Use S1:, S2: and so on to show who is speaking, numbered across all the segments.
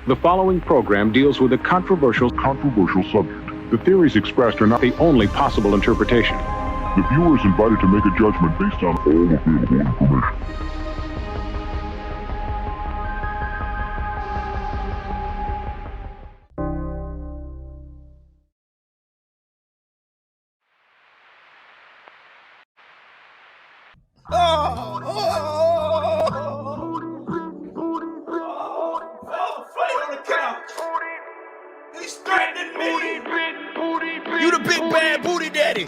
S1: The following program deals with a controversial subject. The theories expressed are not the only possible interpretation.
S2: The viewer is invited to make a judgment based on all available information.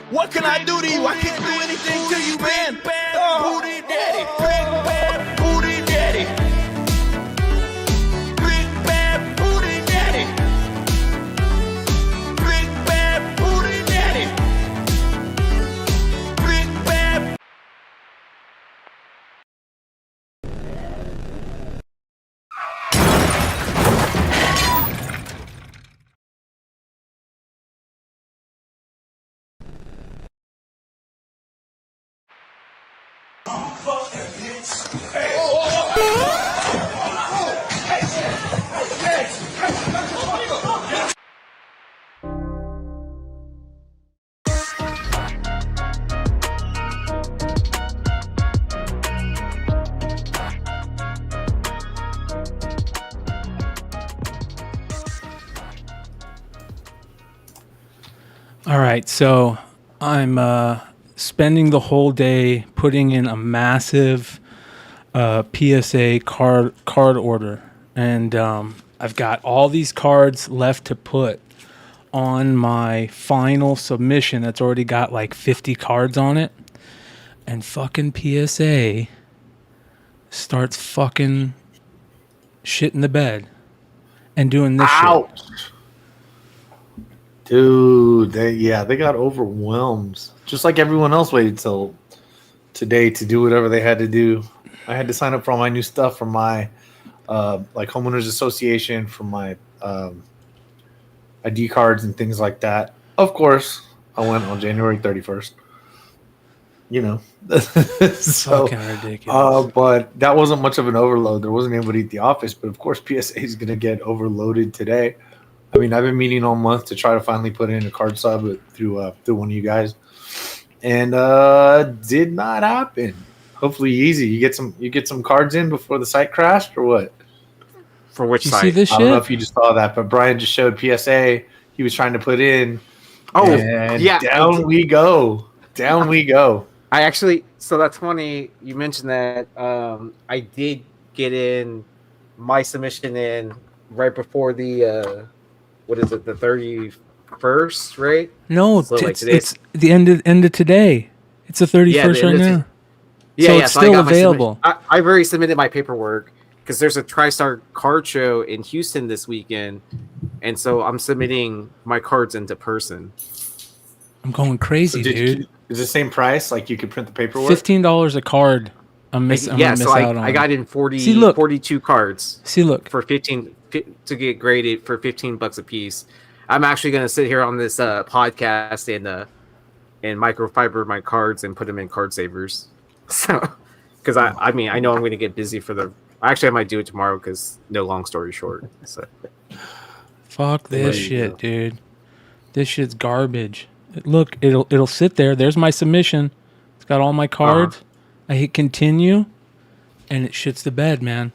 S3: What can I do to you? I can't do anything to you, man. Booty daddy, big bad booty daddy, big bad booty daddy, big bad booty daddy, big bad.
S4: All right, so I'm spending the whole day putting in a massive PSA card order, and I've got all these cards left to put on my final submission that's already got like 50 cards on it, and fucking PSA starts fucking shit in the bed and doing this shit.
S5: Dude, they got overwhelmed. Just like everyone else waited till today to do whatever they had to do. I had to sign up for all my new stuff from my like homeowners association, for my ID cards and things like that. Of course, I went on January 31st. You know, so
S4: Fucking ridiculous.
S5: but that wasn't much of an overload. There wasn't anybody at the office, but of course, PSA is going to get overloaded today. I mean, I've been meeting all month to try to finally put in a card sub through one of you guys, and did not happen. Hopefully, Yeezee, you get some cards in before the site crashed, or what?
S6: For which
S4: You
S6: site?
S4: see this
S5: I don't know
S4: shit?
S5: if you just saw that, but Bryan just showed PSA. He was trying to put in.
S6: Oh,
S5: and
S6: yeah.
S5: Down we go. Down we go.
S6: I actually, so that's funny. You mentioned that. I did get in my submission in right before the, what is it, the 31st, right?
S4: No,
S6: So, like,
S4: it's the end of today. It's the 31st right now. So it's still available.
S6: I've already submitted my paperwork because there's a TriStar card show in Houston this weekend, and so I'm submitting my cards into person.
S4: I'm going crazy, dude.
S5: Is it the same price? Like you could print the paperwork?
S4: $15 a card. I'm gonna miss out on.
S6: I got in 42 cards.
S4: See, look.
S6: For 15 to get graded for $15 a piece. I'm actually going to sit here on this podcast and microfiber my cards and put them in card savers. So, because I mean, I know I'm going to get busy for the. Actually, I might do it tomorrow because no long story short. So,
S4: Fuck this shit, dude. This shit's garbage. Look, it'll sit there. There's my submission. It's got all my cards. I hit continue, and it shits the bed, man.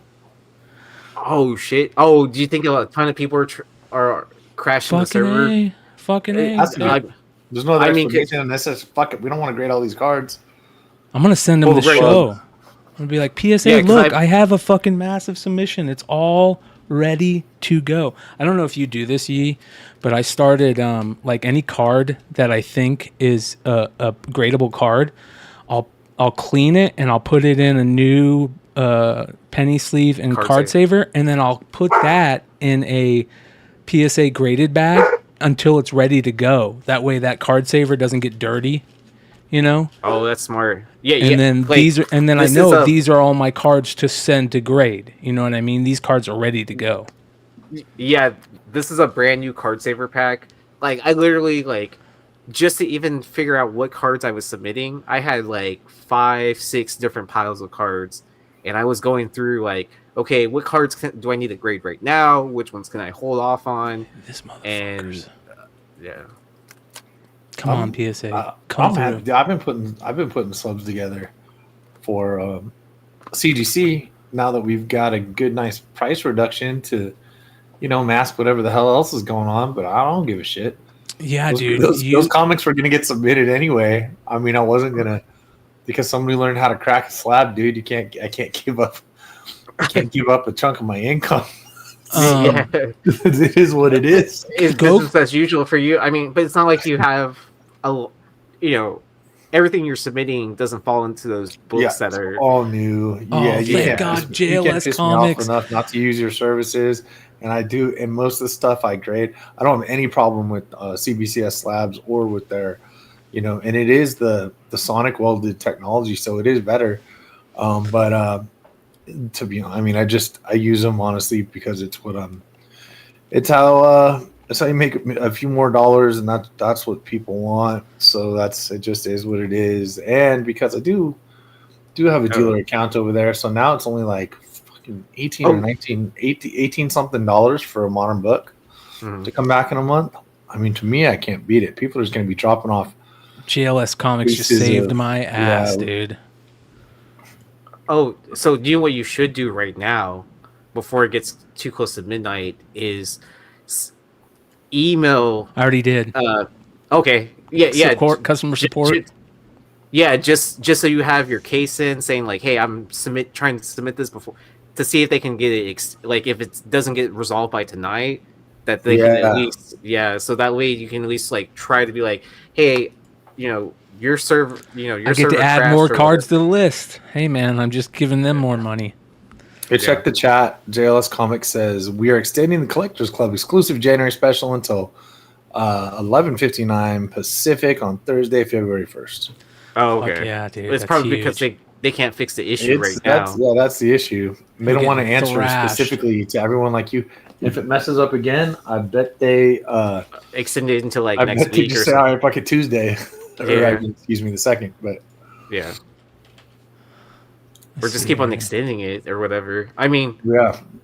S6: oh shit! Oh, do you think a ton of people are crashing the server?
S4: Fucking A.
S5: There's no other explanation on this. Fuck it. We don't want to grade all these cards.
S4: I'm gonna send them the show. I'm gonna be like, PSA, look, I have a fucking massive submission. It's all ready to go. I don't know if you do this, Yee, but I started like any card that I think is a gradable card, I'll clean it and I'll put it in a new penny sleeve and card saver, and then I'll put that in a PSA graded bag until it's ready to go. That way that card saver doesn't get dirty, you know?
S6: Oh, that's smart. Yeah,
S4: and then I know these are all my cards to send to grade. You know what I mean? These cards are ready to go.
S6: Yeah, this is a brand new card saver pack. Like, I literally, like, just to even figure out what cards I was submitting, I had like 5-6 different piles of cards, and I was going through like, okay, what cards do I need to grade right now? Which ones can I hold off on?
S4: This motherfuckers.
S6: And yeah,
S4: Come on, PSA.
S5: I've been putting subs together for CGC now that we've got a good, nice price reduction to, mask whatever the hell else is going on. But I don't give a shit.
S4: Yeah, dude.
S5: Those comics were gonna get submitted anyway. I mean, I wasn't gonna, because somebody learned how to crack a slab, dude. I can't give up. I can't give up a chunk of my income. It is what it is.
S6: It's business as usual for you. I mean, but it's not like you have everything you're submitting doesn't fall into those books that are
S5: all new.
S4: Thank God, JLS Comics
S5: enough not to use your services. And I do, and most of the stuff I grade, I don't have any problem with CBCS slabs or with their, and it is the sonic welded technology, so it is better. But to be honest, I mean, I use them honestly because it's it's how you make a few more dollars, and that's what people want. So it just is what it is. And because I do have a dealer account over there, so now it's only like 18 or 19, 18 something dollars for a modern book to come back in a month. I mean, to me, I can't beat it. People are just going to be dropping off.
S4: JLS Comics just saved my ass, dude.
S6: Oh, so what you should do right now, before it gets too close to midnight, is email.
S4: I already did.
S6: Okay. Yeah.
S4: Customer support.
S6: Just so you have your case in, saying like, hey, I'm trying to submit this before, to see if they can get it, like if it doesn't get resolved by tonight, that they can at least, so that way you can at least like try to be like, hey, your server, your
S4: I get to add more cards to the list. Hey man, I'm just giving them more money.
S5: Hey, check the chat. JLS Comics says we are extending the Collectors Club exclusive January special until 11:59 Pacific on Thursday, February 1st.
S6: Oh, okay.
S4: Yeah, dude.
S6: It's probably
S4: huge.
S6: because they can't fix the issue right now.
S5: That's the issue. They don't want to answer
S4: thrashed.
S5: specifically to everyone like you. If it messes up again, I bet they
S6: extend it until like
S5: I
S6: next
S5: bet they
S6: week or
S5: just say,
S6: something.
S5: all right, fuck it, Tuesday. Excuse me, the second. But
S6: yeah. Or just keep on extending it or whatever. I mean,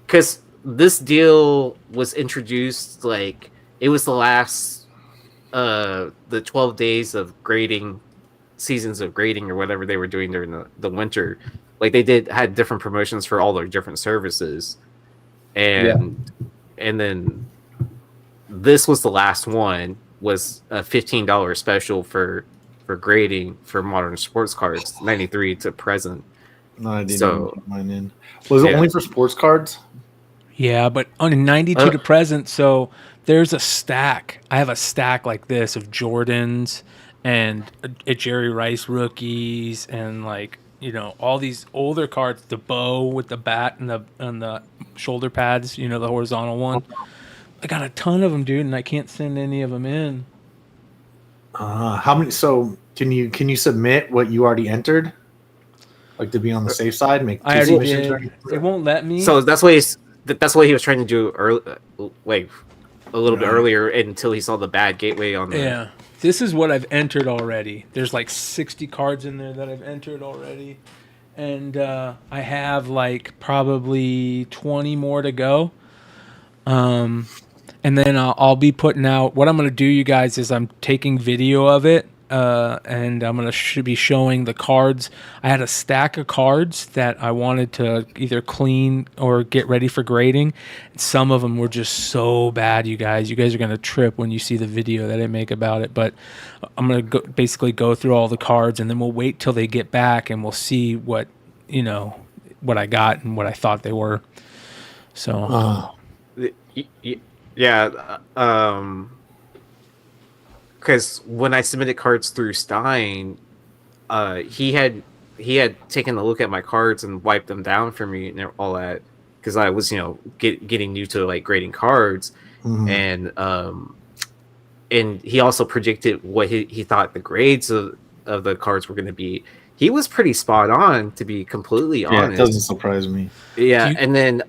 S6: because this deal was introduced, like, it was the last, the 12 days of grading, seasons of grading or whatever they were doing during the winter. Like, they had different promotions for all their different services. And then this was the last one, was a $15 special for grading for modern sports cards, 93 to present.
S5: No, I didn't put mine in. Was it only for sports cards?
S4: Yeah, but on 92 to present, so there's a stack. I have a stack like this of Jordans and a Jerry Rice rookies and like, all these older cards, the bow with the bat and the shoulder pads, the horizontal one. I got a ton of them, dude, and I can't send any of them in.
S5: How many? So can you submit what you already entered? Like to be on the safe side, make
S4: I already did. It won't let me.
S6: So that's what he was trying to do early, like a little bit earlier, until he saw the bad gateway on the.
S4: Yeah, this is what I've entered already. There's like 60 cards in there that I've entered already, and I have like probably 20 more to go. And then I'll be putting out. What I'm going to do, you guys, is I'm taking video of it. And I'm going to be showing the cards. I had a stack of cards that I wanted to either clean or get ready for grading. Some of them were just so bad, you guys. You guys are going to trip when you see the video that I make about it. But I'm going to basically go through all the cards, and then we'll wait till they get back, and we'll see what I got and what I thought they were. So,
S6: because when I submitted cards through Stein, he had taken a look at my cards and wiped them down for me and all that, because I was getting new to like grading cards, and he also predicted what he thought the grades of the cards were going to be. He was pretty spot on, to be completely honest.
S5: It doesn't surprise me.
S6: Yeah, and then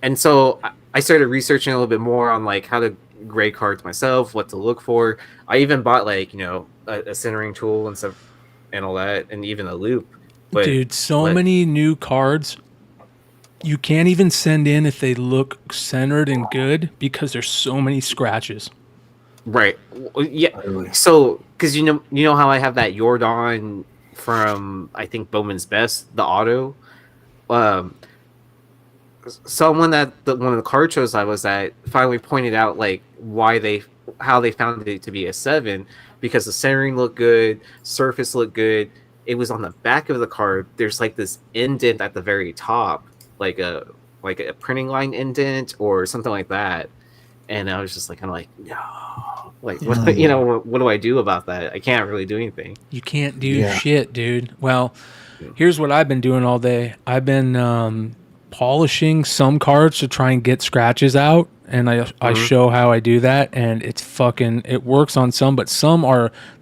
S6: and so I started researching a little bit more on like how to grade cards myself, what to look for. I even bought like a centering tool and stuff and all that, and even a loop.
S4: Dude, many new cards you can't even send in if they look centered and good because there's so many scratches.
S6: Right. Well, yeah.
S5: Really?
S6: So, because you know how I have that Jordan from I think Bowman's Best, the auto. Someone at one of the card shows I was at finally pointed out like how they found it to be a 7 because the centering looked good, surface looked good. It was on the back of the card. There's like this indent at the very top, like a printing line indent or something like that. And I was just like, no, like what, what do I do about that? I can't really do anything.
S4: You can't do shit, dude. Well, here's what I've been doing all day. I've been polishing some cards to try and get scratches out, and I show how I do that, and it works on some, but some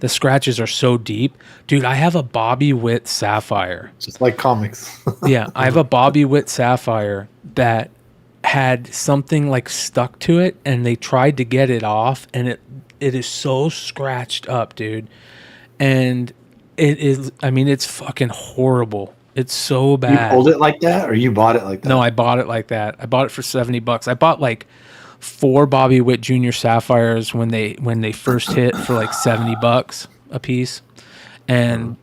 S4: the scratches are so deep. Dude, I have a Bobby Witt Sapphire.
S5: Just like comics.
S4: Yeah, I have a Bobby Witt Sapphire that had something like stuck to it, and they tried to get it off, and it is so scratched up, dude. And it is, I mean, it's fucking horrible. It's so bad.
S5: You pulled it like that, or you bought it like that?
S4: No, I bought it like that. I bought it for $70. I bought like 4 Bobby Witt Jr. Sapphires when they first hit for like $70 a piece, and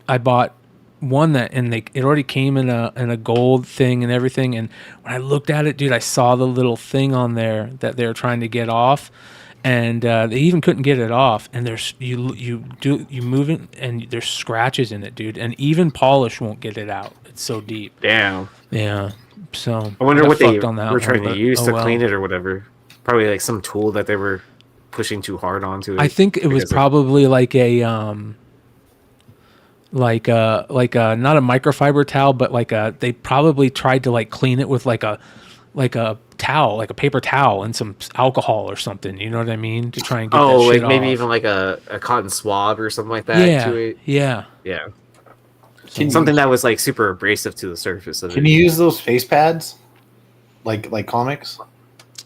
S4: I bought one that it already came in a gold thing and everything. And when I looked at it, dude, I saw the little thing on there that they were trying to get off. And they even couldn't get it off. And there's you move it, and there's scratches in it, dude. And even polish won't get it out. It's so deep.
S6: Damn.
S4: Yeah. So
S6: I wonder what they
S4: on that
S6: were trying to use to
S4: well.
S6: clean it or whatever. Probably like some tool that they were pushing too hard onto it.
S4: I think it was probably like a not a microfiber towel, but they probably tried to like clean it with like a towel, like a paper towel and some alcohol or something, you know what I mean, to try and get that shit
S6: maybe
S4: off.
S6: even like a cotton swab or something like that to it.
S4: Yeah.
S6: Something that was like super abrasive to the surface of it.
S5: Can you use those face pads, like comics?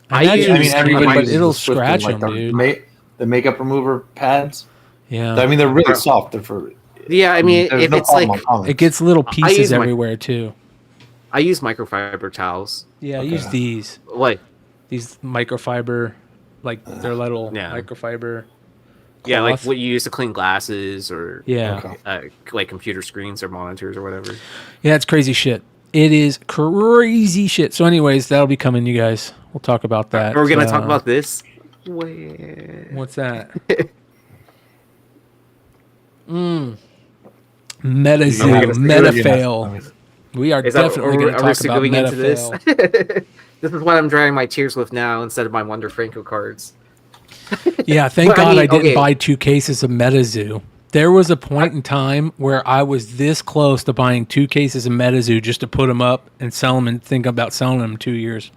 S4: Everybody, but it'll
S5: uses the
S4: scratch
S5: Swifty,
S4: them, dude.
S5: The makeup remover pads.
S4: Yeah,
S5: I mean they're really soft. They're for.
S6: Yeah, I mean if it's like
S4: it gets little pieces everywhere too.
S6: I use microfiber towels.
S4: Yeah, I use these.
S6: Like
S4: these microfiber, like they're little microfiber.
S6: Yeah, like what you use to clean glasses or
S5: Okay.
S6: like computer screens or monitors or whatever.
S4: Yeah, it's crazy shit. It is crazy shit. So anyways, that'll be coming, you guys. We'll talk about that.
S6: We're going to talk about this.
S4: What's that? Metazoo, Metafail. We are definitely going to talk about Metafail.
S6: This is what I'm drying my tears with now instead of my Wonder Franco cards.
S4: Yeah, thank God I didn't buy 2 cases of Metazoo. There was a point in time where I was this close to buying 2 cases of Metazoo just to put them up and sell them and think about selling them in 2 years.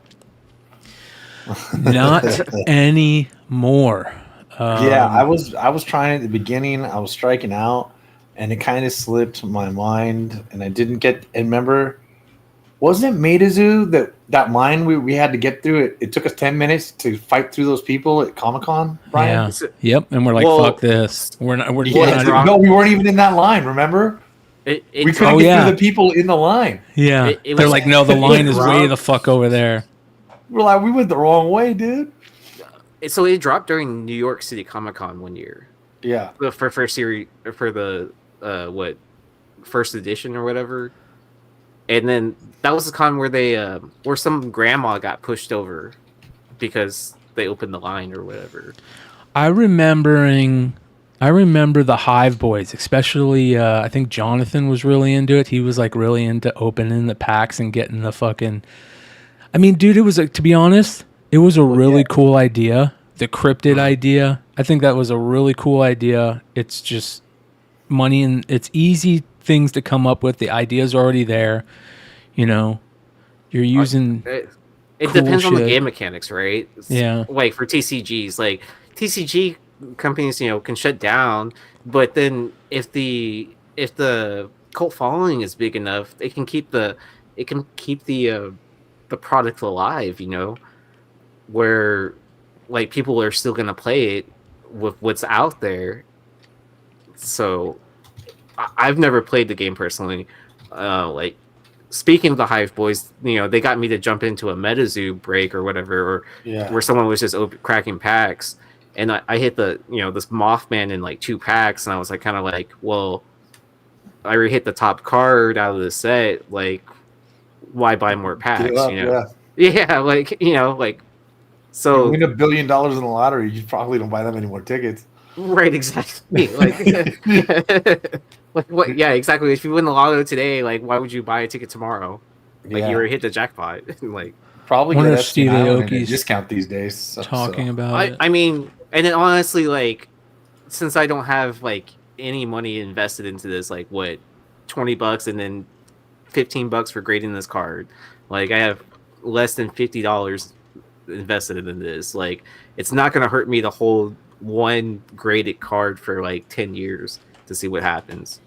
S4: Not anymore.
S5: I was trying at the beginning. I was striking out, and it kind of slipped my mind, and I didn't get. And remember, wasn't it Metazoo that line we had to get through? It took us 10 minutes to fight through those people at Comic-Con, Brian.
S4: Yeah. Yep. And we're like, fuck this. We're not.
S5: No, we weren't even in that line. Remember? We couldn't get through the people in the line.
S4: Yeah. They're like, no, the line is way the fuck over there.
S5: We're like, we went the wrong way, dude.
S6: So it dropped during New York City Comic-Con one year.
S5: Yeah.
S6: For first series, for the first edition or whatever. And then that was the con where where some grandma got pushed over because they opened the line or whatever.
S4: I remember the Hive boys, especially I think Jonathan was really into it. He was like really into opening the packs and getting the fucking. I mean, dude, it was to be honest, it was a really cool idea. The cryptid idea, I think that was a really cool idea. It's just money and it's easy things to come up with. The idea's already there. You know, you're using.
S6: It depends on the game mechanics, right?
S4: Yeah.
S6: Like for TCGs, like TCG companies, can shut down, but then if the cult following is big enough, it can keep the product alive, where like people are still gonna play it with what's out there. So I've never played the game personally, like speaking of the Hive boys, they got me to jump into a Metazoo break or whatever, or where someone was just cracking packs, and I hit this Mothman in like 2 packs, and I was like, kind of like, well, I already hit the top card out of the set, like, why buy more packs? Yeah, like, so
S5: you win $1 billion in the lottery, you probably don't buy that many more tickets.
S6: Right, exactly. Like, like what? Yeah, exactly. If you win the lotto today, like, why would you buy a ticket tomorrow? Like, you already hit the jackpot. Like,
S5: probably
S4: wonder
S5: get
S4: if Steve Aoki's
S5: discount these days.
S4: Talking about it.
S6: I mean, and then honestly, like, since I don't have like any money invested into this, like, what, $20 and then $15 for grading this card, like, I have less than $50 invested in this. Like, it's not going to hurt me to hold one graded card for like 10 years to see what happens.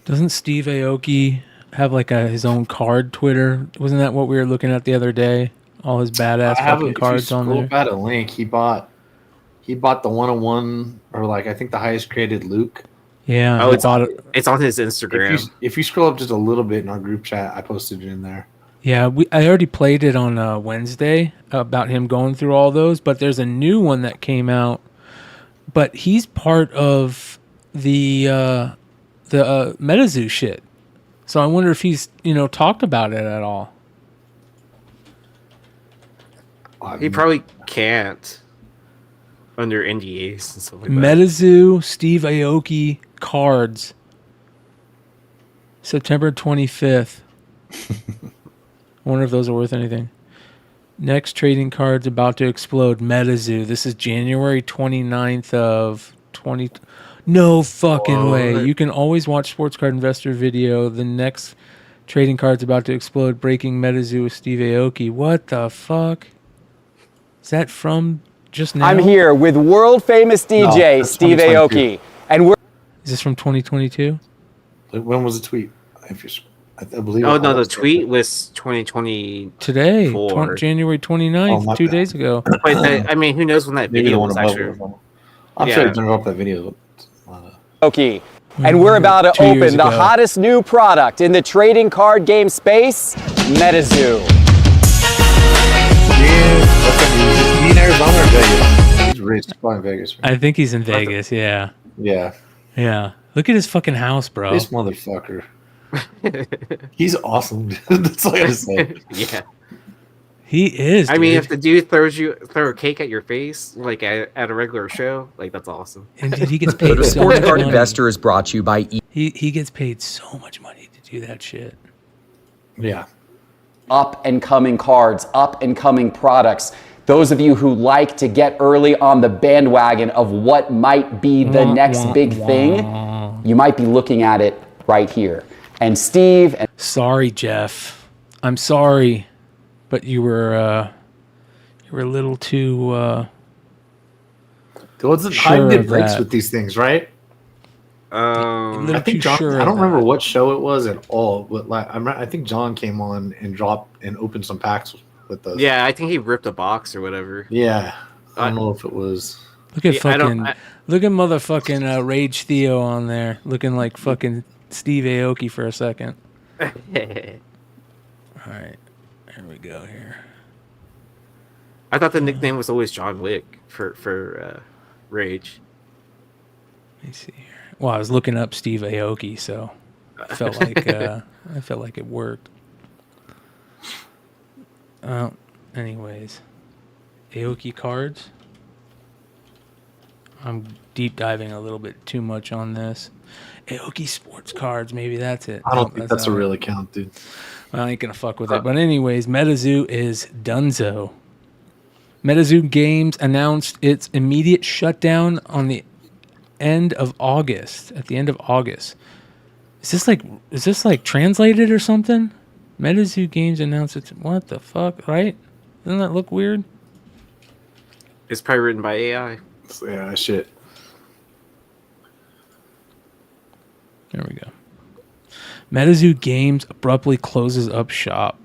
S4: Doesn't Steve Aoki have like his own card Twitter? Wasn't that what we were looking at the other day? All his badass fucking cards on there.
S5: I had a link. He bought the 101, or like, I think the highest graded Luke.
S4: Yeah.
S6: Oh, it's on his Instagram.
S5: If you scroll up just a little bit in our group chat, I posted it in there.
S4: Yeah, I already played it on Wednesday about him going through all those, but there's a new one that came out. But he's part of the Metazoo shit, so I wonder if he's talked about it at all.
S6: He probably can't under NDAs and stuff like that.
S4: Metazoo Steve Aoki cards, September 25th. I wonder if those are worth anything. Next trading cards about to explode. Metazoo. This is January 29th of 20. No fucking way. You can always watch Sports Card Investor video. The next trading cards about to explode. Breaking Metazoo with Steve Aoki. What the fuck? Is that from just now?
S7: I'm here with world famous DJ Steve Aoki, and we're.
S4: Is this from 2022?
S5: When was the tweet? I believe.
S6: Oh no, the tweet was 2020
S4: today, January 29th, 2 days ago.
S6: Wait, I mean, who knows when that video was actually?
S5: I'm sure I turned off that video.
S7: Aoki, and we're about to open the hottest new product in the trading card game space, Metazoo.
S5: Is he in Arizona or Vegas? He's rich. He's probably in Vegas.
S4: I think he's in Vegas. Yeah.
S5: Yeah.
S4: Look at his fucking house, bro.
S5: This motherfucker. He's awesome. That's all I gotta say.
S6: Yeah.
S4: He is.
S6: I mean, if the dude throw a cake at your face, like at a regular show, like, that's awesome.
S4: And he gets paid.
S8: The Sports Card Investor is brought to you by
S4: He gets paid so much money to do that shit.
S5: Yeah.
S7: Up and coming cards, up and coming products. Those of you who like to get early on the bandwagon of what might be the next big thing, you might be looking at it right here. And Steve.
S4: Sorry, Jeff. I'm sorry, but you were a little too.
S5: Hive did breaks with these things, right?
S6: I
S5: think John. I don't remember what show it was at all, but I think John came on and dropped and opened some packs with us.
S6: Yeah, I think he ripped a box or whatever.
S5: Yeah, I don't know if it was.
S4: Look at look at motherfucking Rage Theo on there, looking like fucking Steve Aoki for a second. All right, here we go. Here.
S6: I thought the nickname was always John Wick for Rage.
S4: Let me see here. Well, I was looking up Steve Aoki, so I felt like it worked. Anyways, Aoki cards. I'm deep diving a little bit too much on this. Aoki sports cards, maybe that's it.
S5: I don't think that's a real account, dude.
S4: Well, I ain't gonna fuck with it. But anyways, Metazoo is donezo. Metazoo Games announced its immediate shutdown on the end of August. At the end of August. Is this like translated or something? Metazoo Games announced its what the fuck, right? Doesn't that look weird?
S6: It's probably written by AI.
S5: Yeah, shit.
S4: There we go. Metazoo Games abruptly closes up shop.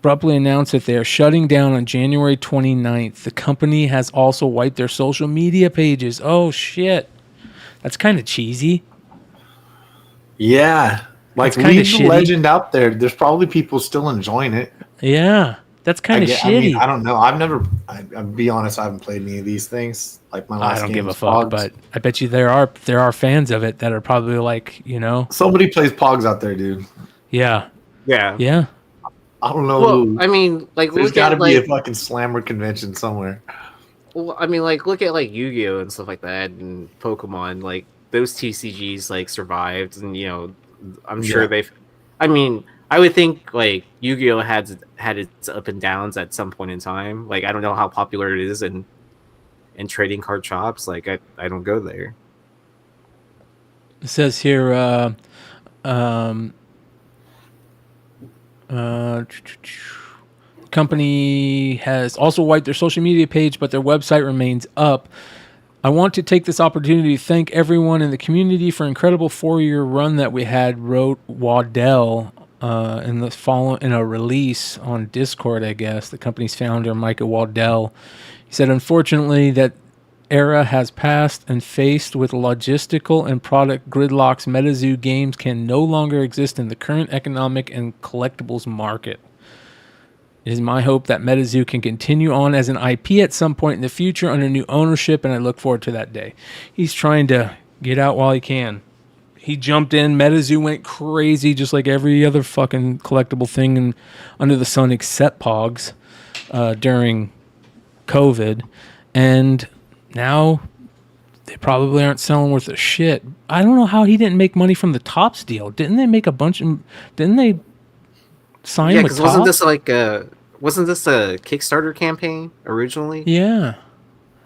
S4: Abruptly announced that they are shutting down on January 29th. The company has also wiped their social media pages. Oh, shit. That's kind of cheesy.
S5: Yeah. Like,
S4: kinda
S5: leave the
S4: shitty.
S5: legend out there. There's probably people still enjoying it.
S4: Yeah, that's kind of shitty.
S5: I mean, I don't know. I'll be honest, I haven't played any of these things. Like, my last
S4: I don't
S5: game
S4: give a
S5: was
S4: fuck,
S5: Pogs.
S4: but I bet you there are fans of it that are probably like,
S5: Somebody plays Pogs out there, dude.
S4: yeah,
S6: Yeah.
S4: yeah.
S5: I don't know
S6: Well,
S5: who.
S6: I mean, like,
S5: There's
S6: look
S5: got to
S6: at
S5: be a
S6: like,
S5: fucking slammer convention somewhere.
S6: well, I mean, like, look at like Yu-Gi-Oh and stuff like that, and Pokemon. Like, those TCGs like survived, and I'm sure
S5: Yeah.
S6: they've. I mean, I would think like Yu-Gi-Oh had its up and downs at some point in time. Like, I don't know how popular it is in trading card shops. Like, I don't go there.
S4: It says here, company has also wiped their social media page, but their website remains up. I want to take this opportunity to thank everyone in the community for an incredible 4-year run that we had, wrote Waddell in a release on Discord, I guess. The company's founder, Micah Waddell. He said, unfortunately, that era has passed, and faced with logistical and product gridlocks, Metazoo games can no longer exist in the current economic and collectibles market. It is my hope that Metazoo can continue on as an IP at some point in the future under new ownership, and I look forward to that day. He's trying to get out while he can. He jumped in. Metazoo went crazy, just like every other fucking collectible thing under the sun except Pogs during COVID. And now they probably aren't selling worth a shit. I don't know how he didn't make money from the Topps deal. Didn't they make a bunch of... Didn't they... sign with
S6: because
S4: Topps?
S6: wasn't this a Kickstarter campaign originally?
S4: Yeah.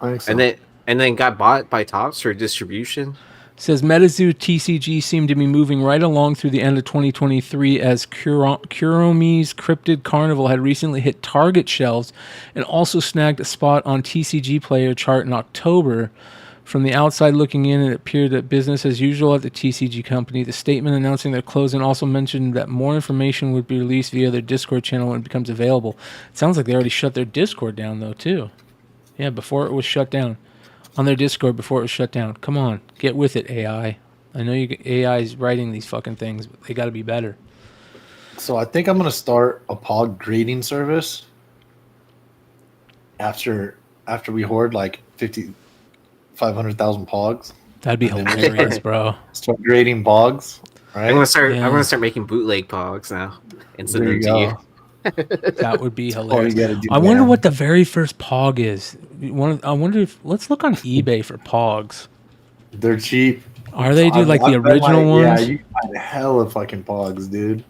S5: I think so.
S6: And then got bought by Topps for distribution.
S4: Says Metazoo TCG seemed to be moving right along through the end of 2023 as Kuromi's Cryptid Carnival had recently hit Target shelves and also snagged a spot on TCG Player chart in October. From the outside looking in, it appeared that business as usual at the TCG company. The statement announcing their closing also mentioned that more information would be released via their Discord channel when it becomes available. It sounds like they already shut their Discord down, though, too. Yeah, before it was shut down. On their Discord before it was shut down. Come on, get with it, AI. I know AI is writing these fucking things, but they got to be better.
S5: So I think I'm gonna start a Pog grading service after we hoard like 500,000 Pogs.
S4: That'd be hilarious, bro.
S5: Start grading Pogs. Right?
S6: I'm gonna start.
S4: Yeah.
S6: I'm gonna start making bootleg Pogs now and send
S5: There
S6: them
S5: you
S6: to
S5: go.
S6: you.
S4: That would be
S5: all you
S4: hilarious.
S5: gotta do,
S4: I wonder
S5: man.
S4: what the very first Pog is. I wonder if... Let's look on eBay for Pogs.
S5: They're cheap.
S4: Are they, dude? Like the
S5: I've been
S4: original
S5: Yeah,
S4: ones?
S5: you can find hella fucking Pogs, dude.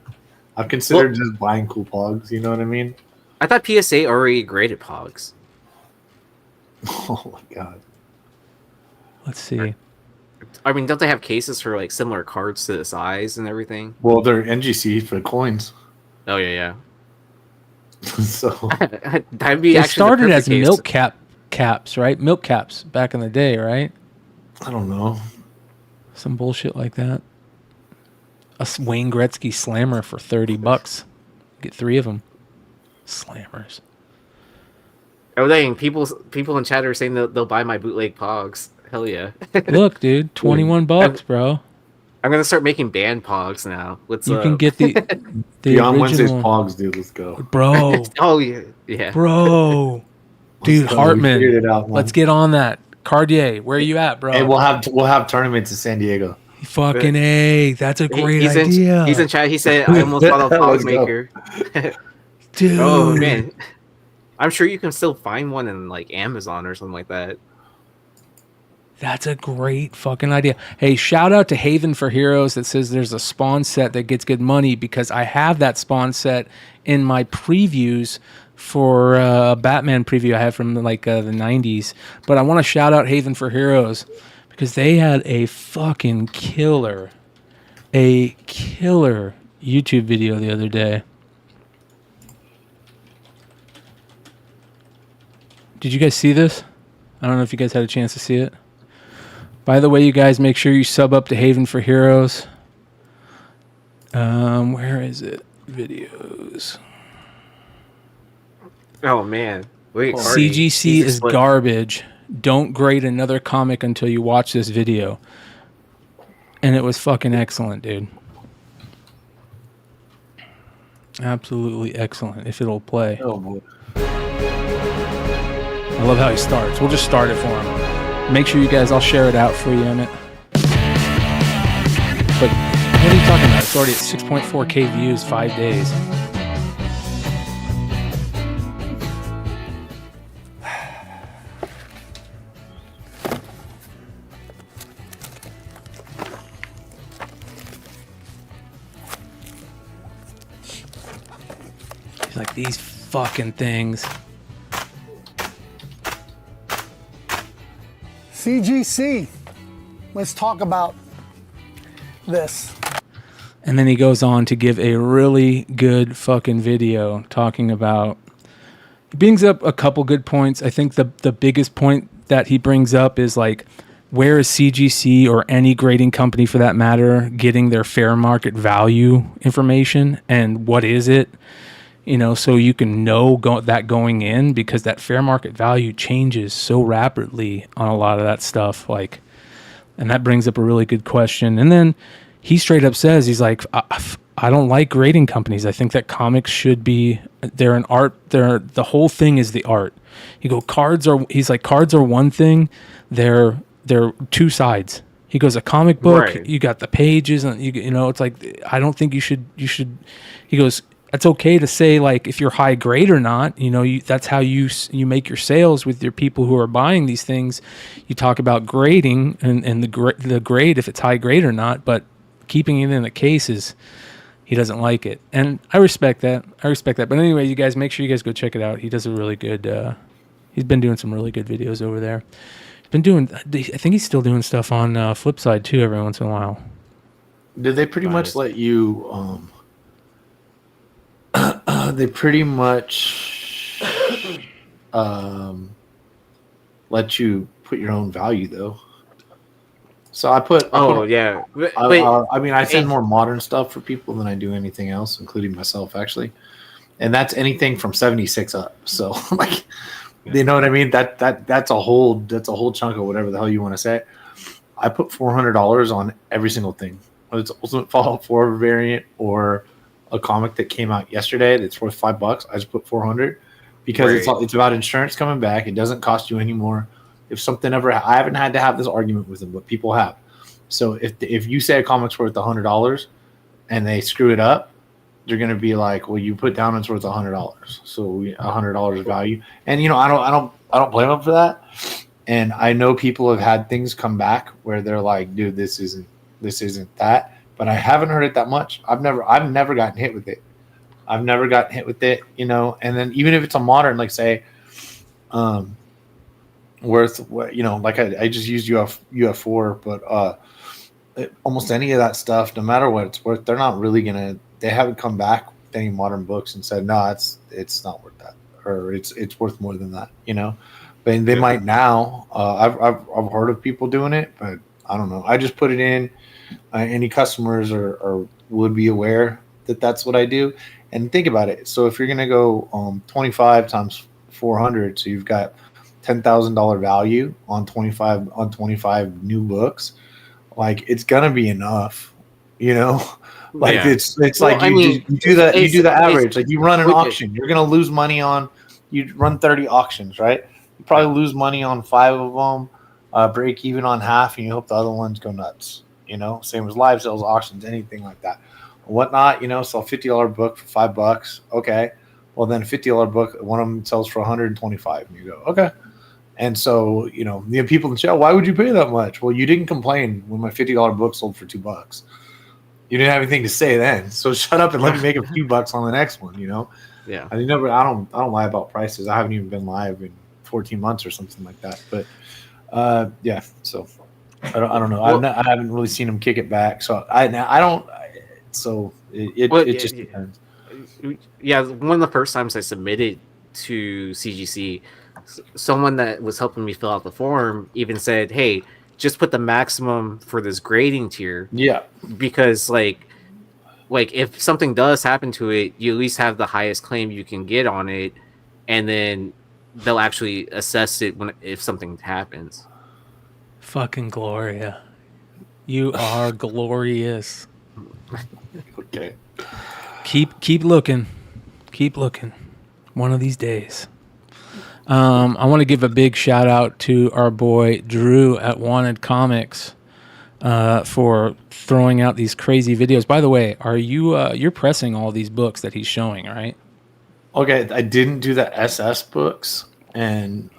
S5: I've considered just buying cool Pogs. You know what I mean?
S6: I thought PSA already graded Pogs.
S5: Oh my god.
S4: Let's see.
S6: I mean, don't they have cases for like similar cards to the size and everything?
S5: Well, they're NGC for coins.
S6: Oh yeah,
S5: So
S6: yeah. That'd be
S4: They
S6: actually
S4: started
S6: the
S4: as
S6: perfect case.
S4: milk caps, right? Milk caps back in the day, right?
S5: I don't know.
S4: Some bullshit like that. A Wayne Gretzky slammer for $30. Get 3 of them. Slammers.
S6: Oh dang! People in chat are saying they'll buy my bootleg Pogs. Hell yeah!
S4: Look, dude, $21, bro.
S6: I'm gonna start making band Pogs now. What's
S4: You
S6: up?
S4: can get the
S5: Beyond Wednesday's
S4: original.
S5: Pogs, dude. Let's go.
S4: Bro,
S6: Oh yeah, yeah.
S4: bro. Dude,
S5: Let's go. We
S4: Hartman.
S5: figured it out, man.
S4: Let's get on that. Cartier, where are you at, bro?
S5: Hey, we'll have tournaments in San Diego.
S4: Fucking A. That's a great
S6: he's
S4: idea.
S6: he's in chat. He said, "I almost bought a Pog
S5: Let's go.
S6: maker."
S4: Dude.
S6: Oh man, I'm sure you can still find one in like Amazon or something like that.
S4: That's a great fucking idea. Hey, shout out to Haven for Heroes that says there's a Spawn set that gets good money, because I have that Spawn set in my previews for a Batman preview I had from like the 90s. But I want to shout out Haven for Heroes because they had a fucking killer YouTube video the other day. Did you guys see this? I don't know if you guys had a chance to see it. By the way, you guys, make sure you sub up to Haven for Heroes. Where is it? Videos.
S6: Oh man, wait.
S4: CGC is garbage. Don't grade another comic until you watch this video. And it was fucking excellent, dude. Absolutely excellent. If it'll play.
S5: Oh boy.
S4: I love how he starts. We'll just start it for him. Make sure you guys, I'll share it out for you, Emmett. But what are you talking about? It's already at 6.4K views, 5 days. He's like, these fucking things.
S9: CGC. Let's talk about this.
S4: And then he goes on to give a really good fucking video talking about. He brings up a couple good points. I think the biggest point that he brings up is like, where is CGC or any grading company for that matter getting their fair market value information, and what is it? You know, so you can know that going in, because that fair market value changes so rapidly on a lot of that stuff. Like, and that brings up a really good question. And then he straight up says, he's like, I don't like grading companies. I think that comics should be, they're an art. The whole thing is the art. He's like, cards are one thing. They're two sides. He goes, a comic book, right. You got the pages, and you know, it's like, I don't think you should. He goes, it's okay to say like if you're high grade or not. You know, that's how you make your sales with your people who are buying these things. You talk about grading and the grade, if it's high grade or not, but keeping it in a case is, he doesn't like it, and I respect that. But anyway, you guys, make sure you guys go check it out. He does a really good. He's been doing some really good videos over there. Been doing. I think he's still doing stuff on Flipside too every once in a while.
S5: Did they pretty much let you? They pretty much let you put your own value though. So I put.
S6: Yeah.
S5: I mean, I send more modern stuff for people than I do anything else, including myself actually, and that's anything from 76 up. So like. You know what I mean? That's a whole chunk of whatever the hell you want to say. I put $400 on every single thing. Whether it's Ultimate Fallout 4 variant or a comic that came out yesterday that's worth $5, I just put $400 because it's about insurance coming back. It doesn't cost you anymore. If something ever, I haven't had to have this argument with them, but people have. So if you say a comic's worth $100 and they screw it up, they're going to be like, well, you put down it's worth $100. So $100 value. And, you know, I don't blame them for that. And I know people have had things come back where they're like, dude, this isn't that, but I haven't heard it that much. I've never gotten hit with it. You know, and then even if it's a modern, like say, worth, you know, like I just used UF4, but, almost any of that stuff, no matter what it's worth, they're not really going to, they haven't come back with any modern books and said, no, it's not worth that, or it's worth more than that, you know. But they might now. I've heard of people doing it, but I don't know. I just put it in. Any customers would be aware that that's what I do. And think about it. So if you're gonna go 25 times 400, so you've got $10,000 value on 25 new books, like it's gonna be enough, you know. Like it's like you do the average. Like you run an auction, you're gonna lose money on. You run 30 auctions, right? You probably lose money on 5 of them, break even on half, and you hope the other ones go nuts. You know, same as live sales, auctions, anything like that, whatnot. You know, sell $50 book for $5. Okay, well then $50 book, one of them sells for 125, and you go okay. And so you know, the people in the chat, why would you pay that much? Well, you didn't complain when my $50 book sold for $2. You didn't have anything to say then, so shut up and let me make a few bucks on the next one. You know,
S6: yeah.
S5: I don't lie about prices. I haven't even been live in 14 months or something like that. But yeah, so I don't know. Well, I haven't really seen them kick it back. So I don't. So it just depends.
S6: Yeah, one of the first times I submitted to CGC, someone that was helping me fill out the form even said, "Hey, just put the maximum for this grading tier."
S5: Yeah.
S6: Because like if something does happen to it, you at least have the highest claim you can get on it, and then they'll actually assess it if something happens.
S4: Fucking Gloria. You are glorious.
S5: Okay.
S4: Keep looking. Keep looking. One of these days. I want to give a big shout out to our boy Drew at Wanted Comics for throwing out these crazy videos. By the way, are you're pressing all these books that he's showing, right?
S5: Okay, I didn't do the SS books, and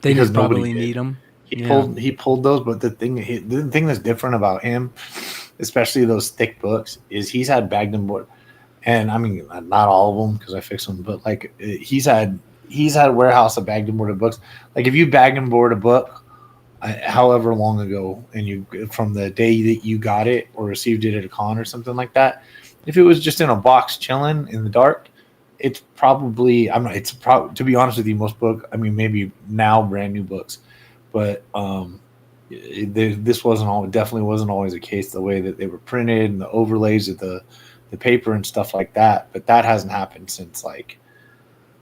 S4: They
S5: because
S4: probably
S5: nobody did.
S4: need them.
S5: He pulled those, but the thing that's different about him, especially those thick books, is he's had bagged and board, and I mean not all of them because I fixed them, but like he's had a warehouse of bagged and boarded books. Like if you bag and board a book, however long ago, and you from the day that you got it or received it at a con or something like that, if it was just in a box chilling in the dark, it's probably to be honest with you, most book, I mean maybe now brand new books, but this definitely wasn't always the case, the way that they were printed and the overlays of the paper and stuff like that. But that hasn't happened since like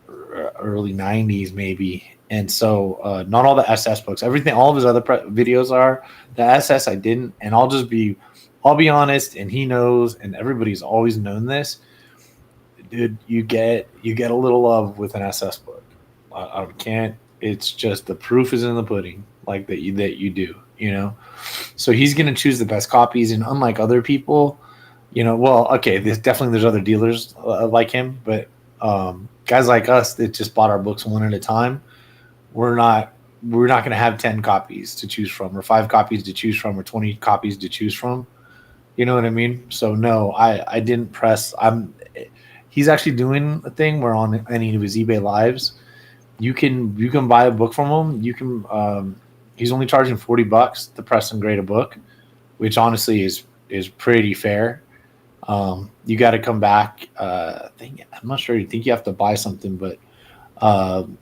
S5: early 90s maybe. And so not all the SS books, everything, all of his other videos are. The SS I didn't, and I'll be honest, and he knows, and everybody's always known this, dude. You get a little love with an SS book. I can't. It's just the proof is in the pudding, like that you do, you know. So he's gonna choose the best copies, and unlike other people, you know, well, okay, there's other dealers like him, but guys like us that just bought our books one at a time, we're not going to have 10 copies to choose from, or 5 copies to choose from, or 20 copies to choose from. You know what I mean? So no, I didn't press. He's actually doing a thing where on any of his eBay lives, you can buy a book from him. You can. He's only charging $40 to press and grade a book, which honestly is pretty fair. You got to come back. I'm not sure. You think you have to buy something, but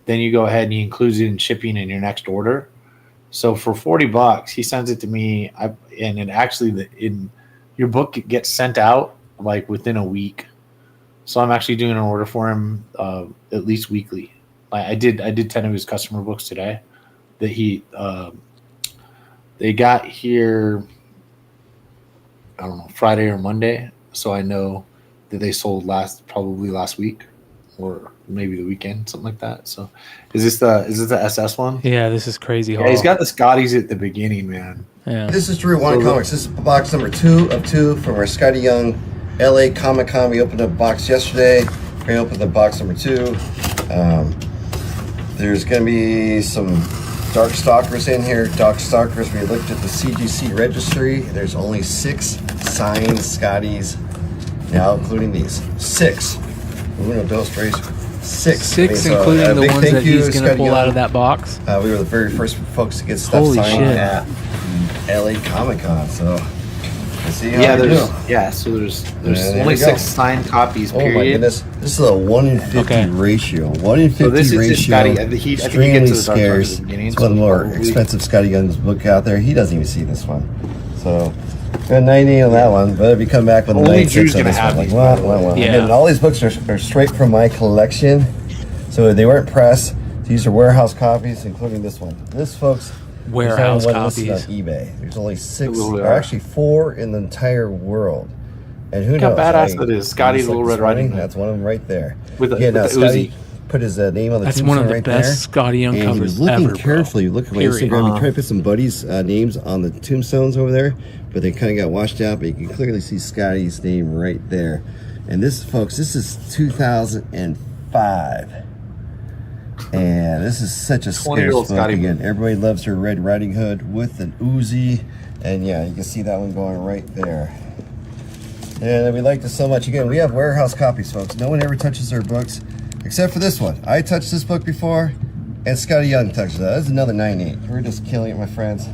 S5: then you go ahead and he includes it in shipping in your next order. So for $40, he sends it to me, and it actually your book gets sent out like within a week. So I'm actually doing an order for him at least weekly. I did 10 of his customer books today that they got here, I don't know, Friday or Monday. So I know that they sold probably last week or maybe the weekend, something like that. So is this the SS one?
S4: Yeah, this is crazy.
S5: Yeah, he's got the Skotties at the beginning, man.
S4: Yeah.
S10: This is Drew Wanted Comics. This is box number 2 of 2 from our Skottie Young LA Comic Con. We opened up a box yesterday. We're going to open the box number 2. There's going to be some Dark Stalkers in here. Dark Stalkers, we looked at the CGC registry. There's only 6 signed Skotties now, including these. 6. Uno, dos, tres. 6.
S4: 6, including the ones that he's going to pull out of that box.
S10: We were the very first folks to get stuff
S4: Holy
S10: signed
S4: shit.
S10: at LA Comic Con. So let's see how
S5: so there's
S10: there
S5: only
S10: we go.
S5: 6 signed copies.
S10: Oh
S5: Period.
S10: my goodness! This is a 1 in 50 ratio. 1 in 50
S5: So this is
S10: ratio.
S5: Skottie. I think he gets
S10: Extremely
S5: to the Dark Stalkers
S10: scarce.
S5: at the beginning,
S10: It's one of the
S5: so
S10: more
S5: probably-
S10: expensive Skottie Young's book out there. He doesn't even see this one. So got 90 on that one, but if you come back with a
S5: Only
S10: 96
S5: Drew's
S10: on
S5: gonna
S10: this
S5: have
S10: one,
S5: these,
S10: like,
S5: by the
S10: wow.
S4: Yeah.
S10: Again, all these books are straight from my collection, so they weren't pressed. These are warehouse copies, including this one. This, folks,
S4: Warehouse
S10: is only one listed
S4: copies.
S10: on eBay. There's only 6,
S5: Really
S10: or
S5: are.
S10: actually 4 in the entire world. And who
S5: Look
S10: knows?
S5: how badass
S10: right?
S5: that is. Skottie's
S10: Just
S5: Little
S10: this
S5: Red Riding
S10: morning,
S5: Hood.
S10: That's one of them right there.
S5: With the
S10: Skottie
S5: Uzi.
S10: put his name on the
S4: That's one of
S10: tombstone
S4: the
S10: right
S4: best
S10: there.
S4: Skottie Young
S10: And he
S4: covers
S10: was looking
S4: ever,
S10: carefully. Look at my
S4: Period.
S10: Instagram. He tried to put some buddies' names on the tombstones over there, but they kind of got washed out. But you can clearly see Skottie's name right there. And this, folks, this is 2005. And this is such a scarce
S5: 20-year-old
S10: book.
S5: Skottie
S10: Again, everybody loves her Red Riding Hood with an Uzi. And yeah, you can see that one going right there. And we like this so much. Again, we have warehouse copies, folks. No one ever touches our books, except for this one. I touched this book before, and Skottie Young touched that. That's another 9.8. We're just killing it, my friends.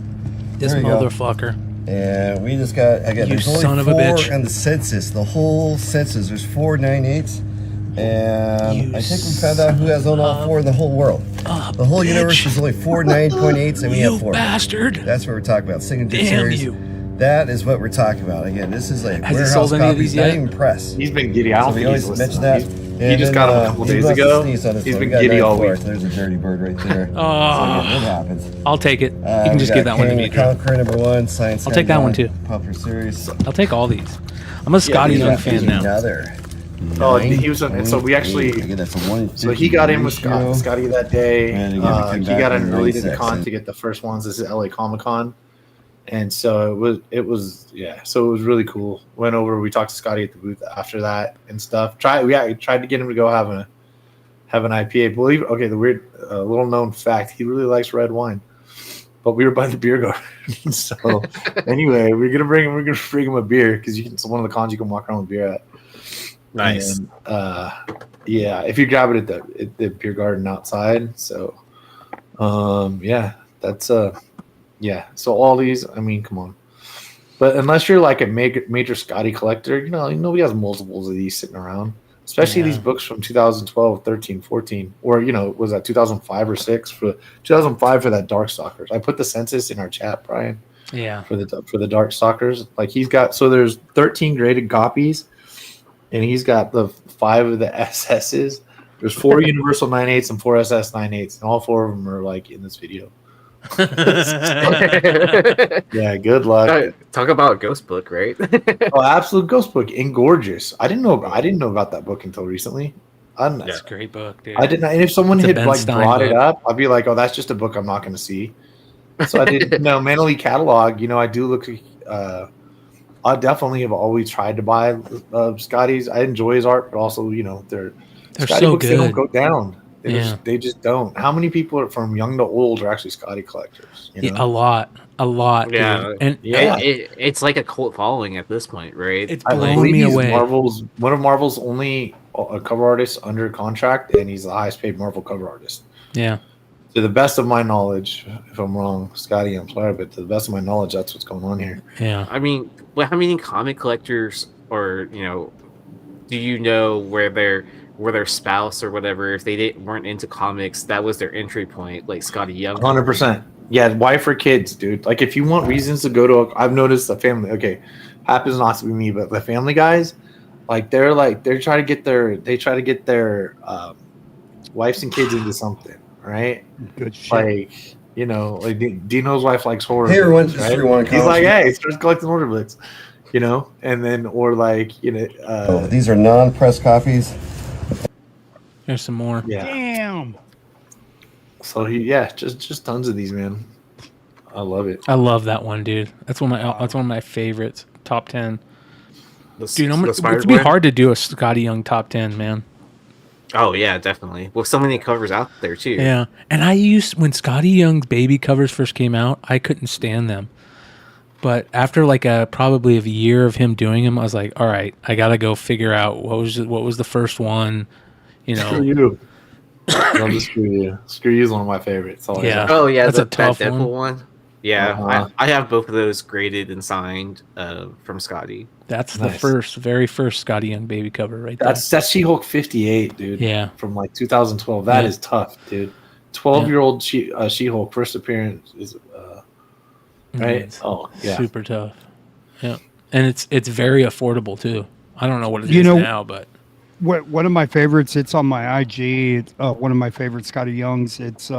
S4: This
S10: There we go.
S4: motherfucker.
S10: And we just got, again,
S4: You
S10: there's only
S4: son of a
S10: 4
S4: bitch.
S10: on the census. The whole census, there's 4 9.8s. And I think we found out who has owned all 4 in the whole world. The whole universe is only 4 9.8s, and we have 4.
S4: Bastard.
S10: That's what we're talking about. Signature
S4: Damn
S10: series.
S4: you.
S10: That is what we're talking about. Again, this is like
S4: Has he
S10: warehouse
S4: sold any of
S10: copies,
S4: these
S10: not
S4: yet?
S10: even press.
S5: He's been giddy. I don't
S10: So we
S5: think he's
S10: always
S5: listening.
S10: mention that.
S5: He just got him a couple days ago. He's been giddy all week.
S10: There's a dirty bird right there.
S4: Oh.
S10: So, yeah, what happens?
S4: I'll take it. You can just give that one to me, Drew.
S10: Conqueror number 1, Science.
S4: I'll take that one too.
S10: Popular series.
S4: I'll take all these. I'm a Skottie Young fan now.
S10: Another
S5: Oh, he was, and so we actually,
S10: Again, that's a 1
S5: so he got in with
S10: ratio.
S5: Skottie that day.
S10: And again, we come
S5: He
S10: back
S5: got
S10: in
S5: in early to the
S10: 96,
S5: con
S10: and-
S5: to get the first ones. This is LA Comic Con, and so it was so it was really cool. Went over, we talked to Skottie at the booth after that and stuff. Tried to get him to go have an IPA. The weird little known fact, he really likes red wine. But we were by the beer garden, so anyway, we're gonna bring him a beer because it's one of the cons you can walk around with beer at.
S6: Nice.
S5: And, if you grab it at the beer garden outside. So, that's So all these, I mean, come on. But unless you're like a major Skottie collector, nobody has multiples of these sitting around. Especially these books from 2012, 13, 14, or was that 2005 or 6 for 2005 for that Darkstalkers. I put the census in our chat, Brian.
S4: Yeah.
S5: For the Darkstalkers, like he's got, so there's 13 graded copies, and he's got the 5 of the SSs. There's 4 Universal 9/8s and 4 SS 9/8s, and all 4 of them are like in this video. Yeah, good luck.
S6: Talk about a ghost book, right?
S5: Oh, absolute ghost book and gorgeous. I didn't know about that book until recently.
S4: That's a great book, dude.
S5: I didn't. And if someone
S4: It's a
S5: had
S4: Ben
S5: like
S4: Stein
S5: brought it
S4: book.
S5: up, I'd be like, "Oh, that's just a book I'm not going to see." So I didn't. Mentally catalog. I do look. I definitely have always tried to buy Skottie's. I enjoy his art, but also, they're Skottie
S4: so
S5: books,
S4: good.
S5: they don't go down.
S4: Yeah.
S5: They just don't. How many people from young to old are actually Skottie collectors?
S4: A lot,
S6: Yeah,
S4: dude. And
S6: it's like a cult following at this point, right?
S4: it's
S5: I
S4: blowing
S5: believe
S4: me
S5: he's
S4: away.
S5: one of Marvel's only cover artists under contract, and he's the highest paid Marvel cover artist.
S4: Yeah.
S5: To the best of my knowledge, if I'm wrong, Skottie, I'm sorry, but to the best of my knowledge, that's what's going on here.
S4: Yeah.
S6: I mean, how many comic collectors, or do you know where their spouse or whatever, if they weren't into comics, that was their entry point, like Skottie Young?
S5: 100%. Yeah, wife or kids, dude. Like, if you want reasons to go to, I've noticed the family. Okay, happens not to be me, but the Family Guys, they try to get their wives and kids into something, right?
S11: Good shit.
S5: Like, Dino's wife likes horror.
S10: Hey, everyone,
S5: movies,
S10: this is
S5: right?
S10: 31
S5: He's like,
S10: Comics.
S5: hey, he starts collecting order books, and then
S10: These are non-press copies.
S4: There's some more.
S5: yeah.
S11: Damn.
S5: So just tons of these, man. I love it.
S4: I love that one, dude. That's one of my favorites. Top 10. Dude, it'd be hard to do a Skottie Young top 10, man.
S6: Oh yeah, definitely. Well, so many covers out there too.
S4: Yeah, and when Skottie Young's baby covers first came out, I couldn't stand them. But after probably a year of him doing them, I was like, all right, I gotta go figure out what was the first one.
S5: Screw you. Love to screw you. Screw you is one of my favorites.
S4: Yeah.
S6: Oh yeah,
S4: That's a
S6: that
S4: tough
S6: Deadpool
S4: one.
S6: one. Yeah,
S5: Uh-huh.
S6: I have both of those graded and signed from Skottie.
S4: That's
S5: Nice.
S4: the very first Skottie Young baby cover right there.
S5: That's She-Hulk 58, dude.
S4: Yeah.
S5: From 2012. That
S4: Yeah.
S5: is tough, dude. 12-year-old She-Hulk first appearance is right.
S4: It's
S5: Oh yeah.
S4: super tough. Yeah, and it's very affordable too. I don't know what it is now, but
S11: One of my favorites, it's on my IG. It's one of my favorite Skottie Youngs. It's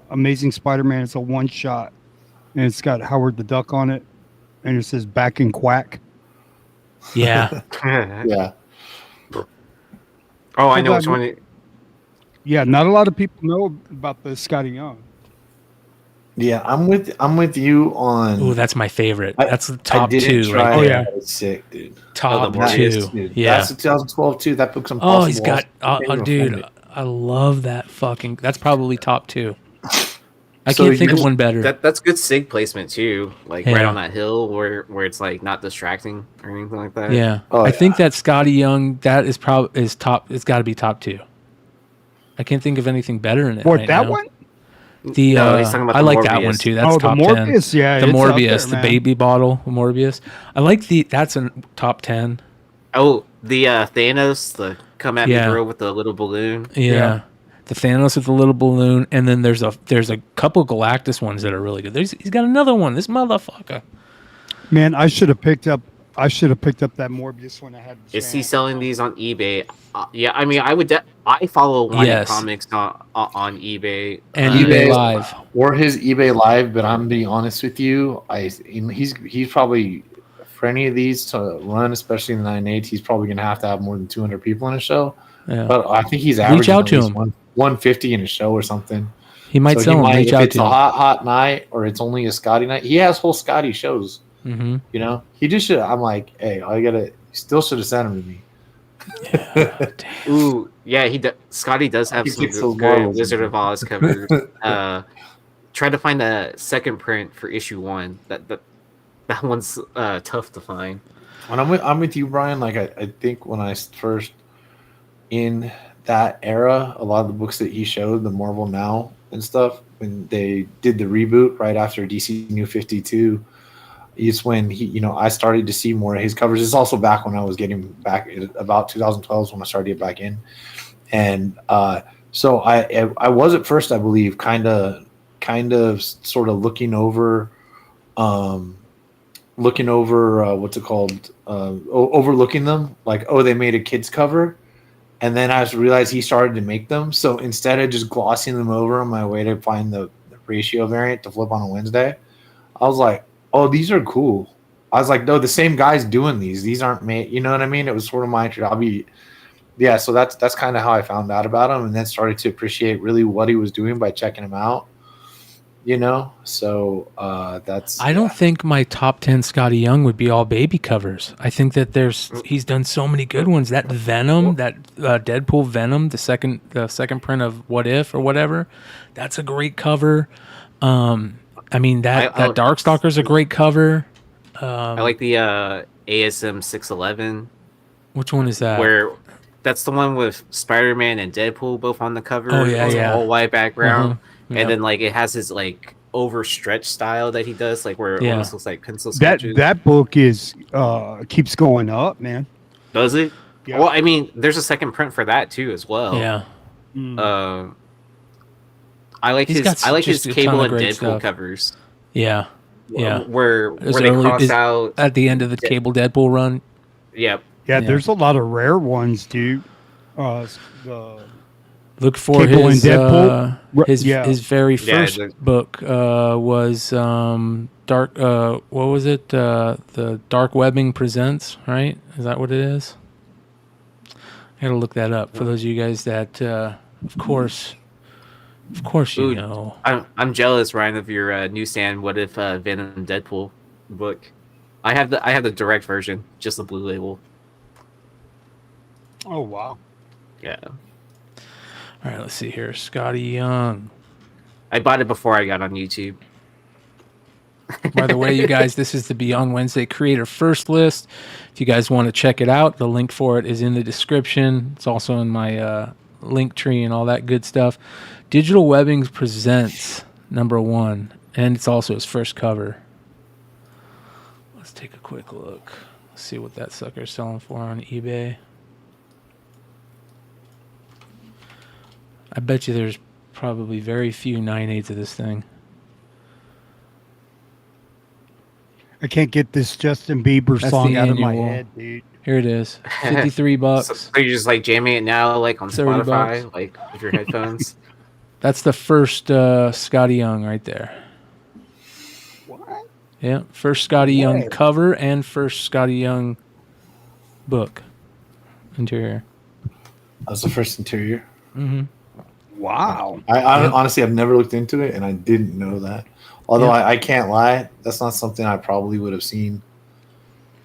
S11: Amazing Spider-Man. It's a one-shot, and it's got Howard the Duck on it, and it says "Back in Quack."
S4: yeah,
S5: Yeah.
S6: Oh, I know which one.
S11: Yeah, not a lot of people know about the Skottie Young.
S5: Yeah, I'm with you on.
S4: ooh, that's my favorite. That's the
S5: I
S4: top
S5: didn't
S4: 2
S5: try
S4: right
S5: it.
S4: there.
S5: That was sick, dude.
S4: Top
S6: the
S5: That
S4: 2.
S5: is, dude.
S4: Yeah.
S5: That's the 2012 too. That book's impossible.
S4: Oh, he's got.
S5: Can't even
S4: Dude,
S5: find it.
S4: I love that fucking. That's probably top 2. I
S5: So
S4: can't think of
S5: you-
S4: one better.
S6: That's good sig placement too, like
S4: Yeah.
S6: right on that hill where it's like not distracting or anything like that.
S4: Yeah,
S5: Oh,
S4: I
S5: yeah.
S4: think that Skottie Young that is top. It's got to be top 2. I can't think of anything better in it.
S11: What,
S4: right
S11: that
S4: now.
S11: one?
S4: The
S6: No, he's talking about
S4: I
S6: the
S4: like that one
S6: Morbius.
S4: too. That's
S11: Oh, the
S4: top
S11: Morbius,
S4: 10.
S11: yeah,
S4: the
S11: it's out
S4: Morbius,
S11: there,
S4: the
S11: man.
S4: baby bottle Morbius. I like that's a top 10.
S6: Oh, the Thanos, the come at
S4: Yeah.
S6: me bro with the little balloon.
S4: Yeah. The Thanos with the little balloon, and then there's a couple Galactus ones that are really good. He's got another one. This motherfucker.
S11: Man, I should have picked up that Morbius when I had. the
S6: Is he
S11: chance.
S6: selling these on eBay? Yeah, I mean, I follow One
S4: Yes.
S6: Comics on eBay.
S4: And
S5: eBay
S4: eBay Live.
S5: or his eBay Live, but I'm being honest with you. He's probably for any of these to run, especially in the 9/8, he's probably going to have more than 200 people in a show.
S4: Yeah.
S5: But I think he's averaging
S4: out
S5: at
S4: to
S5: least
S4: him.
S5: 150 in a show or something.
S4: He might sell them. Reach
S5: if
S4: out
S5: it's
S4: to
S5: a
S4: him.
S5: hot night or it's only a Skottie night, he has whole Skottie shows.
S4: Mm-hmm.
S5: You know, he just should. I'm like, hey, still should have sent him to me.
S6: Ooh, yeah, Skottie does have some good Wizard of Oz covers. Try to find the second print for issue 1. That one's tough to find.
S5: And I'm with you, Brian. Like I think when I first in that era, a lot of the books that he showed, the Marvel Now and stuff, when they did the reboot right after DC New 52, it's when I started to see more of his covers. It's also back when I was getting back about 2012 when I started to get back in, and so I was at first, I believe, kind of sort of looking over what's it called, overlooking them, like, oh, they made a kids cover, and then I just realized he started to make them. So instead of just glossing them over on my way to find the ratio variant to flip on a Wednesday, I was like, oh, these are cool. I was like, no, the same guy's doing these. These aren't made. You know what I mean? It was sort of my hobby. Yeah, so that's kind of how I found out about him, and then started to appreciate really what he was doing by checking him out. So that's.
S4: I don't think my top 10 Skottie Young would be all baby covers. I think that he's done so many good ones. That Venom, that Deadpool Venom, the second print of What If or whatever, that's a great cover. I mean that Darkstalker's a great cover.
S6: I like the ASM 611.
S4: Which one is that?
S6: Where that's the one with Spider-Man and Deadpool both on the cover.
S4: Oh yeah.
S6: All white background.
S4: Mm-hmm. Yep.
S6: And then like it has his like overstretched style that he does, like where it almost looks like pencil sketches.
S11: That book is keeps going up, man.
S6: Does it? Yeah. Well, I mean, there's a second print for that too as well.
S4: Yeah.
S6: I like his Cable and Deadpool
S4: stuff.
S6: covers.
S4: Yeah. Yeah.
S6: Where they cross out
S4: at the end of the Cable Deadpool run.
S6: Yep.
S11: Yeah, there's a lot of rare ones, dude.
S4: Look for
S11: Cable
S4: his
S11: and Deadpool.
S4: His very first book was Dark. What was it? The Dark Webbing Presents. Right? Is that what it is? I gotta look that up for those of you guys that, of course, you know.
S6: I'm jealous, Ryan, of your newsstand What If Venom Deadpool book. I have the direct version, just the blue label.
S11: Oh wow.
S6: Yeah.
S4: All right, let's see here. Skottie Young.
S6: I bought it before I got on YouTube.
S4: By the way, you guys, this is the Beyond Wednesday Creator First List. If you guys want to check it out, the link for it is in the description. It's also in my link tree and all that good stuff. Digital Webbing presents #1, and it's also his first cover. Let's take a quick look. Let's see what that sucker's selling for on eBay. I bet you there's probably very few 9/8s of this thing.
S11: I can't get this Justin Bieber song out of my head, dude.
S4: Here it is, $53.
S6: So you're just like jamming it now, like on Spotify,
S4: $30.
S6: like with your headphones.
S4: That's the first Skottie Young right there.
S11: What?
S4: Yeah, first Skottie Young cover and first Skottie Young book. Interior.
S5: That was the first interior.
S4: Mm-hmm.
S11: Wow.
S5: I honestly, I've never looked into it, and I didn't know that. Although I can't lie, that's not something I probably would have seen.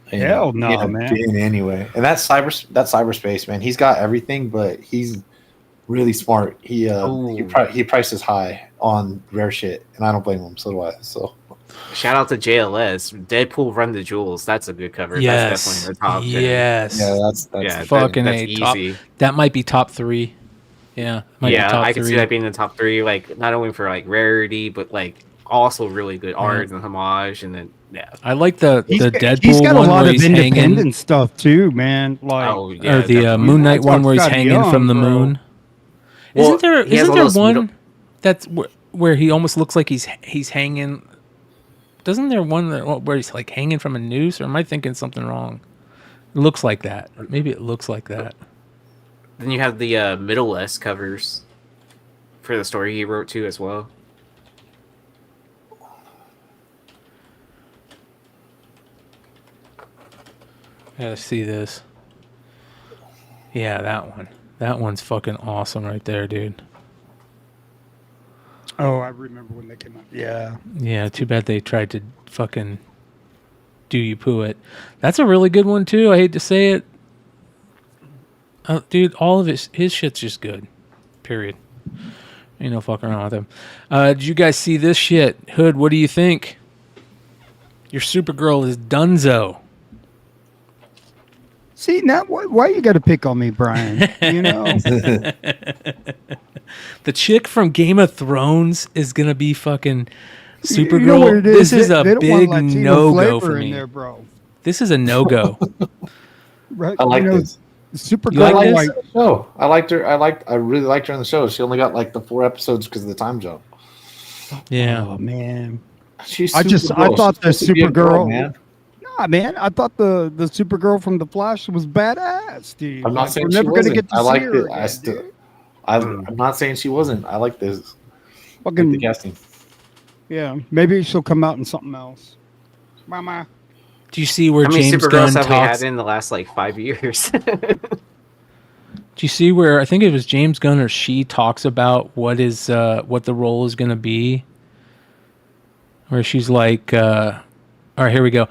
S11: Hell no, man.
S5: Anyway, and that's cyberspace, man. He's got everything, but he's really smart. He prices high on rare shit, and I don't blame him. So do I. So
S6: shout out to JLS. Deadpool Run the Jewels. That's a good cover.
S4: Yes.
S6: That's definitely her top.
S4: Yes.
S5: Yeah, that's
S4: fucking
S6: that's
S4: easy.
S6: Top,
S4: that might be top 3. Yeah.
S6: I can see that being the top 3. Like not only for like rarity, but like also really good art and homage, and then
S4: I like the Deadpool
S11: he's got
S4: one
S11: a lot
S4: where
S11: of
S4: he's
S11: independent
S4: hanging
S11: stuff too, man. Like
S4: or the Moon Knight one where he's hanging from the moon.
S6: Well,
S4: isn't there one that's where he almost looks like he's hanging? Doesn't there one where he's like hanging from a noose? Or am I thinking something wrong? It looks like that. Maybe it looks like that.
S6: Then you have the Middle West covers for the story he wrote too as well.
S4: gotta see this. Yeah, that one. That one's fucking awesome right there, dude.
S11: Oh, I remember when they came out. Yeah.
S4: Yeah, too bad they tried to fucking do you poo it. That's a really good one too. I hate to say it. Dude, all of his shit's just good. Period. Ain't no fucking around with him. Did you guys see this shit? Hood, what do you think? Your Supergirl is donezo.
S11: See, now why you got to pick on me, Brian? You know,
S4: the chick from Game of Thrones is gonna be fucking Supergirl.
S11: You know what it is?
S4: This is a big no go for
S11: in
S4: me.
S11: there, bro.
S4: This is a no go.
S11: Right?
S5: I like this.
S11: Supergirl.
S4: like
S5: I liked the show. I liked her. I really liked her in the show. She only got like the 4 episodes because of the time jump.
S4: Yeah.
S11: Oh man.
S5: She's.
S11: I thought the Supergirl.
S5: Man.
S11: Nah, man. I thought the Supergirl from the Flash was badass, dude.
S5: I'm not saying
S11: we're
S5: she
S11: never
S5: wasn't.
S11: gonna get to
S5: I
S11: see
S5: liked
S11: her
S5: it.
S11: again,
S5: I'm not saying she wasn't. I like this.
S11: Fucking
S5: the casting.
S11: Yeah, maybe she'll come out in something else. Mama.
S4: Do you see where
S6: How many
S4: James
S6: Supergirls
S4: Gunn
S6: have we
S4: talks?
S6: had in the last like 5 years?
S4: Do you see where I think it was James Gunn or she talks about what the role is going to be? Where she's like, all right, here we go.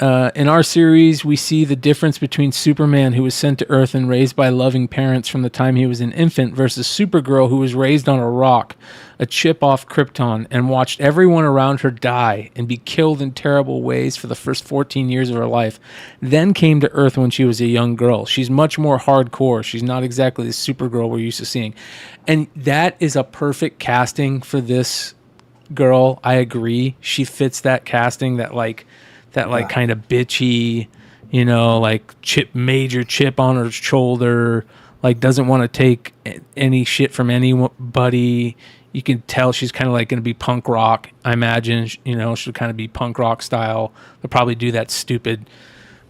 S4: In our series, we see the difference between Superman, who was sent to Earth and raised by loving parents from the time he was an infant, versus Supergirl, who was raised on a rock, a chip off Krypton, and watched everyone around her die and be killed in terrible ways for the first 14 years of her life. Then came to Earth when she was a young girl. She's much more hardcore. She's not exactly the Supergirl we're used to seeing. And that is a perfect casting for this girl. I agree. She fits that casting, that kind of bitchy, you know, like major chip on her shoulder, like doesn't want to take any shit from anybody. You can tell she's kind of like going to be punk rock. I imagine, you know, she'll kind of be punk rock style. They'll probably do that stupid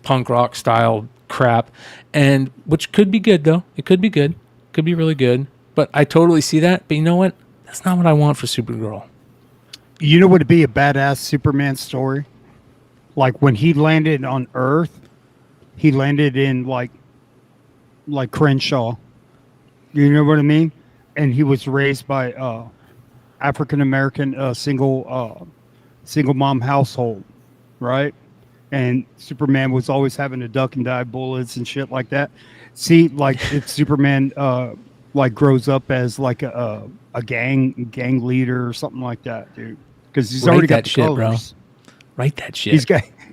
S4: punk rock style crap, and which could be good though. It could be good. Could be really good. But I totally see that. But you know what? That's not what I want for Supergirl.
S11: You know what would be a badass Superman story? Like when he landed on Earth, he landed in like Crenshaw. You know what I mean? And he was raised by African American single mom household, right? And Superman was always having to duck and dive bullets and shit like that. See, like if Superman like grows up as like a gang leader or something like that, dude, because he's already got the
S4: shit,
S11: colors.
S4: Bro. Write that shit.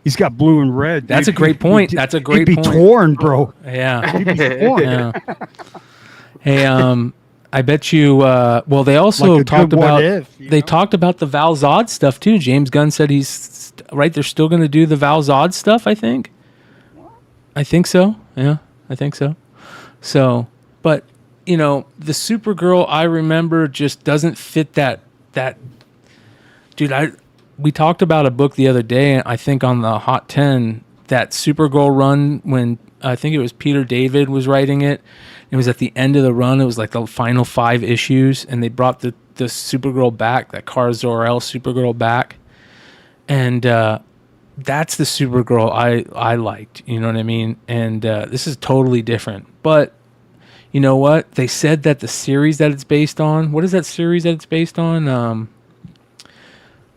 S11: He's got blue and red.
S4: That's a great point. That's a great point.
S11: He'd be torn, bro.
S4: Yeah.
S11: He'd be torn.
S4: Yeah. Hey, I bet you. Well, they also
S11: Like
S4: talked about.
S11: they
S4: talked about the Val Zod stuff too. James Gunn said he's right. They're still going to do the Val Zod stuff. I think so. Yeah, I think so. So, but you know, the Supergirl I remember just doesn't fit that. Dude, we talked about a book the other day, I think on the Hot 10, that Supergirl run when I think it was Peter David was writing it. It was at the end of the run. It was like the final 5 issues, and they brought the Supergirl back, that Kara Zor-El Supergirl back. And that's the Supergirl I liked, you know what I mean? And this is totally different. But you know what? They said that the series that it's based on, what is that series that it's based on?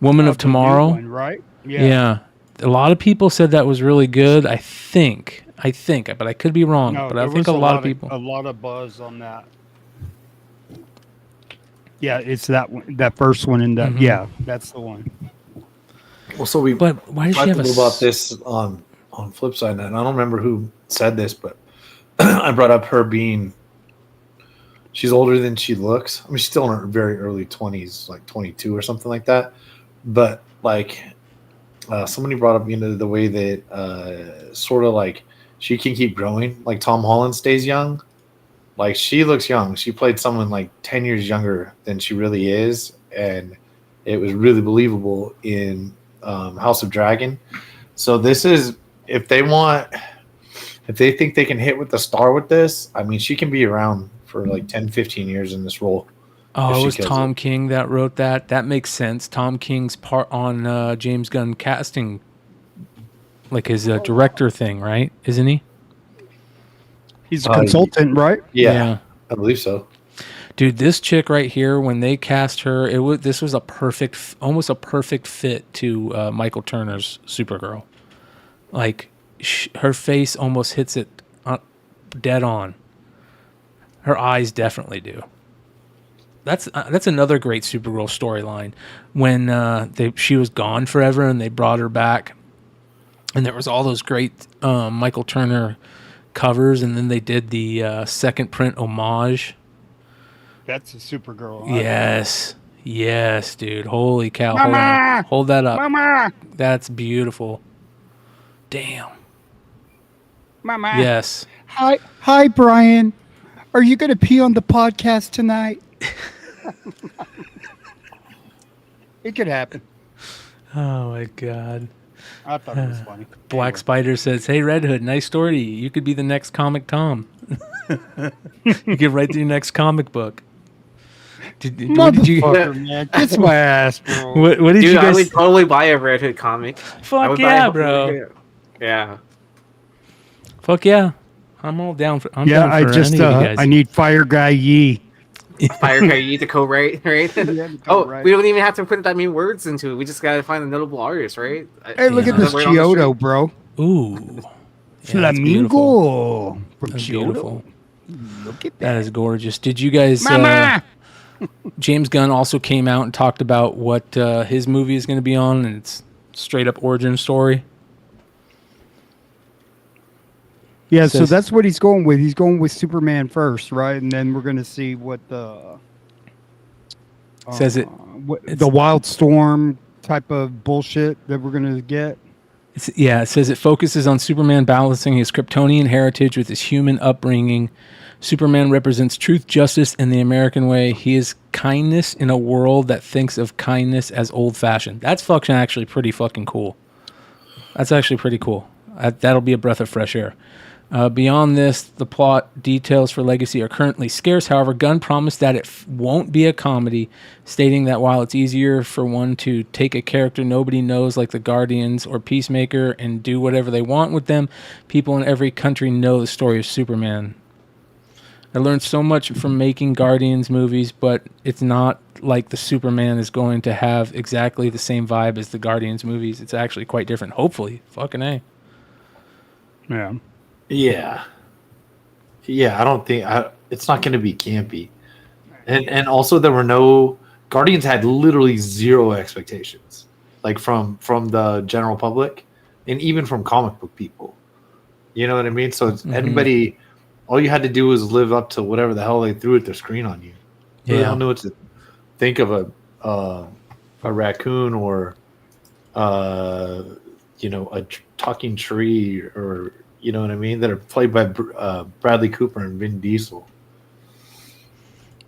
S4: Woman of Tomorrow,
S11: one, right?
S4: Yeah. A lot of people said that was really good. I think, but I could be wrong.
S11: No,
S4: but I
S11: there
S4: think
S11: was
S4: a lot of people.
S11: a lot of buzz on that. Yeah, it's that one, that first one in that.
S4: Mhm.
S11: Yeah, that's the one.
S5: Well, so we
S4: But why does she
S5: talked
S4: have
S5: a little about this on flip side, and I don't remember who said this, but I brought up her being. She's older than she looks. I mean, she's still in her very early 20s, like 22 or something like that. But like somebody brought up, you know, the way that sort of like she can keep growing, like Tom Holland stays young. Like she looks young. She played someone like 10 years younger than she really is, and it was really believable in House of Dragon. So this is, if they think they can hit with the star with this, I mean, she can be around for like 10, 15 years in this role.
S4: Oh, it was Tom King that wrote that. That makes sense. Tom King's part on James Gunn casting like his director thing, right? Isn't he?
S11: He's a consultant, right?
S5: Yeah, I believe so.
S4: Dude, this chick right here, when they cast her, this was almost a perfect fit to Michael Turner's Supergirl. Like, her face almost hits it dead on. Her eyes definitely do. That's another great Supergirl storyline. When she was gone forever and they brought her back, and there was all those great Michael Turner covers, and then they did the second print homage.
S11: That's a Supergirl.
S4: Yes, dude. Holy cow!
S11: Mama!
S4: Hold that up.
S11: Mama!
S4: That's beautiful. Damn.
S11: Mama.
S4: Yes.
S11: Hi, Bryan. Are you going to pee on the podcast tonight? It could happen.
S4: Oh my god.
S11: I thought it was funny.
S4: Black Spider says, "Hey Red Hood, nice story. You could be the next Comic Tom. You could write your next comic book." What did you?
S11: Man, kiss my ass, bro.
S4: What did you guys?
S6: I would totally buy a Red Hood comic.
S4: Fuck yeah, bro.
S6: Yeah.
S4: Fuck yeah. I'm all down for.
S11: I just I need Fire Guy Yee.
S6: Fire Guy Yee to co-write, right? We don't even have to put that many words into it. We just gotta find a notable artist, right?
S11: Hey, look at this Kyoto, bro.
S4: Ooh.
S11: Flamingo from
S4: That's
S11: Kyoto.
S4: beautiful.
S11: Look at
S4: That is gorgeous. Did you guys?
S11: Mama!
S4: James Gunn also came out and talked about what his movie is going to be on, and it's straight up origin story.
S11: Yeah, so that's what he's going with. He's going with Superman first, right? And then we're going to see what the
S4: says the
S11: Wildstorm type of bullshit that we're going to get.
S4: It says it focuses on Superman balancing his Kryptonian heritage with his human upbringing. Superman represents truth, justice, and the American way. He is kindness in a world that thinks of kindness as old-fashioned. That's actually pretty fucking cool. That's actually pretty cool. That'll be a breath of fresh air. Beyond this, the plot details for Legacy are currently scarce. However, Gunn promised that it won't be a comedy, stating that while it's easier for one to take a character nobody knows like the Guardians or Peacemaker and do whatever they want with them, people in every country know the story of Superman. I learned so much from making Guardians movies, but it's not like the Superman is going to have exactly the same vibe as the Guardians movies. It's actually quite different. Hopefully. Fucking A.
S11: Yeah.
S5: Yeah, I don't think it's not going to be campy. And also there were no Guardians had literally zero expectations. Like from the general public and even from comic book people. You know what I mean? So it's anybody, all you had to do was live up to whatever the hell they threw at their screen on you. You don't know what to think of a raccoon or a talking tree or you know what I mean? That are played by Bradley Cooper and Vin Diesel.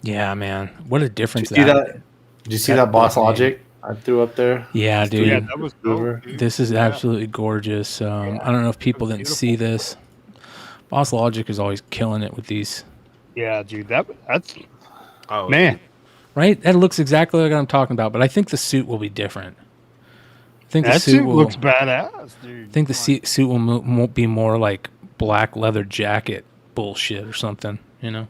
S4: Yeah, man. What a difference
S5: Did you see that Boss Logic I threw up there?
S4: Yeah, dude.
S11: Yeah, that was cool.
S4: This is absolutely gorgeous. I don't know if people didn't see this. Boss Logic is always killing it with these.
S11: Yeah, dude. That's man.
S4: Right? That looks exactly like what I'm talking about, but I think the suit will be different. I think
S11: that suit looks badass, dude.
S4: I think the suit won't be more like black leather jacket bullshit or something, you know?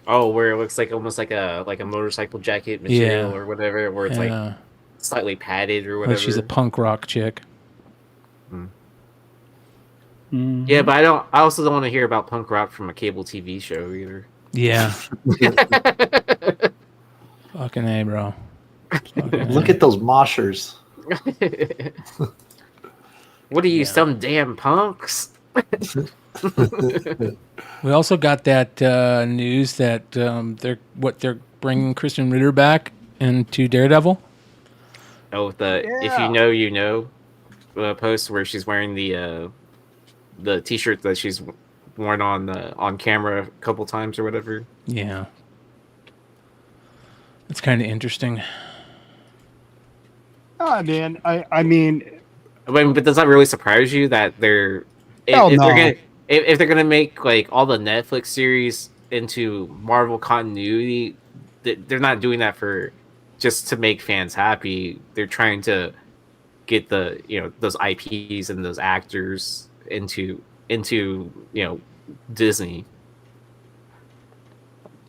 S6: Oh, where it looks like almost like a motorcycle jacket material or whatever, where it's like slightly padded or whatever.
S4: Like she's a punk rock chick.
S6: Yeah, but I also don't want to hear about punk rock from a cable TV show either.
S4: Yeah. Fucking A, bro.
S5: Look at those moshers.
S6: What are you, some damn punks?
S4: We also got that news that they're bringing Kristen Ritter back into Daredevil.
S6: Oh, if you know, you know, post where she's wearing the T-shirt that she's worn on camera a couple times or whatever.
S4: Yeah, it's kind of interesting.
S11: Oh man, I mean,
S6: but does that really surprise you that if they're gonna make like all the Netflix series into Marvel continuity, they're not doing that for just to make fans happy. They're trying to get the those IPs and those actors into Disney.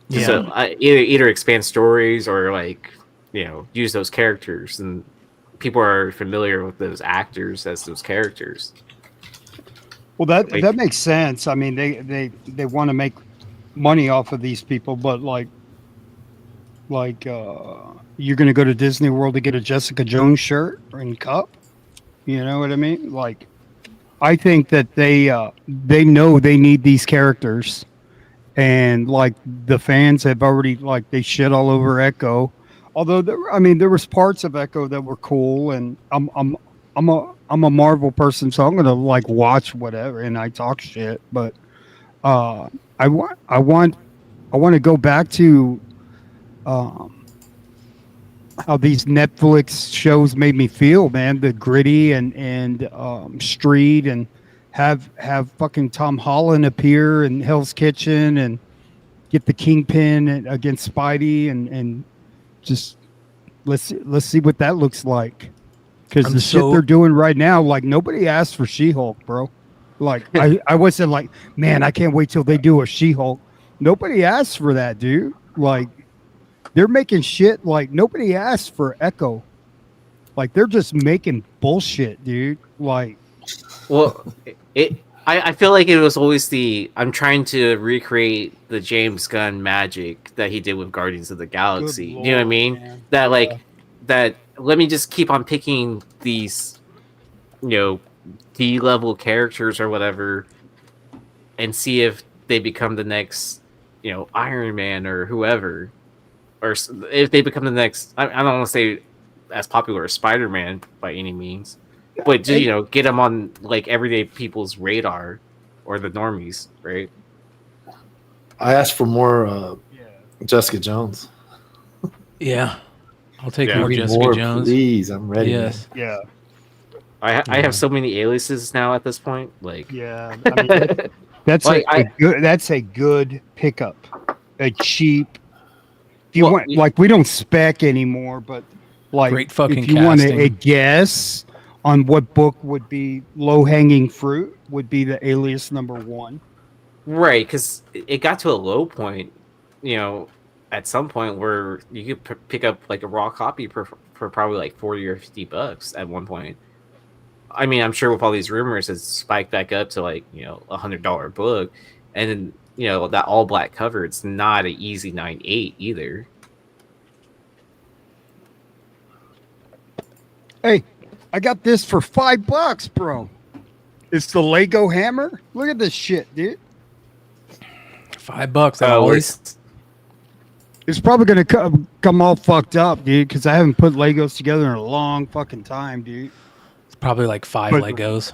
S4: Yeah.
S6: So either expand stories or use those characters, and people are familiar with those actors as those characters.
S11: Well, that makes sense. I mean, they want to make money off of these people, but you're going to go to Disney World to get a Jessica Jones shirt and cup. You know what I mean? Like, I think that they know they need these characters, and like the fans have already they shit all over Echo. Although there was parts of Echo that were cool, and I'm a Marvel person, so I'm gonna watch whatever, and I talk shit. But I want to go back to how these Netflix shows made me feel, man. The Gritty and Street, and have fucking Tom Holland appear in Hell's Kitchen and get the Kingpin against Spidey, and just let's see what that looks like. Because the shit they're doing right now, nobody asked for She-Hulk, bro. I wasn't like, man, I can't wait till they do a She-Hulk. Nobody asked for that, dude. They're making shit nobody asked for Echo. They're just making bullshit, dude.
S6: I feel like it was always I'm trying to recreate the James Gunn magic that he did with Guardians of the Galaxy. You know what I mean? Man. That let me just keep on picking these, D-level characters or whatever, and see if they become the next, Iron Man or whoever. Or if they become the next, I don't want to say as popular as Spider-Man by any means, but just, get them on everyday people's radar or the normies, right?
S5: I asked for more Jessica Jones.
S4: Yeah, I'll take more Jessica Jones.
S5: Please, I'm ready.
S4: Yes.
S5: Man.
S11: Yeah.
S6: I have so many aliases now at this point.
S11: Yeah, I mean, that's a good pickup, a cheap. If you want, we don't spec anymore, but
S4: great fucking
S11: if you
S4: casting.
S11: want a guess on what book would be low hanging fruit, would be the Alias #1.
S6: Right, because it got to a low point, at some point where you could pick up a raw copy for probably $40 or $50 at one point. I mean, I'm sure with all these rumors, it's spiked back up to $100 book, and then. That all black cover, it's not an easy 9.8 either.
S11: Hey, I got this for $5, bro. It's the Lego hammer. Look at this shit, dude.
S4: $5 always.
S11: It's probably gonna come all fucked up, dude, because I haven't put Legos together in a long fucking time, dude.
S4: It's probably 5 Legos.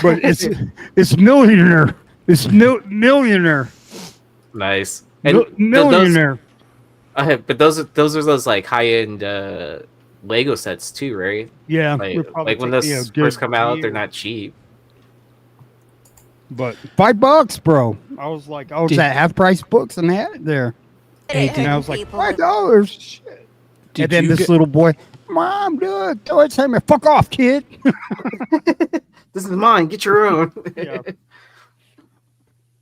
S11: But it's millionaire. It's millionaire.
S6: Nice.
S11: And millionaire.
S6: But those are those high end Lego sets too, right?
S11: Yeah.
S6: When those first come out, they're not cheap.
S11: But $5, bro. I was at half price books and had it there. And I was like, $5. Shit. And then this little boy, Mom, dude, throw it to me. Fuck off, kid.
S6: This is mine. Get your own.
S11: Yeah.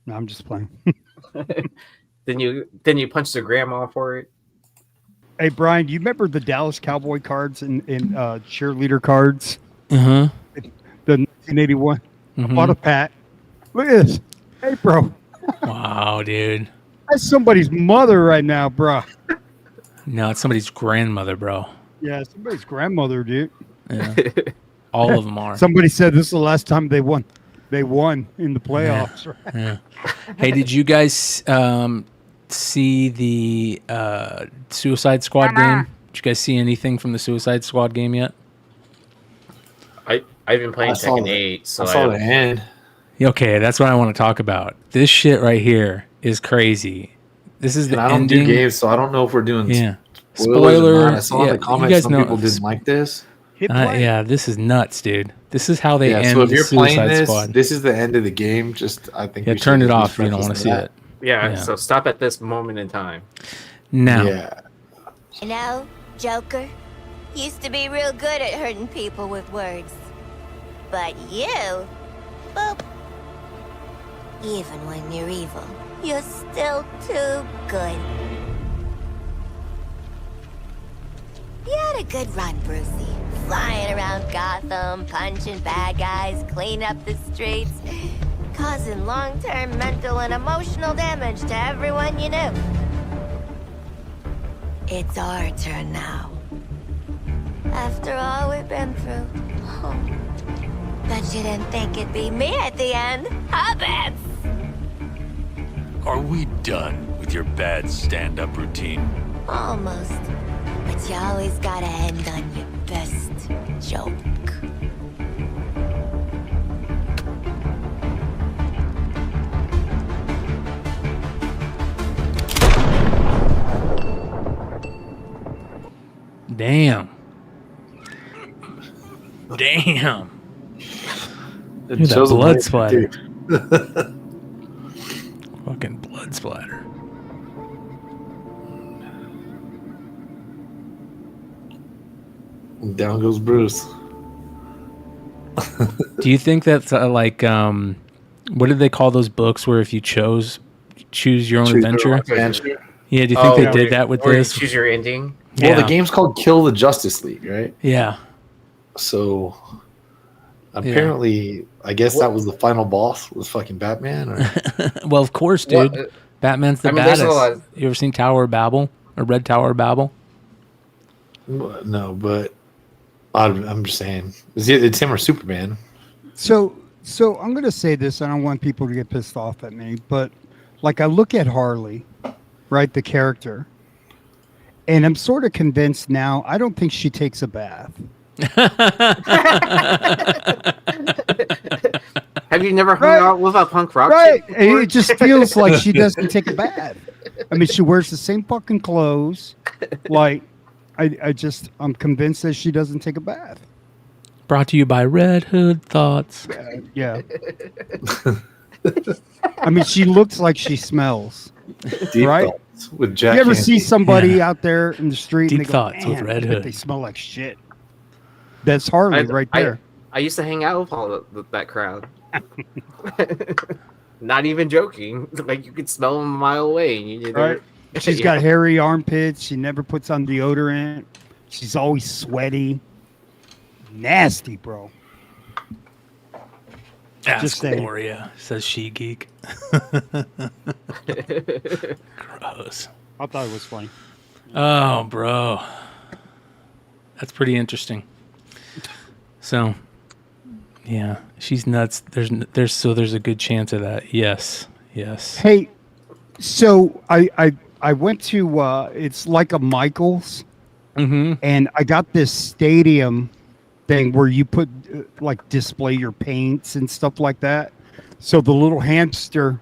S11: No, I'm just playing.
S6: Then you punch the grandma for it.
S11: Hey Brian, do you remember the Dallas Cowboy cards and cheerleader cards?
S4: The
S11: 1981. I bought a pack. Look at this. Hey, bro.
S4: Wow, dude.
S11: That's somebody's mother right now, bro.
S4: No, it's somebody's grandmother, bro.
S11: Yeah, somebody's grandmother, dude.
S4: Yeah. All of them are.
S11: Somebody said this is the last time they won. They won in the playoffs.
S4: Yeah. Right? Yeah. Hey, did you guys see the Suicide Squad game? Did you guys see anything from the Suicide Squad game yet?
S6: I've been playing Tekken 8, so
S5: I saw the end.
S4: Okay, that's what I want to talk about. This shit right here is crazy. This is the
S5: I don't
S4: ending.
S5: do games, so I don't know if we're doing
S4: spoiler.
S5: I saw in the comments some people didn't like this.
S4: Yeah, this is nuts, dude. This is how they end
S5: so if you're
S4: the
S5: playing
S4: Suicide
S5: this,
S4: Squad.
S5: this is the end of the game. I think
S4: turn it off if you don't want to see it.
S6: Yeah, so stop at this moment in time.
S4: Now.
S5: Yeah.
S12: You know, Joker, Used to be real good at hurting people with words. But you, boop. Even when you're evil, you're still too good. You had a good run, Brucey. Flying around Gotham, punching bad guys, cleaning up the streets, causing long-term mental and emotional damage to everyone you knew. It's our turn now. After all we've been through. Oh. Bet you didn't think it'd be me at the end, huh, Bets?
S13: Are we done with your bad stand-up routine?
S12: Almost. But you always gotta end on your best joke.
S4: Damn. Damn.
S5: It
S4: Look at that
S5: shows
S4: blood
S5: them
S4: splatter.
S5: dude.
S4: Fucking blood splatter.
S5: Down goes Bruce.
S4: Do you think that's what did they call those books where if you choose your own adventure? Yeah, do you think they did that with
S6: or
S4: this?
S6: Choose your ending.
S5: Well, the game's called Kill the Justice League, right?
S4: Yeah.
S5: So apparently, I guess that was the final boss was fucking Batman. Or?
S4: Well, of course, dude.
S6: Well,
S4: Batman's the
S6: there's a lot
S4: baddest. You ever seen Tower of Babel or Red Tower of Babel?
S5: No, but I'm just saying it's him or Superman.
S11: So I'm gonna say this. I don't want people to get pissed off at me, but like I look at Harley, right, the character, and I'm sort of convinced now. I don't think she takes a bath.
S6: Have you never hung out with a punk rock?
S11: Right,
S6: chick before?
S11: it just feels like she doesn't take a bath. I mean, she wears the same fucking clothes. Like, I'm convinced that she doesn't take a bath.
S4: Brought to you by Redhood Thoughts.
S11: Yeah. I mean, she looks like she smells.
S5: Deep
S11: right?
S5: Thoughts with Jack.
S11: You ever see
S5: Handy.
S11: somebody out there in the street
S4: Deep
S11: and they go,
S4: Thoughts with
S11: "Man,
S4: Red
S11: I bet
S4: Hood."
S11: they smell like shit. That's Harley right there.
S6: I used to hang out with all that crowd. Not even joking. Like you could smell them a mile away. And you
S11: Right. She's got hairy armpits. She never puts on deodorant. She's always sweaty. Nasty, bro.
S4: Ask
S11: Just saying.
S4: Gloria, says She Geek. Gross.
S11: I thought it was funny.
S4: Oh, bro. That's pretty interesting. So, yeah, she's nuts. There's a good chance of that. Yes.
S11: Hey, so I went to it's like a Michael's, and I got this stadium thing where you put like display your paints and stuff like that. So the little hamster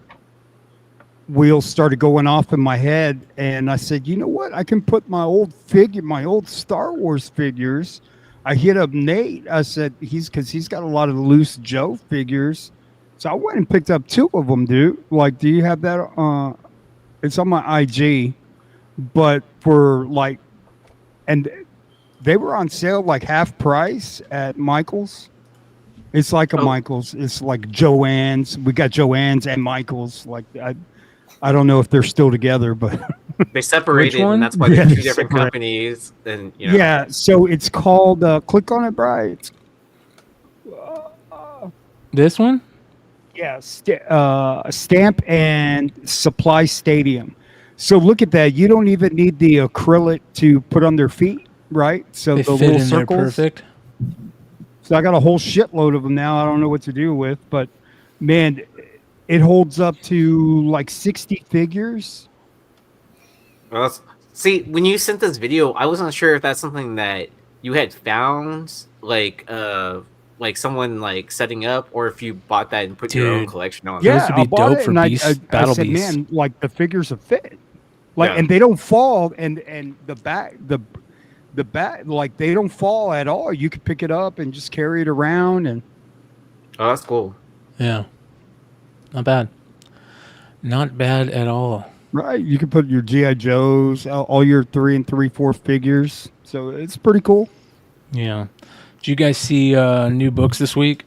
S11: wheels started going off in my head, and I said, you know what? I can put my old Star Wars figures. I hit up Nate. I said he's got a lot of loose Joe figures. So I went and picked up 2 of them, dude. Like, do you have that? It's on my IG, but for like, and they were on sale like half price at Michael's. It's like a Michael's. It's like Joann's. We got Joann's and Michael's. Like I don't know if they're still together, but
S6: they separated,
S4: Which one?
S6: and that's why they're
S11: Yeah,
S6: 2
S11: they're
S6: different
S11: separated.
S6: companies. And you know,
S11: yeah. So it's called. Click on it, Bryan.
S4: This one?
S11: Yeah, Stamp and Supply Stadium. So look at that. You don't even need the acrylic to put on their feet, right? So
S4: They
S11: the
S4: fit
S11: little
S4: in there
S11: circles.
S4: perfect.
S11: So I got a whole shitload of them now. I don't know what to do with, but man, it holds up to like 60 figures.
S6: Well, see, when you sent this video, I wasn't sure if that's something that you had found, like someone like setting up, or if you bought that and put your own
S4: Dude.
S6: collection on.
S11: Yeah,
S4: Those would be
S11: I bought
S4: dope
S11: it
S4: for
S11: and
S4: Beast-
S11: I
S4: Battle
S11: said,
S4: Beasts.
S11: man, like the figures are fit, like,
S6: Yeah.
S11: and they don't fall, and the back, the back, like they don't fall at all. You can pick it up and just carry it around, and
S6: Oh, that's cool.
S4: Yeah. Not bad. Not bad at all.
S11: right, you can put your GI Joes, all your 3 and 3/4 figures. So it's pretty cool.
S4: Yeah. Did you guys see new books this week?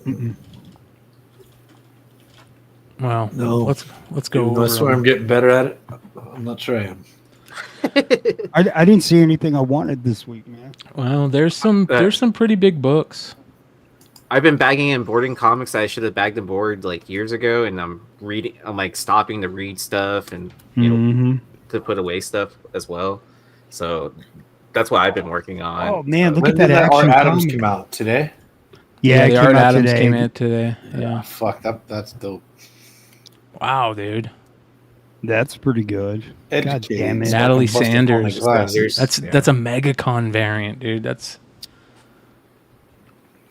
S11: Mm-mm.
S4: Well,
S5: No.
S4: let's go over.
S5: I swear I'm getting better at it. I'm not sure I am.
S11: I didn't see anything I wanted this week, man.
S4: Well, there's some pretty big books.
S6: I've been bagging and boarding comics that I should have bagged and boarded like years ago, and I'm like stopping to read stuff and you know to put away stuff as well. So that's what I've been working on.
S11: Oh man, look
S5: When
S11: at that
S5: did
S11: action
S5: Art Adams
S11: comic.
S5: come out today?
S11: Yeah,
S4: the
S11: it came
S4: Art
S11: out
S4: Adams
S11: today.
S4: came out today. Yeah.
S5: Fuck, that's dope.
S4: Wow, dude.
S11: That's pretty good. God
S5: Educated.
S11: damn it.
S4: Natalie
S5: Fucking busted on my
S4: Sanders.
S5: glasses.
S4: That's a MegaCon variant, dude. That's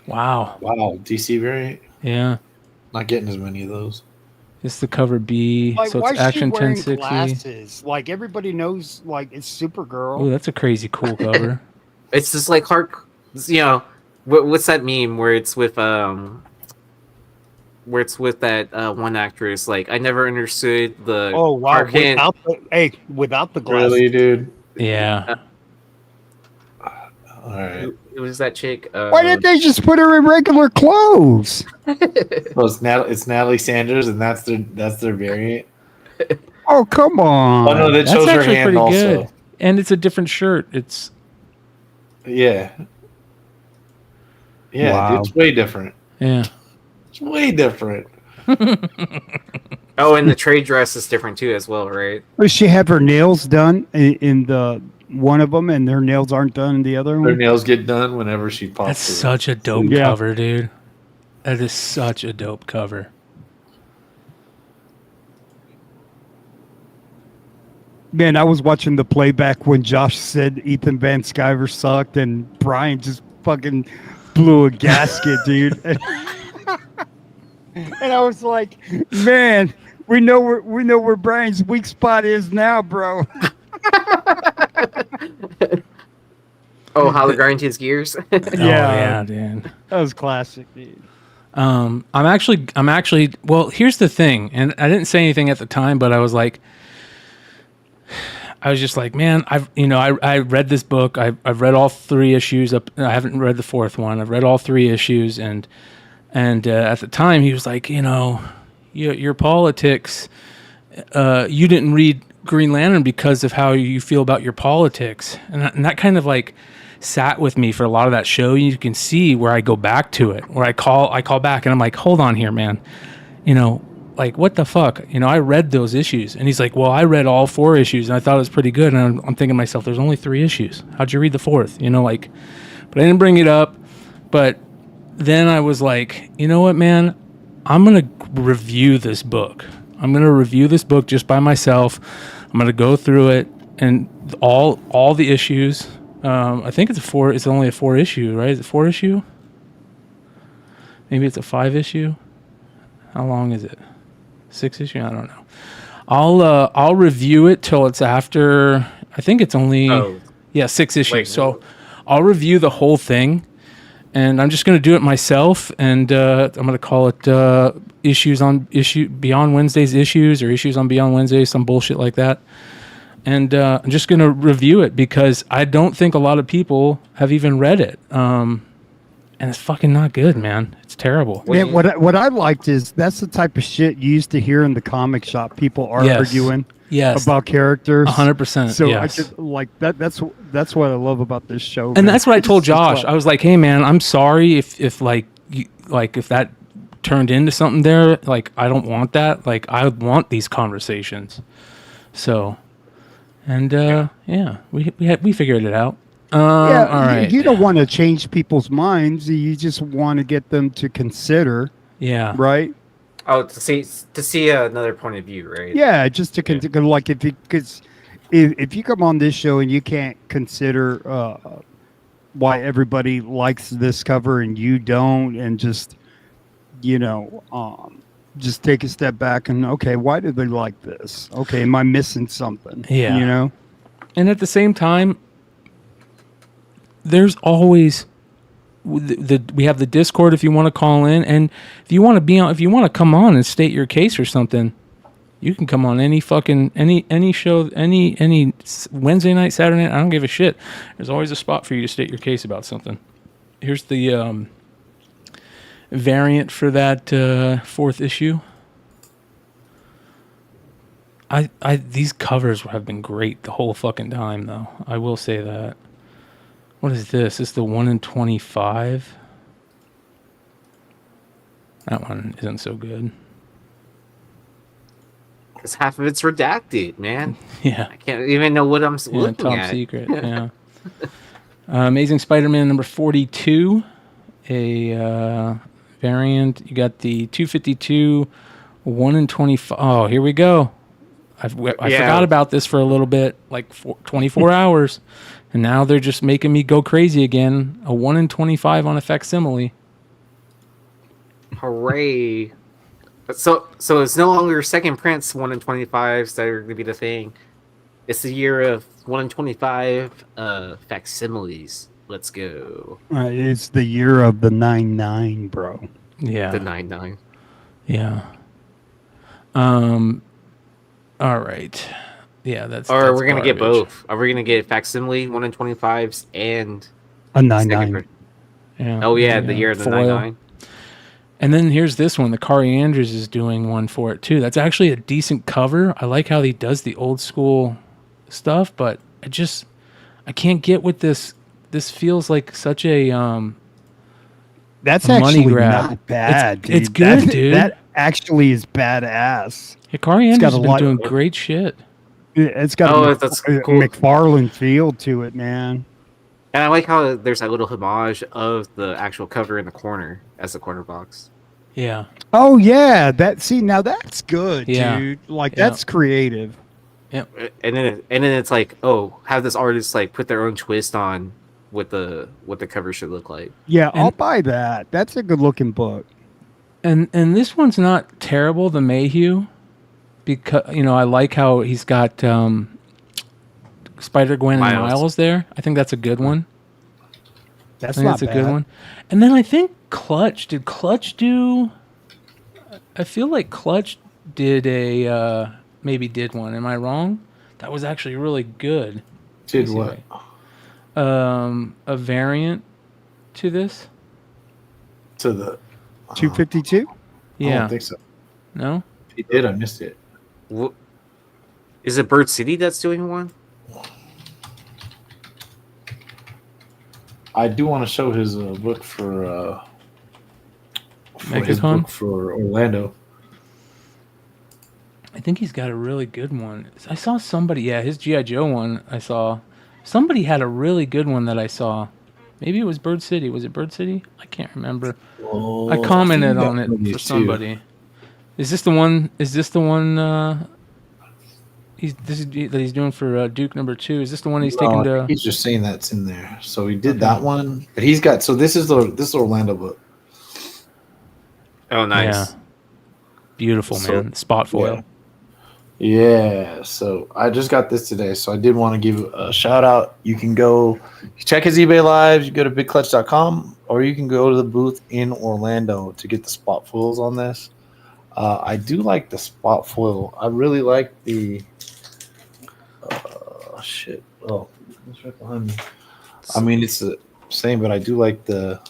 S4: wow.
S5: Wow, DC variant.
S4: Yeah.
S5: Not getting as many of those.
S4: It's the cover B,
S11: Like,
S4: so
S11: why
S4: it's
S11: is she
S4: Action
S11: wearing
S4: 1060.
S11: glasses? Like everybody knows, like it's Supergirl.
S4: Oh, that's a crazy cool cover.
S6: It's just like hard, you know. What's that meme where it's with that one actress? Like I never understood the.
S11: Oh wow!
S6: Clark Kent-
S11: Without the glasses.
S5: Really, dude?
S4: Yeah.
S5: All right.
S6: It was that chick.
S11: Why didn't they just put her in regular clothes?
S5: Well, it's Natalie Sanders, and that's their variant.
S11: Oh come on!
S5: Oh no, they
S4: That's
S5: chose her
S4: actually
S5: hand
S4: pretty
S5: also.
S4: good. And it's a different shirt. It's
S5: Yeah. Yeah,
S11: Wow.
S5: it's way different.
S4: yeah.
S5: It's way different.
S6: Oh, and the trade dress is different too, as well, right?
S11: Does she have her nails done in the one of them, and her nails aren't done in the other
S5: Her
S11: one?
S5: nails get done whenever she pops.
S4: That's
S5: through.
S4: such a dope
S11: Yeah.
S4: cover, dude. That is such a dope cover.
S11: Man, I was watching the playback when Josh said Ethan Van Sciver sucked, and Bryan just fucking blew a gasket, dude. And I was like, man, we know where Bryan's weak spot is now, bro.
S6: Oh, how to grind his gears.
S4: Oh, yeah, dude.
S11: That was classic, dude.
S4: I'm actually well, here's the thing, and I didn't say anything at the time, but I was just like, man, I read this book. I've read all 3 issues up. I haven't read the 4th one. I've read all 3 issues, and at the time he was like, your politics. You didn't read Green Lantern because of how you feel about your politics, and that kind of like sat with me for a lot of that show. You can see where I go back to it, where I call back, and I'm like, hold on here, man. Like, what the fuck? I read those issues. And he's like, well, I read all 4 issues, and I thought it was pretty good. And I'm thinking to myself, there's only 3 issues. How'd you read the 4th? But I didn't bring it up. But then I was like, you know what, man? I'm going to review this book. I'm going to review this book just by myself. I'm going to go through it, and all the issues. I think it's only a 4 issue, right? Is it 4 issue? Maybe it's a 5 issue. How long is it? 6 issue? I don't know. I'll review it till it's after. I think it's only 6 issues.
S6: Wait,
S4: so I'll review the whole thing, and I'm just gonna do it myself. And I'm gonna call it Beyond Wednesday's issues, or issues on Beyond Wednesday, some bullshit like that. And I'm just gonna review it because I don't think a lot of people have even read it. And it's fucking not good, man. It's terrible.
S11: Man, what I liked is that's the type of shit you used to hear in the comic shop. People arguing about characters.
S4: 100%.
S11: So
S4: yes.
S11: I just like that. That's what I love about this show.
S4: And
S11: man.
S4: that's what I told
S11: It's just
S4: Josh. I was like, hey, man, I'm sorry if if that turned into something there. Like, I don't want that. Like, I want these conversations. So, and we figured it out. All right.
S11: You don't want to change people's minds. You just want to get them to consider.
S4: Yeah.
S11: Right.
S6: Oh, to see another point of view, right?
S11: Yeah, just to consider, like if you come on this show and you can't consider why everybody likes this cover and you don't, and just just take a step back and okay, why do they like this? Okay, am I missing something?
S4: Yeah. And at the same time, there's always we have the Discord if you want to call in, and if you want to come on and state your case or something, You can come on any fucking any show, any Wednesday night, Saturday night. I don't give a shit. There's always a spot for you to state your case about something. Here's the variant for that 4th issue. These covers have been great the whole fucking time, though. I will say that. What is this? Is the 1 in 25? That one isn't so good.
S6: Because half of it's redacted, man.
S4: Yeah.
S6: I can't even know what I'm looking
S4: top
S6: at.
S4: secret. Yeah. Amazing Spider-Man number 42, a variant. You got the 252, 1 in 25. Oh, here we go. I forgot about this for a little bit, like 24 hours, and now they're just making me go crazy again. A 1 in 25 on a facsimile.
S6: Hooray! So it's no longer second prints 1 in 25s that are going to be the thing. It's the year of 1 in 25 facsimiles. Let's go.
S11: It's the year of the 9/9, bro.
S4: Yeah.
S6: The 9/9.
S4: Yeah. All right. Yeah, that's.
S6: Or
S4: that's
S6: we're gonna get
S4: garbage.
S6: both. Are we gonna get facsimile 1 in 25s and
S11: a 9/9?
S4: Yeah.
S6: Oh yeah, the year of the
S4: Foil.
S6: 9/9.
S4: And then here's this one. The Kari Andrews is doing one for it too. That's actually a decent cover. I like how he does the old school stuff, but I can't get with this. This feels like such a
S11: That's
S4: money
S11: actually
S4: grab.
S11: not bad.
S4: It's
S11: dude.
S4: good, dude.
S11: That actually is badass.
S4: Yeah, Kari
S11: It's got
S4: Andrews
S11: a
S4: has been
S11: lot
S4: doing
S11: of-
S4: great shit.
S11: It's got a McFarlane feel to it, man.
S6: And I like how there's that little homage of the actual cover in the corner as the corner box.
S4: Yeah.
S11: Oh yeah, now that's good,
S6: Yeah.
S11: dude. Like
S6: Yeah.
S11: that's creative.
S4: Yeah.
S6: And then it's like, oh, have this artist like put their own twist on what the cover should look like.
S11: Yeah, I'll buy that. That's a good looking book.
S4: And this one's not terrible, the Mayhew, because I like how he's got Spider-Gwen and Miles there. I think that's a good one.
S11: That's
S4: I think
S11: not
S4: that's a good
S11: bad.
S4: one. And then I think Clutch. Did Clutch do? I feel like Clutch did maybe did one. Am I wrong? That was actually really good.
S5: Did
S4: Let me
S5: what?
S4: see. A variant to this.
S5: To the
S11: 252?
S5: I
S4: Yeah.
S5: don't think so.
S4: No.
S5: He did. I missed it.
S6: Is it Bird City that's doing one?
S5: I do want to show his book for his
S4: Megacon?
S5: book for Orlando.
S4: I think he's got a really good one. I saw somebody, his G.I. Joe one I saw. Somebody had a really good one that I saw. Maybe it was Bird City. Was it Bird City? I can't remember.
S5: Oh,
S4: I commented
S5: I think
S4: on
S5: that
S4: it
S5: movie
S4: for
S5: too.
S4: somebody. Is this the one that he's doing for Duke number 2? Is this the one he's taking
S5: No,
S4: to?
S5: he's just saying that's in there. So he did that one, but he's got. So this is the Orlando book.
S6: Oh, nice.
S4: Yeah. Beautiful,
S5: So-
S4: man. Spot foil.
S5: Yeah, so I just got this today, so I did want to give a shout out. You can go check his eBay lives, you go to bigclutch.com, or you can go to the booth in Orlando to get the spot foils on this. I do like the spot foil. I really like the shit. Oh, it's right behind me. I mean, it's the same, but I do like them.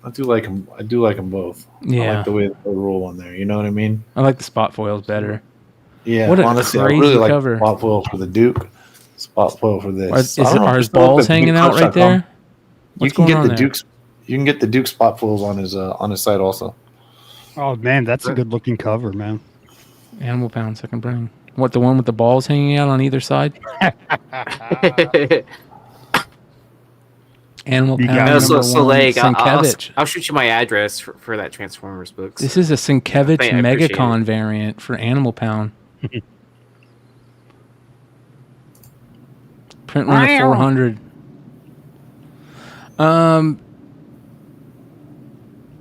S5: I do like them both. I
S4: Yeah.
S5: like the way they roll on there. You know what I mean?
S4: I like the spot foils better.
S5: Yeah,
S4: What a
S5: honestly, I
S4: crazy
S5: really like
S4: cover.
S5: spot foil for the Duke, spot foil for this.
S4: Are his balls hanging out right there?
S5: You
S4: What's
S5: can
S4: going
S5: get
S4: on
S5: the
S4: there?
S5: Duke's. You can get the Duke spot foils on his site also.
S11: Oh man, that's a good looking cover, man.
S4: Animal Pound second bring. What, the one with the balls hanging out on either side? Animal
S11: You
S4: Pound
S11: got it.
S4: number
S6: So
S4: one,
S6: like,
S4: Sienkiewicz.
S6: I'll shoot you my address for that Transformers books.
S4: This is a Sienkiewicz
S6: I appreciate
S4: Megacon
S6: it.
S4: variant for Animal Pound. Print run of 400.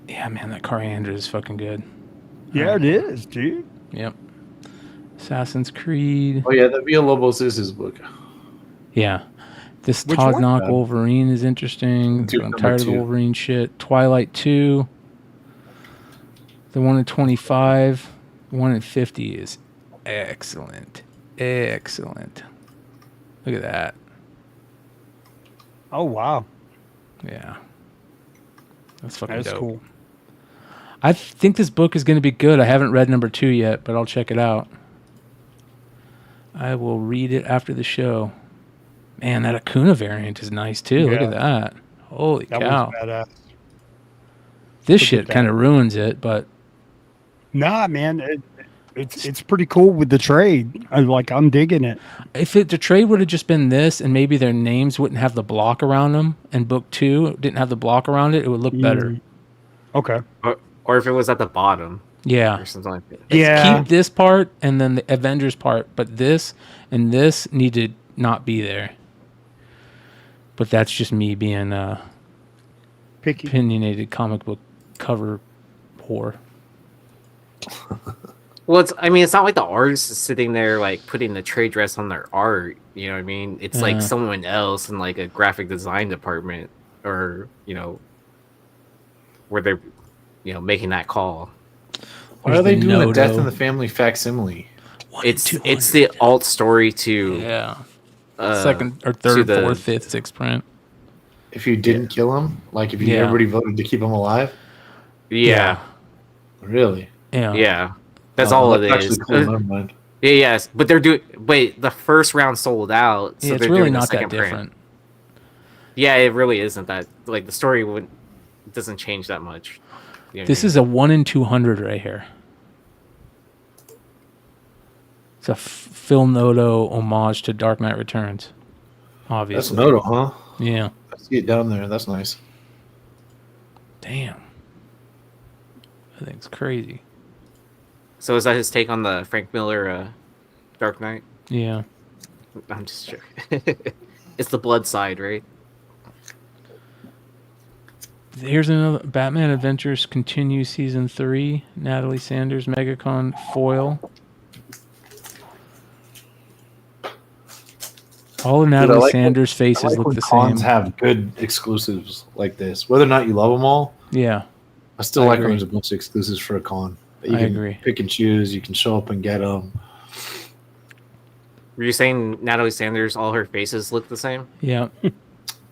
S4: Yeah, man, that Coriander is fucking good.
S11: Yeah, it is, dude.
S4: Yep. Assassin's Creed.
S5: Oh yeah, the Villalobos is his book.
S4: Yeah. This
S11: Which
S4: Todd
S11: one?
S4: Knock Wolverine is interesting.
S5: Duke
S4: I'm
S5: number
S4: tired of the
S5: 2.
S4: Wolverine shit. Twilight 2. The 1 in 25. The 1 in 50 is excellent. Excellent. Look at that.
S11: Oh, wow.
S4: Yeah. That's fucking
S11: That's
S4: dope.
S11: cool.
S4: I think this book is going to be good. I haven't read number 2 yet, but I'll check it out. I will read it after the show. Man, that Acuna variant is nice too. Look
S11: Yeah.
S4: at that. Holy
S11: That
S4: cow.
S11: was badass.
S4: This
S11: Look
S4: shit
S11: at that.
S4: kind of ruins it, but
S11: Nah, man, it's pretty cool with the trade. I'm digging it.
S4: if the trade would have just been this and maybe their names wouldn't have the block around them and book 2 didn't have the block around it, it would look better.
S11: Okay.
S6: Or if it was at the bottom.
S4: Yeah.
S6: Or something like that.
S11: Yeah.
S4: Keep this part and then the Avengers part, but this and this need to not be there. But that's just me being
S11: picky,
S4: opinionated comic book cover whore.
S6: Well, it's not like the artist is sitting there like putting the trade dress on their art. You know what I mean? It's
S4: Yeah.
S6: like someone else in like a graphic design department, or where they're making that call.
S5: Why are they doing a Death in the Family facsimile?
S6: It's the alt story to
S4: second or third, fourth, fifth, sixth print.
S5: If you didn't kill him, like if you everybody voted to keep him alive.
S6: Yeah.
S5: Really?
S6: Yeah. That's all it
S5: that's
S6: is.
S5: actually cool, never mind.
S6: Yeah, yes, but they're doing. Wait, the first round sold out. So
S4: Yeah, it's
S6: they're
S4: really
S6: doing the
S4: not that
S6: second print.
S4: different.
S6: Yeah, it really isn't that. Like the story doesn't change that much. You know what I
S4: This
S6: mean?
S4: is a 1 in 200 right here. It's a Phil Noto homage to Dark Knight Returns. Obviously.
S5: That's Noto, huh?
S4: Yeah.
S5: I see it down there. That's nice.
S4: Damn. I think it's crazy.
S6: So is that his take on the Frank Miller Dark Knight?
S4: Yeah.
S6: I'm just joking. It's the blood side, right?
S4: Here's another Batman Adventures Continue Season 3. Natalie Sanders Megacon foil. All of Natalie Sanders' faces look
S5: when
S4: the
S5: cons
S4: same.
S5: have good exclusives like this. Whether or not you love them all,
S4: Yeah.
S5: I still
S4: I
S5: like
S4: agree.
S5: when there's a bunch of exclusives for a con. That you
S4: I
S5: can
S4: agree.
S5: pick and choose. You can show up and get them.
S6: Were you saying Natalie Sanders, all her faces look the same?
S4: Yeah.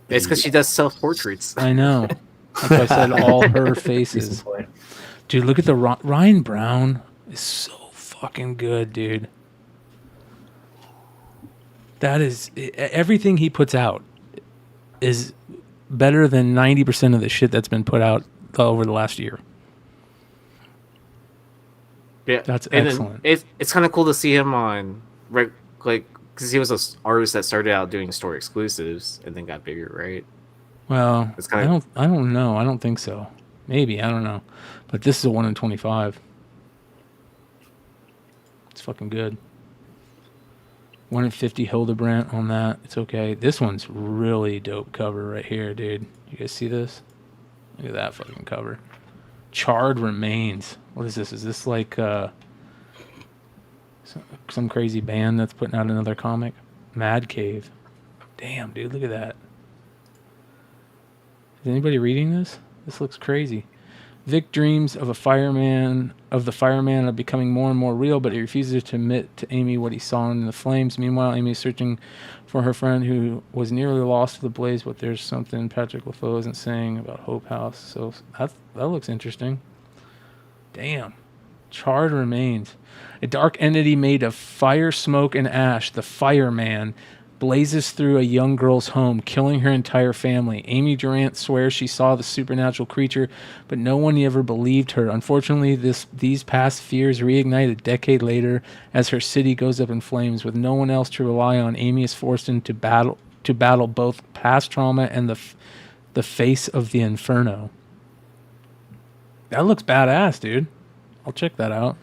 S6: It's because she does self-portraits.
S4: I know. That's why I said all her faces. Dude, look at the Ryan Brown is so fucking good, dude. That is everything he puts out is better than 90% of the shit that's been put out over the last year.
S6: Yeah,
S4: That's
S6: and
S4: excellent.
S6: then it's kind of cool to see him on because he was an artist that started out doing store exclusives and then got bigger, right?
S4: Well,
S6: It's
S4: I
S6: kinda-
S4: don't know. I don't think so. Maybe, I don't know. But this is a 1 in 25. It's fucking good. 1 in 50 Hildebrandt on that. It's okay. This one's really dope cover right here, dude. You guys see this? Look at that fucking cover. Charred Remains. What is this? Is this like some crazy band that's putting out another comic? Mad Cave. Damn, dude, look at that. Is anybody reading this? This looks crazy. Vic dreams of the fireman are becoming more and more real, but he refuses to admit to Amy what he saw in the flames. Meanwhile, Amy is searching for her friend who was nearly lost to the blaze, but there's something Patrick LaFoe isn't saying about Hope House. So that looks interesting. Damn. Charred Remains. A dark entity made of fire, smoke, and ash, the Fireman, blazes through a young girl's home, killing her entire family. Amy Durant swears she saw the supernatural creature, but no one ever believed her. Unfortunately, these past fears reignite a decade later as her city goes up in flames. With no one else to rely on, Amy is forced into battle both past trauma and the face of the inferno. That looks badass, dude. I'll check that out.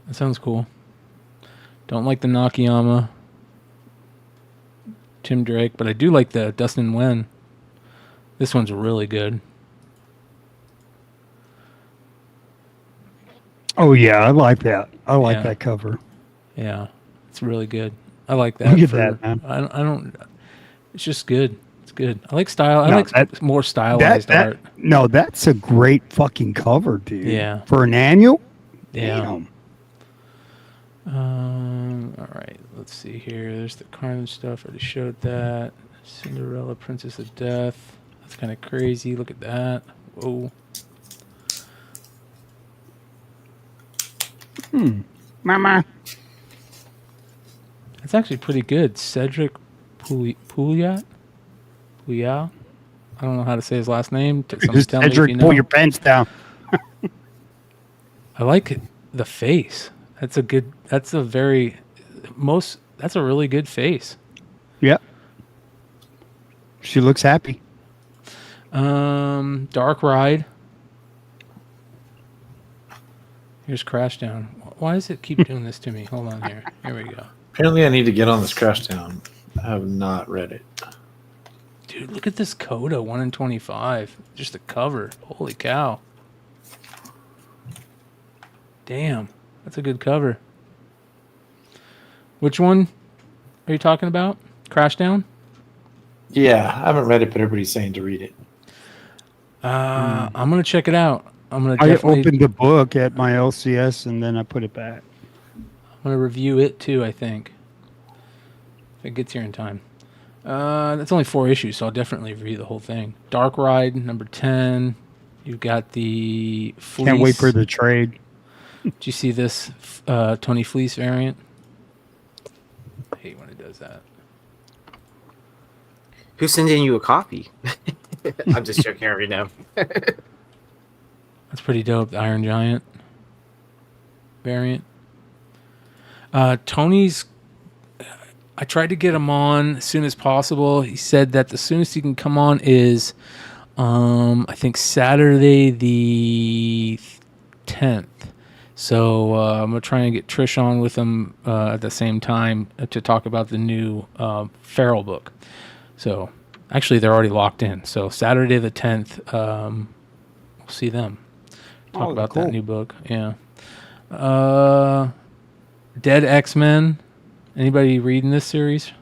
S4: That sounds cool. Don't like the Nakayama Tim Drake, but I do like the Dustin Nguyen. This one's really good.
S11: Oh yeah, I like that. I like
S4: Yeah.
S11: that cover.
S4: Yeah, it's really good. I like that.
S11: Look at that, man.
S4: I don't. It's just good. It's good. I like style. I
S11: No,
S4: like
S11: that-
S4: more stylized art.
S11: No, that's a great fucking cover, dude.
S4: Yeah.
S11: For an annual?
S4: Yeah.
S11: Damn.
S4: All right, let's see here. There's the Carnage stuff. Already showed that. Cinderella, Princess of Death. That's kind of crazy. Look at that. Whoa.
S11: Mama.
S4: That's actually pretty good. Cedric Pouliot? Pouliot? I don't know how to say his last name. Someone tell me if
S11: Cedric,
S4: you know.
S11: pull your pants down.
S4: I like the face. That's a really good face.
S11: Yep. She looks happy.
S4: Dark Ride. Here's Crashdown. Why does it keep doing this to me? Hold on here. Here we go.
S5: Apparently, I need to get on this Crashdown. I have not read it.
S4: Dude, look at this Coda 1 in 25. Just the cover. Holy cow. Damn. That's a good cover. Which one are you talking about? Crashdown?
S5: Yeah, I haven't read it, but everybody's saying to read it.
S4: I'm going to check it out.
S11: I opened the book at my LCS and then I put it back.
S4: I'm going to review it too, I think. If it gets here in time. That's only 4 issues, so I'll definitely read the whole thing. Dark Ride, number 10. You've got the Fleece.
S11: Can't wait for the trade.
S4: Do you see this Tony Fleece variant? I hate when it does that.
S6: Who's sending you a copy? I'm just joking right now.
S4: That's pretty dope. The Iron Giant variant. Tony's. I tried to get him on as soon as possible. He said that the soonest he can come on is, I think Saturday the 10th. So I'm gonna try and get Trish on with him at the same time to talk about the new Feral book. So actually, they're already locked in. So Saturday the 10th, we'll see them. Talk about
S11: cool.
S4: that new book. Yeah. Dead X-Men. Anybody reading this series?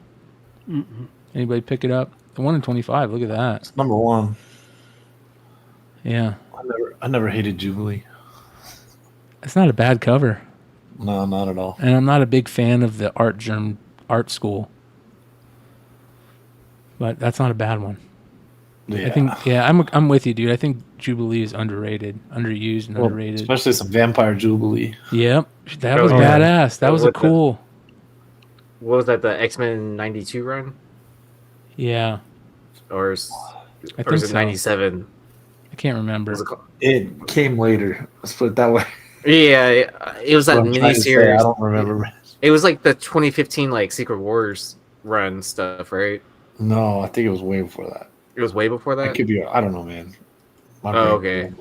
S11: Mm-mm.
S4: Anybody pick it up? The 1 in 25. Look at that.
S5: It's number 1.
S4: Yeah.
S5: I never hated Jubilee.
S4: It's not a bad cover.
S5: No, not at all.
S4: And I'm not a big fan of the art school. But that's not a bad one.
S5: Yeah.
S4: I think I'm with you, dude. I think Jubilee is underrated, underused and underrated.
S5: Especially some Vampire Jubilee.
S4: Yep. That was badass. That was a cool.
S6: What was that, the X-Men 92 run?
S4: Yeah.
S6: Or is
S4: I
S6: it
S4: think so.
S6: 97?
S4: I can't remember.
S5: It came later. Let's put it that way.
S6: Yeah, it was that miniseries.
S5: I don't remember.
S6: It was like the 2015 like Secret Wars run stuff, right?
S5: No, I think it was way before that.
S6: It was way before that?
S5: It could be. I don't know, man.
S6: Okay.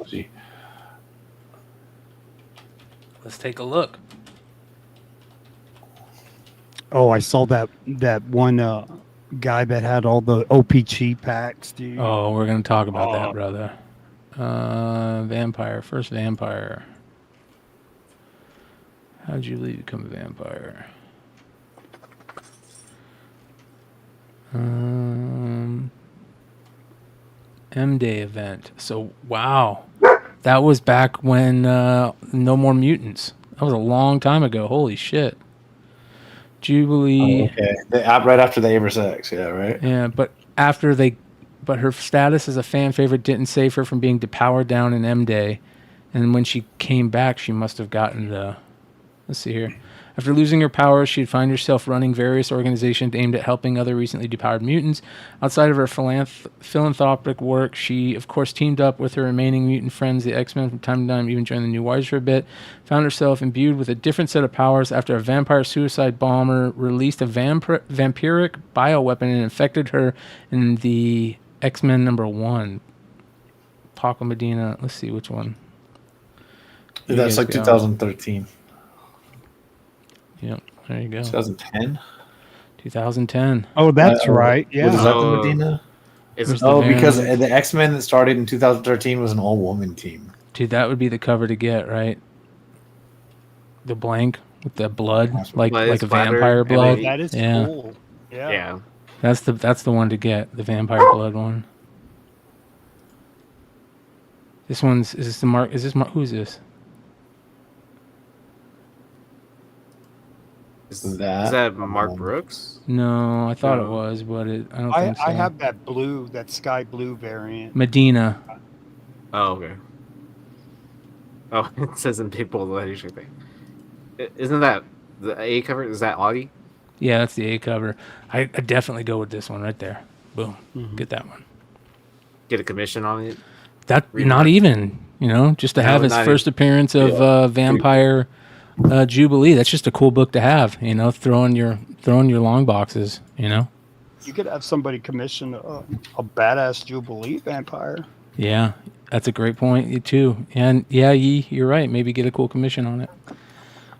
S4: Let's take a look.
S11: Oh, I saw that one guy that had all the Oh-Pee-Chee packs, dude.
S4: Oh, we're going to talk about that, brother. Vampire. First vampire. How'd you become a vampire? M-Day event. So, wow. That was back when No More Mutants. That was a long time ago. Holy shit. Jubilee.
S5: Oh, okay. Right after the Averse X, yeah, right?
S4: Yeah, but her status as a fan favorite didn't save her from being depowered down in M-Day. And when she came back, she must have gotten the... Let's see here. After losing her powers, she'd find herself running various organizations aimed at helping other recently depowered mutants. Outside of her philanthropic work, she, of course, teamed up with her remaining mutant friends, the X-Men, from time to time, even joined the New Warriors for a bit. Found herself imbued with a different set of powers after a vampire suicide bomber released a vampiric bioweapon and infected her in the X-Men #1. Paco Medina. Let's see which one.
S5: That's like 2013.
S4: Yep, there you go.
S5: 2010?
S4: 2010.
S11: Oh, that's right. Yeah.
S5: Was that the Medina? Because the X-Men that started in 2013 was an all-woman team.
S4: Dude, that would be the cover to get, right? The blank with the blood, like a vampire blood.
S11: That is cool.
S6: Yeah.
S4: That's the one to get, the vampire blood one. This one's who's this?
S6: Is that Mark Brooks?
S4: No, I thought
S6: No.
S4: it was, but I don't think so.
S11: I have that blue, that sky blue variant.
S4: Medina.
S6: Oh, okay. Oh, it says in big bold letters. Isn't that the A cover? Is that Audi?
S4: Yeah, that's the A cover. I definitely go with this one right there. Boom.
S11: Mm-hmm.
S4: Get that one.
S6: Get a commission on it?
S4: That not even, just to have his first appearance of Vampire Jubilee. That's just a cool book to have, throwing your long boxes,
S11: You could have somebody commission a badass Jubilee vampire.
S4: Yeah, that's a great point too. And yeah, you're right. Maybe get a cool commission on it.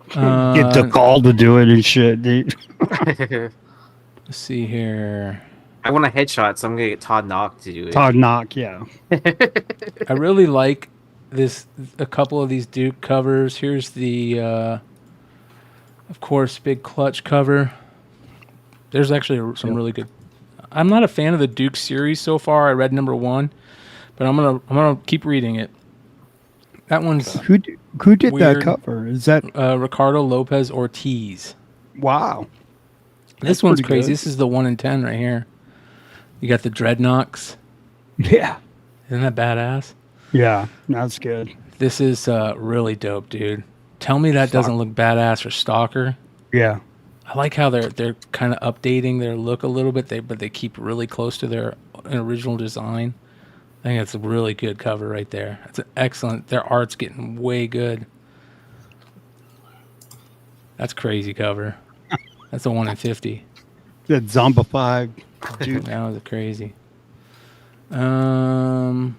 S11: Get the call to do it and shit, dude.
S4: Let's see here.
S6: I want a headshot, so I'm gonna get Todd Knock to do it.
S11: Todd Knock, yeah.
S4: I really like a couple of these Duke covers. Here's the, of course, big clutch cover. There's actually some really good. I'm not a fan of the Duke series so far. I read number 1, but I'm gonna keep reading it. That one's
S11: who did
S4: weird.
S11: that cover? Is that
S4: Ricardo Lopez Ortiz?
S11: Wow,
S4: this one's crazy. Good. This is the 1 in 10 right here. You got the Dreadnoks.
S11: Yeah,
S4: isn't that badass?
S11: Yeah, that's good.
S4: This is really dope, dude. Tell me that doesn't look badass for Stalker.
S11: Yeah.
S4: I like how they're kind of updating their look a little bit, but they keep really close to their original design. I think it's a really good cover right there. It's an excellent. Their art's getting way good. That's crazy cover. That's a 1 in 50.
S11: That zombified. Dude.
S4: That was crazy. Why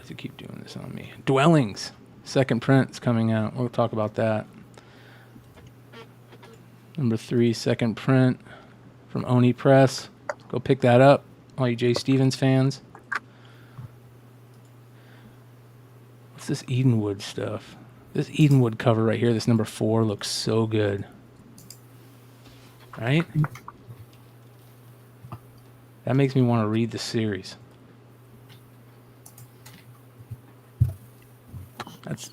S4: does it keep doing this on me? Dwellings. Second print's coming out. We'll talk about that. Number 3, second print from Oni Press. Go pick that up, all you Jay Stevens fans. What's this Edenwood stuff? This Edenwood cover right here, this number 4, looks so good. Right? That makes me want to read the series.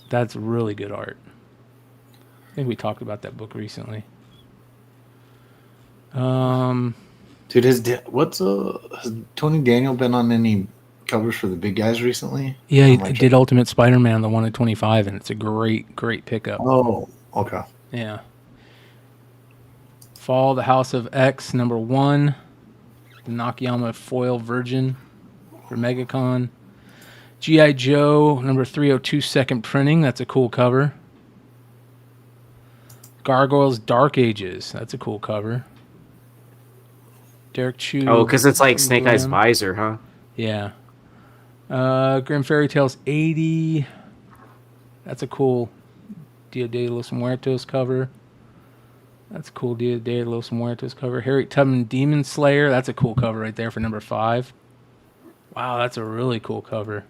S4: That's really good art. I think we talked about that book recently.
S5: Dude, has Tony Daniel been on any covers for the big guys recently?
S4: Yeah, he did Ultimate Spider-Man, the 1 in 25, and it's a great pickup.
S5: Oh, okay.
S4: Yeah. Fall, the House of X, number 1. The Nakayama Foil Virgin for MegaCon. G.I. Joe, number 302, second printing. That's a cool cover. Gargoyles Dark Ages. That's a cool cover. Derek Chu.
S6: Oh, because it's like Snake Eyes Visor, huh?
S4: Yeah. Grim Fairy Tales 80. That's a cool Dia de los Muertos cover. That's a cool Dia de los Muertos cover. Harriet Tubman Demon Slayer. That's a cool cover right there for number 5. Wow, that's a really cool cover.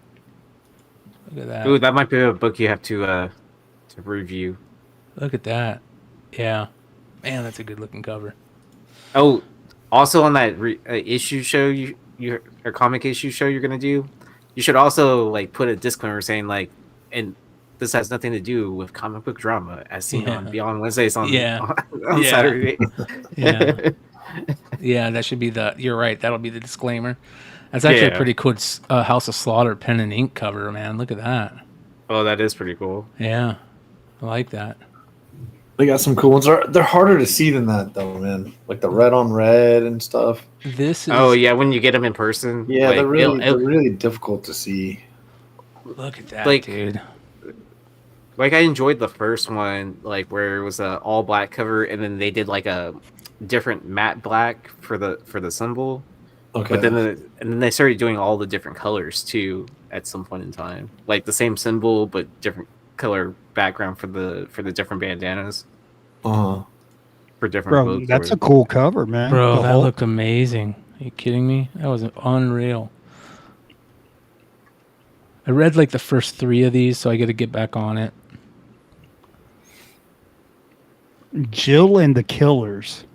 S4: Look at that.
S6: Ooh, that might be a book you have to review.
S4: Look at that. Yeah. Man, that's a good looking cover.
S6: Oh, also on that issue show or comic issue show you're gonna do, you should also like put a disclaimer saying like, and this has nothing to do with comic book drama as seen on Beyond Wednesdays on Saturday.
S4: Yeah. Yeah, that should be you're right. That'll be the disclaimer. That's actually a pretty cool House of Slaughter pen and ink cover, man. Look at that.
S6: Oh, that is pretty cool.
S4: Yeah, I like that.
S5: They got some cool ones. They're harder to see than that, though, man. Like the red on red and stuff.
S4: This is...
S6: Oh, yeah, when you get them in person.
S5: Yeah,
S6: like,
S5: they're really difficult to see.
S4: Look at that,
S6: like,
S4: dude.
S6: Like, I enjoyed the first one, like, where it was a all-black cover, and then they did, like, a different matte black for the symbol.
S5: Okay.
S6: But then they started doing all the different colors, too, at some point in time. Like, the same symbol, but different color background for the different bandanas.
S5: Uh-huh.
S6: For different books.
S11: That's a cool cover, man.
S4: Bro, that looked amazing. Are you kidding me? That was unreal. I read like the first 3 of these, so I got to get back on it.
S11: Jill and the Killers.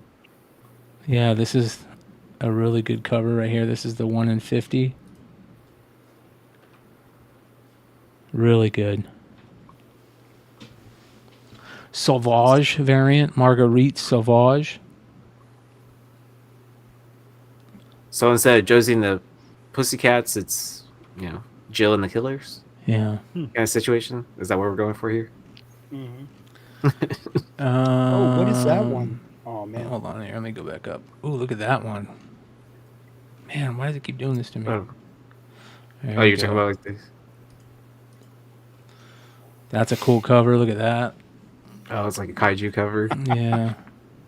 S4: Yeah, this is a really good cover right here. This is the 1 in 50. Really good. Sauvage variant, Marguerite Sauvage.
S6: So instead of Josie and the Pussycats, it's Jill and the Killers.
S4: Yeah.
S6: Kind of situation. Is that what we're going for here?
S11: Oh, what is that one? Oh man,
S4: hold on here. Let me go back up. Ooh, look at that one. Man, why does it keep doing this to me?
S6: Oh,
S4: go.
S6: you're talking about like this.
S4: That's a cool cover. Look at that.
S6: Oh, it's like a kaiju cover.
S4: Yeah.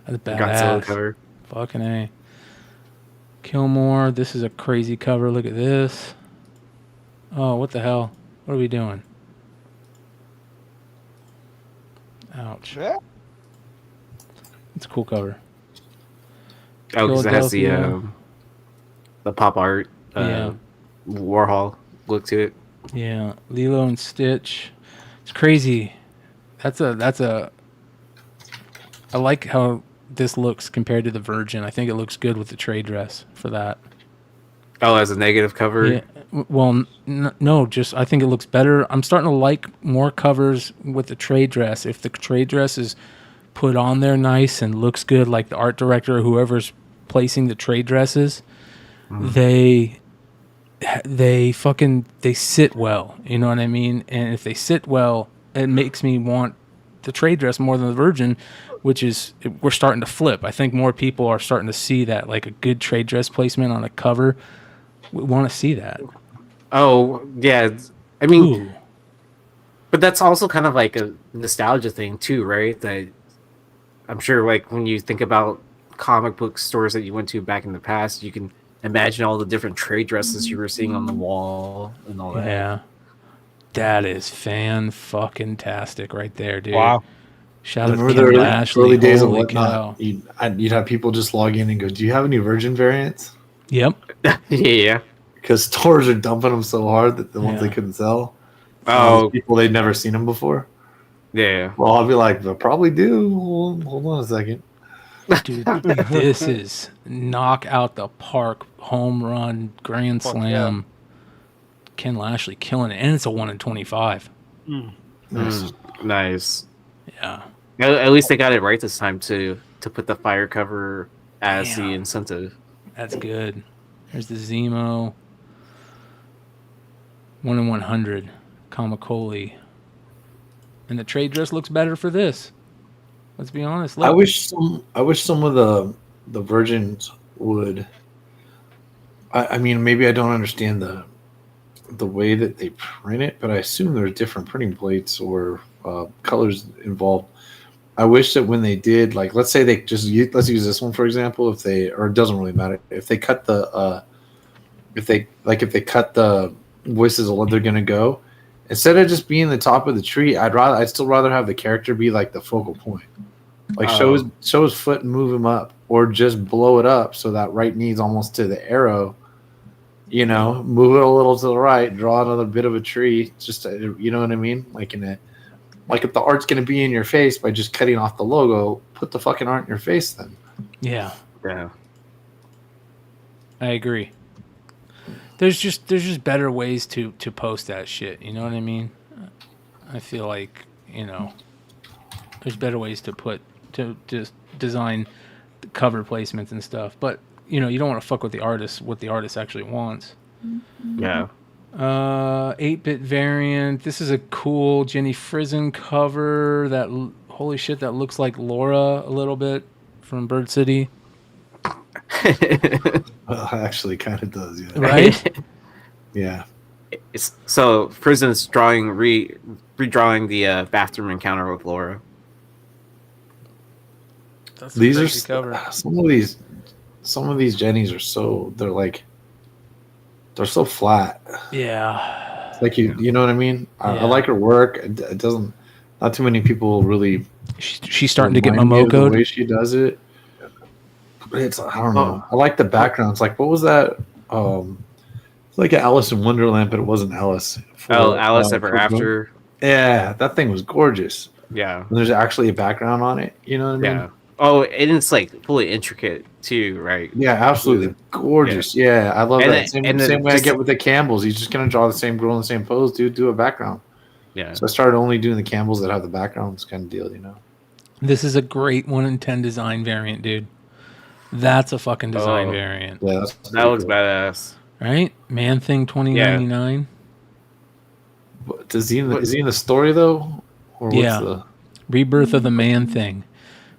S4: That's badass.
S6: Godzilla cover.
S4: Fucking A. Killmore. This is a crazy cover. Look at this. Oh, what the hell? What are we doing? Ouch. It's a cool cover.
S6: Oh, because it has the pop art Warhol look to it.
S4: Yeah, Lilo and Stitch. It's crazy. That's a. I like how this looks compared to the Virgin. I think it looks good with the trade dress for that.
S6: Oh, as a negative cover.
S4: Yeah. Well, no, just I think it looks better. I'm starting to like more covers with the trade dress. If the trade dress is put on there nice and looks good, like the art director or whoever's placing the trade dresses, they sit well. You know what I mean? And if they sit well, it makes me want the trade dress more than the Virgin, which is we're starting to flip. I think more people are starting to see that, like a good trade dress placement on a cover. We want to see that.
S6: Oh, yeah. I mean, but that's also kind of like a nostalgia thing too, right? That I'm sure, like, when you think about comic book stores that you went to back in the past, you can imagine all the different trade dresses you were seeing on the wall and all that.
S4: Yeah. That is fan-fucking-tastic right there, dude.
S5: Wow.
S4: Shout out to
S5: Remember
S4: Kim
S5: the
S4: Lashley.
S5: early days of
S4: Holy
S5: Whatnot,
S4: cow.
S5: you'd have people just log in and go, do you have any Virgin variants?
S4: Yep.
S6: Yeah.
S5: Because stores are dumping them so hard that the ones they couldn't sell.
S6: Oh.
S5: People they'd never seen them before.
S6: Yeah.
S5: Well, I'll be like, they probably do. Hold on a second.
S4: Dude, this is knock out the park, home run, grand slam. Ken Lashley killing it. And it's a 1 in 25.
S6: Nice.
S4: Yeah.
S6: At least they got it right this time to put the fire cover as the incentive.
S4: That's good. There's the Zemo. 1 in 100. Kamikoli. And the trade dress looks better for this. Let's be honest. Look.
S5: I wish some of the Virgins would. I mean, maybe I don't understand the way that they print it, but I assume there's different printing plates or colors involved. I wish that when they did, like, let's say they just let's use this one for example. If they, or it doesn't really matter, if they cut the if they cut the voices of what they're gonna go, instead of just being the top of the tree, I'd still rather have the character be like the focal point, like show his foot and move him up, or just blow it up so that right knee's almost to the arrow. You know, move it a little to the right, draw another bit of a tree. Just you know what I mean, like in it. Like if the art's going to be in your face by just cutting off the logo, put the fucking art in your face then.
S4: Yeah.
S6: Yeah.
S4: I agree. There's just better ways to post that shit. You know what I mean? I feel like, there's better ways to just design cover placements and stuff. But, you don't want to fuck with what the artist actually wants.
S6: Yeah.
S4: 8-bit variant. This is a cool Jenny Frizen cover. That holy shit, that looks like Laura a little bit from Bird City.
S5: Well, actually, kind of does, yeah.
S4: Right?
S5: Yeah.
S6: So Frizen's redrawing the bathroom encounter with Laura.
S4: That's
S5: these are
S4: cover.
S5: Some of these Jennies are they're so flat.
S4: Yeah.
S5: Like you know what I mean? I like her work. It doesn't. Not too many people really.
S4: She's starting to get
S5: remind me of
S4: Momoko'd.
S5: the way she does it. But I don't know. I like the backgrounds. Like what was that? It's like Alice in Wonderland, but it wasn't Alice.
S6: Alice Ever After.
S5: Yeah, that thing was gorgeous.
S6: Yeah.
S5: And there's actually a background on it. You know what I mean?
S6: Yeah. Oh, and it's like fully intricate too, right?
S5: Yeah, absolutely gorgeous. Yeah, I love that. Same way I get with the Campbells. He's just gonna draw the same girl in the same pose, dude. Do a background.
S6: Yeah.
S5: So I started only doing the Campbells that have the backgrounds kind of deal,
S4: This is a great 1 in 10 design variant, dude. That's a fucking design variant.
S5: Yeah,
S6: that looks badass.
S4: Right? Man Thing 2099.
S5: Is he in the story though? Or
S4: Yeah.
S5: what's the
S4: Rebirth of the Man Thing.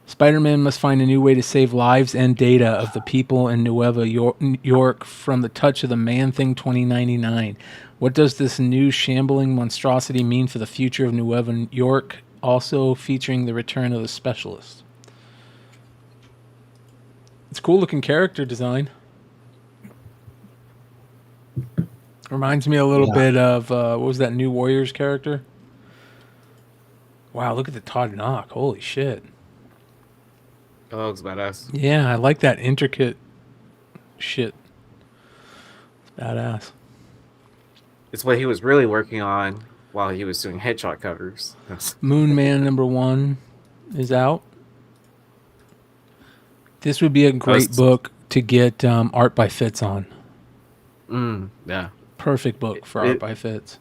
S4: Spider-Man must find a new way to save lives and data of the people in Nueva York from the touch of the Man Thing 2099. What does this new shambling monstrosity mean for the future of Nueva York? Also featuring the return of the Specialist. It's cool looking character design. Reminds me a little bit of, what was that New Warriors character? Wow, look at the Todd Knock. Holy shit.
S6: That looks badass.
S4: Yeah, I like that intricate shit. It's badass.
S6: It's what he was really working on while he was doing headshot covers.
S4: Moon Man #1 is out. This would be a great book to get art by Fitz on.
S6: Yeah.
S4: Perfect book for art by Fitz.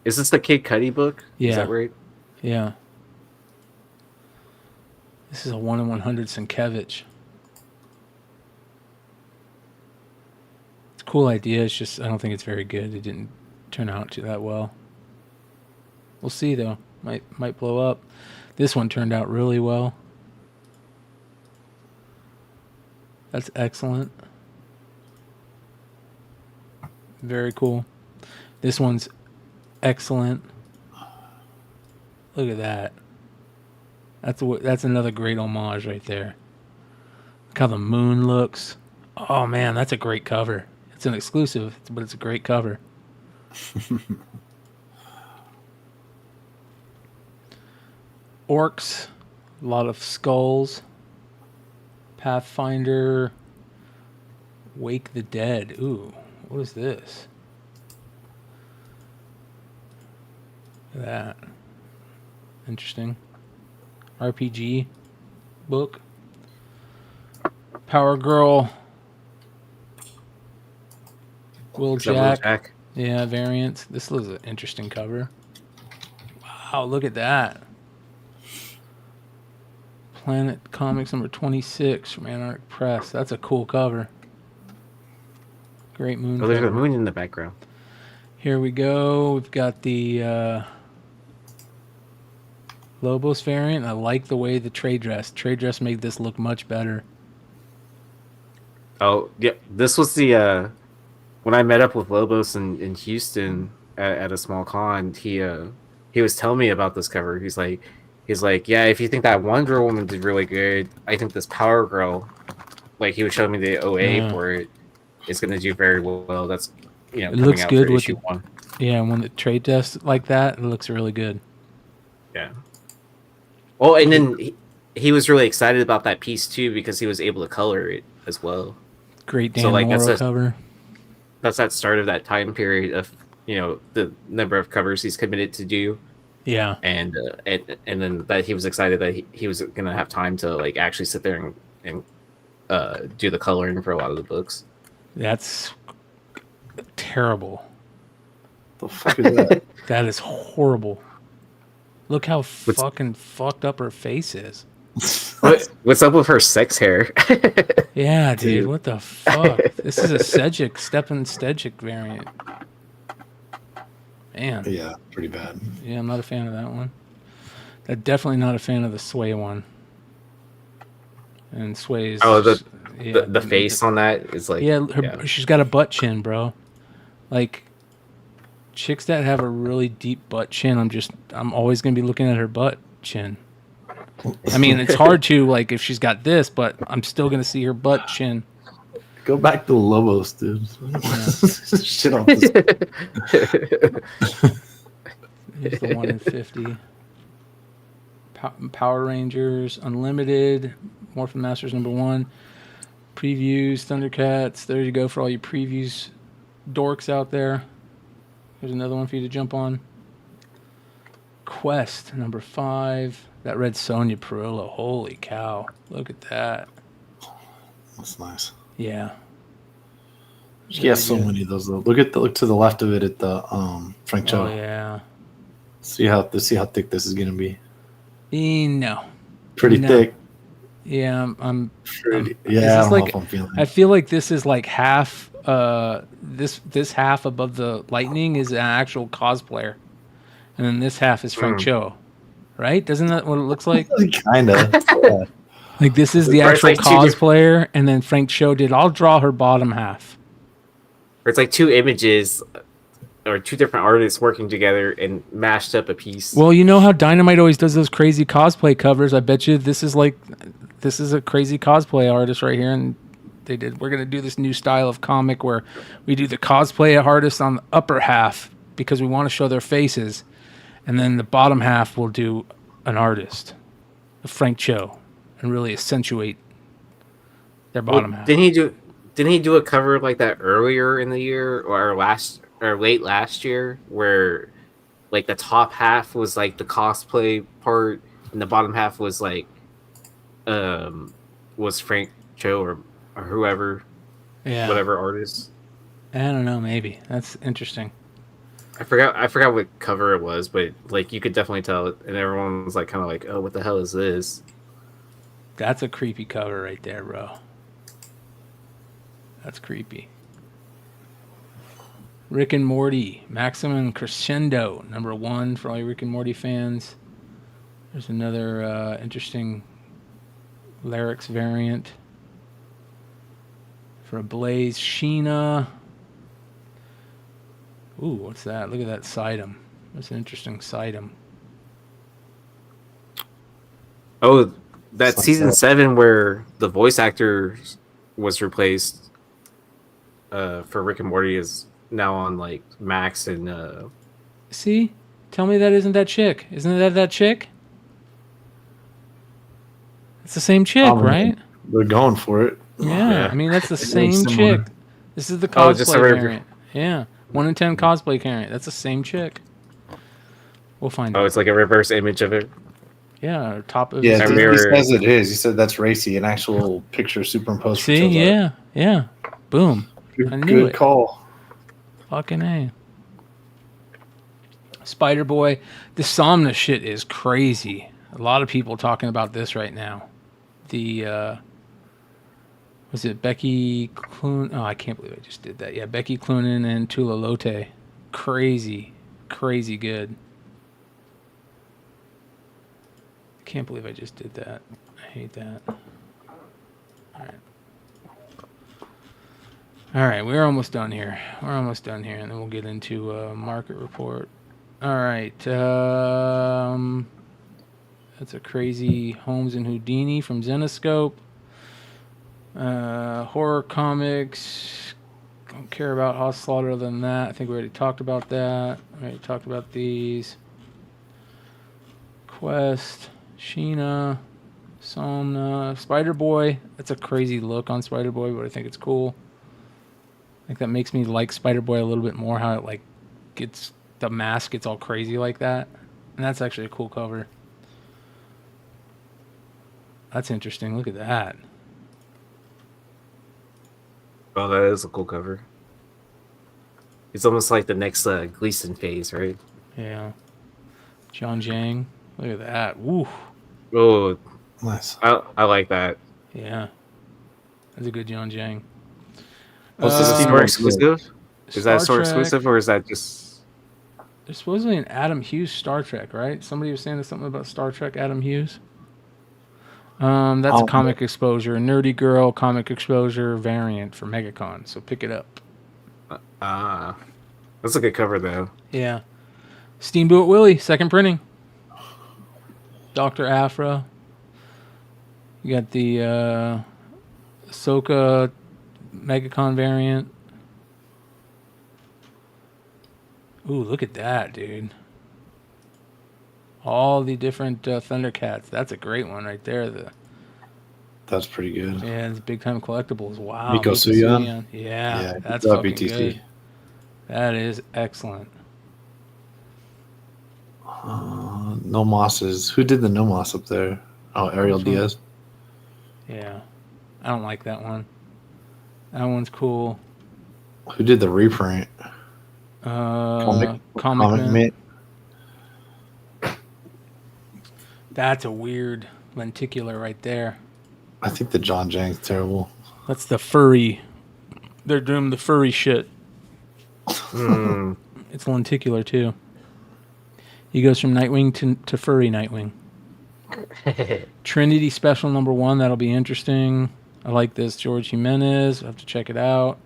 S6: Is this the Kid Cudi book?
S4: Yeah.
S6: Is that right?
S4: Yeah. This is a 1 in 100 Sienkiewicz. It's a cool idea. It's just, I don't think it's very good. It didn't turn out that well. We'll see, though. Might blow up. This one turned out really well. That's excellent. Very cool. This one's excellent. Look at that. That's another great homage right there. Look how the moon looks. Oh man, that's a great cover. It's an exclusive, but it's a great cover. Orcs, a lot of skulls. Pathfinder, Wake the Dead. Ooh, what is this? Look at that. Interesting. RPG book. Power Girl. Will Jack. Yeah, variants. This looks an interesting cover. Wow, look at that. Planet Comics #26 from Anarch Press. That's a cool cover. Great moon.
S6: Oh, there's a moon in the background.
S4: Here we go. We've got the Lobos variant. I like the way the trade dress made this look much better.
S6: Oh, yeah. This was the when I met up with Lobos in Houston at a small con, he was telling me about this cover. He's like, yeah, if you think that Wonder Woman did really good, I think this Power Girl, like he was showing me the OA for it, is going to do very well. That's,
S4: it looks good with issue 1. Yeah, when the trade test like that, it looks really good.
S6: Yeah. Well, and then he was really excited about that piece too because he was able to color it as well.
S4: Great Dan Morrow cover.
S6: That's that start of that time period of the number of covers he's committed to do.
S4: Yeah,
S6: and then that he was excited that he was gonna have time to like actually sit there and do the coloring for a lot of the books.
S4: That's terrible.
S5: The fuck is that?
S4: That is horrible. Look how fucking fucked up her face is.
S6: What's up with her sex hair?
S4: Yeah, dude, what the fuck? This is a Stepan Stejic variant. Man.
S5: Yeah, pretty bad.
S4: Yeah, I'm not a fan of that one. I'm definitely not a fan of the Sway one. And Sway is...
S6: Oh, the face on that is like...
S4: Yeah, she's got a butt chin, bro. Like, chicks that have a really deep butt chin, I'm always going to be looking at her butt chin. I mean, it's hard to, like, if she's got this, but I'm still going to see her butt chin.
S5: Go back to Lobos, dude.
S4: Yeah.
S5: Shit on this.
S4: Here's the 1 in 50. Power Rangers Unlimited, Morphin Masters #1, previews, Thundercats. There you go for all you previews dorks out there. There's another one for you to jump on. Quest #5. That Red Sonja Perillo. Holy cow! Look at that.
S5: That's nice.
S4: Yeah.
S5: She has so many of those though. Look to the left of it at the Frank Cho.
S4: Oh yeah.
S5: See how thick this is gonna be.
S4: No.
S5: pretty thick.
S4: Yeah, I'm
S5: yeah, I don't know
S4: like,
S5: if I'm feeling
S4: I feel like this is like half. This half above the lightning is an actual cosplayer, and then this half is Frank Cho, right? Doesn't that what it looks like?
S5: Kind of. Yeah.
S4: Like this is the
S6: Or it's
S4: actual
S6: like two
S4: cosplayer, and then Frank Cho did. I'll draw her bottom half.
S6: Or it's like two images or two different artists working together and mashed up a piece.
S4: Well, you know how Dynamite always does those crazy cosplay covers. I bet you this is a crazy cosplay artist right here, and we're gonna do this new style of comic where we do the cosplay artist on the upper half because we want to show their faces, and then the bottom half will do an artist, Frank Cho, and really accentuate their bottom half.
S6: Didn't he do a cover like that earlier in the year or late last year where like the top half was like the cosplay part and the bottom half was like was Frank Cho or whoever, whatever artist.
S4: I don't know, maybe. That's interesting.
S6: I forgot what cover it was, but like you could definitely tell it, and everyone was like kind of like, "Oh, what the hell is this?"
S4: That's a creepy cover right there, bro. That's creepy. Rick and Morty, Maximum Crescendo, #1 for all you Rick and Morty fans. There's another interesting lyrics variant for a Blaze Sheena. Ooh, what's that? Look at that Sidem. That's an interesting Sidem.
S6: Oh, that season 7 where the voice actor was replaced for Rick and Morty is now on like Max and
S4: See? Tell me that isn't that chick. Isn't that chick? It's the same chick, right?
S5: They're going for it.
S4: Yeah, I mean that's the same chick. This is the
S6: just
S4: cosplay
S6: a
S4: variant. Yeah, 1 in 10 cosplay variant. That's the same chick. We'll find out.
S6: Oh, it's like a reverse image of it.
S4: Yeah, top of
S5: Yeah,
S4: his
S5: he says it is. He said that's racy. An actual picture superimposed.
S4: See, yeah. Boom. I knew
S5: Good
S4: it.
S5: call.
S4: Fucking A. Spider Boy. The Somna shit is crazy. A lot of people talking about this right now. The was it Becky Clune? Oh, I can't believe I just did that. Yeah, Becky Clunan and Tula Lote. Crazy good. Can't believe I just did that. I hate that. All right, we're almost done here. And then we'll get into market report. All right. That's a crazy Holmes and Houdini from Zenoscope. Horror comics. Don't care about Onslaught other than that. I think we already talked about that. We already talked about these. Quest. Sheena. Somna. Spider Boy. That's a crazy look on Spider Boy, but I think it's cool. I think that makes me like Spider Boy a little bit more, how it like gets the mask gets all crazy like that. And that's actually a cool cover. That's interesting. Look at that.
S6: Oh, that is a cool cover. It's almost like the next Gleason phase, right?
S4: Yeah. John Jang. Look at that. Woo.
S6: Oh,
S5: nice.
S6: I like that.
S4: Yeah. That's a good John Jang.
S6: Is this store exclusive? Is that store exclusive, or is that just...
S4: There's supposedly an Adam Hughes Star Trek, right? Somebody was saying something about Star Trek Adam Hughes. That's a comic exposure, a Nerdy Girl comic exposure variant for MegaCon. So pick it up.
S6: That's a good cover though.
S4: Yeah. Steamboat Willie, second printing. Dr. Afra. You got the Ahsoka MegaCon variant. Ooh, look at that, dude. All the different Thundercats. That's a great one right there.
S5: That's pretty good.
S4: Yeah, it's big time collectibles. Wow.
S5: Miko Suyan.
S4: Yeah, that's fucking good. That is excellent.
S5: No Mosses. Who did the No Moss up there? Oh, Ariel Diaz.
S4: Yeah. I don't like that one. That one's cool.
S5: Who did the reprint?
S4: Comic Man. That's a weird lenticular right there.
S5: I think the John Jang's terrible.
S4: That's the furry. They're doing the furry shit. It's lenticular too. He goes from Nightwing to furry Nightwing. Trinity Special #1. That'll be interesting. I like this. George Jimenez. I have to check it out.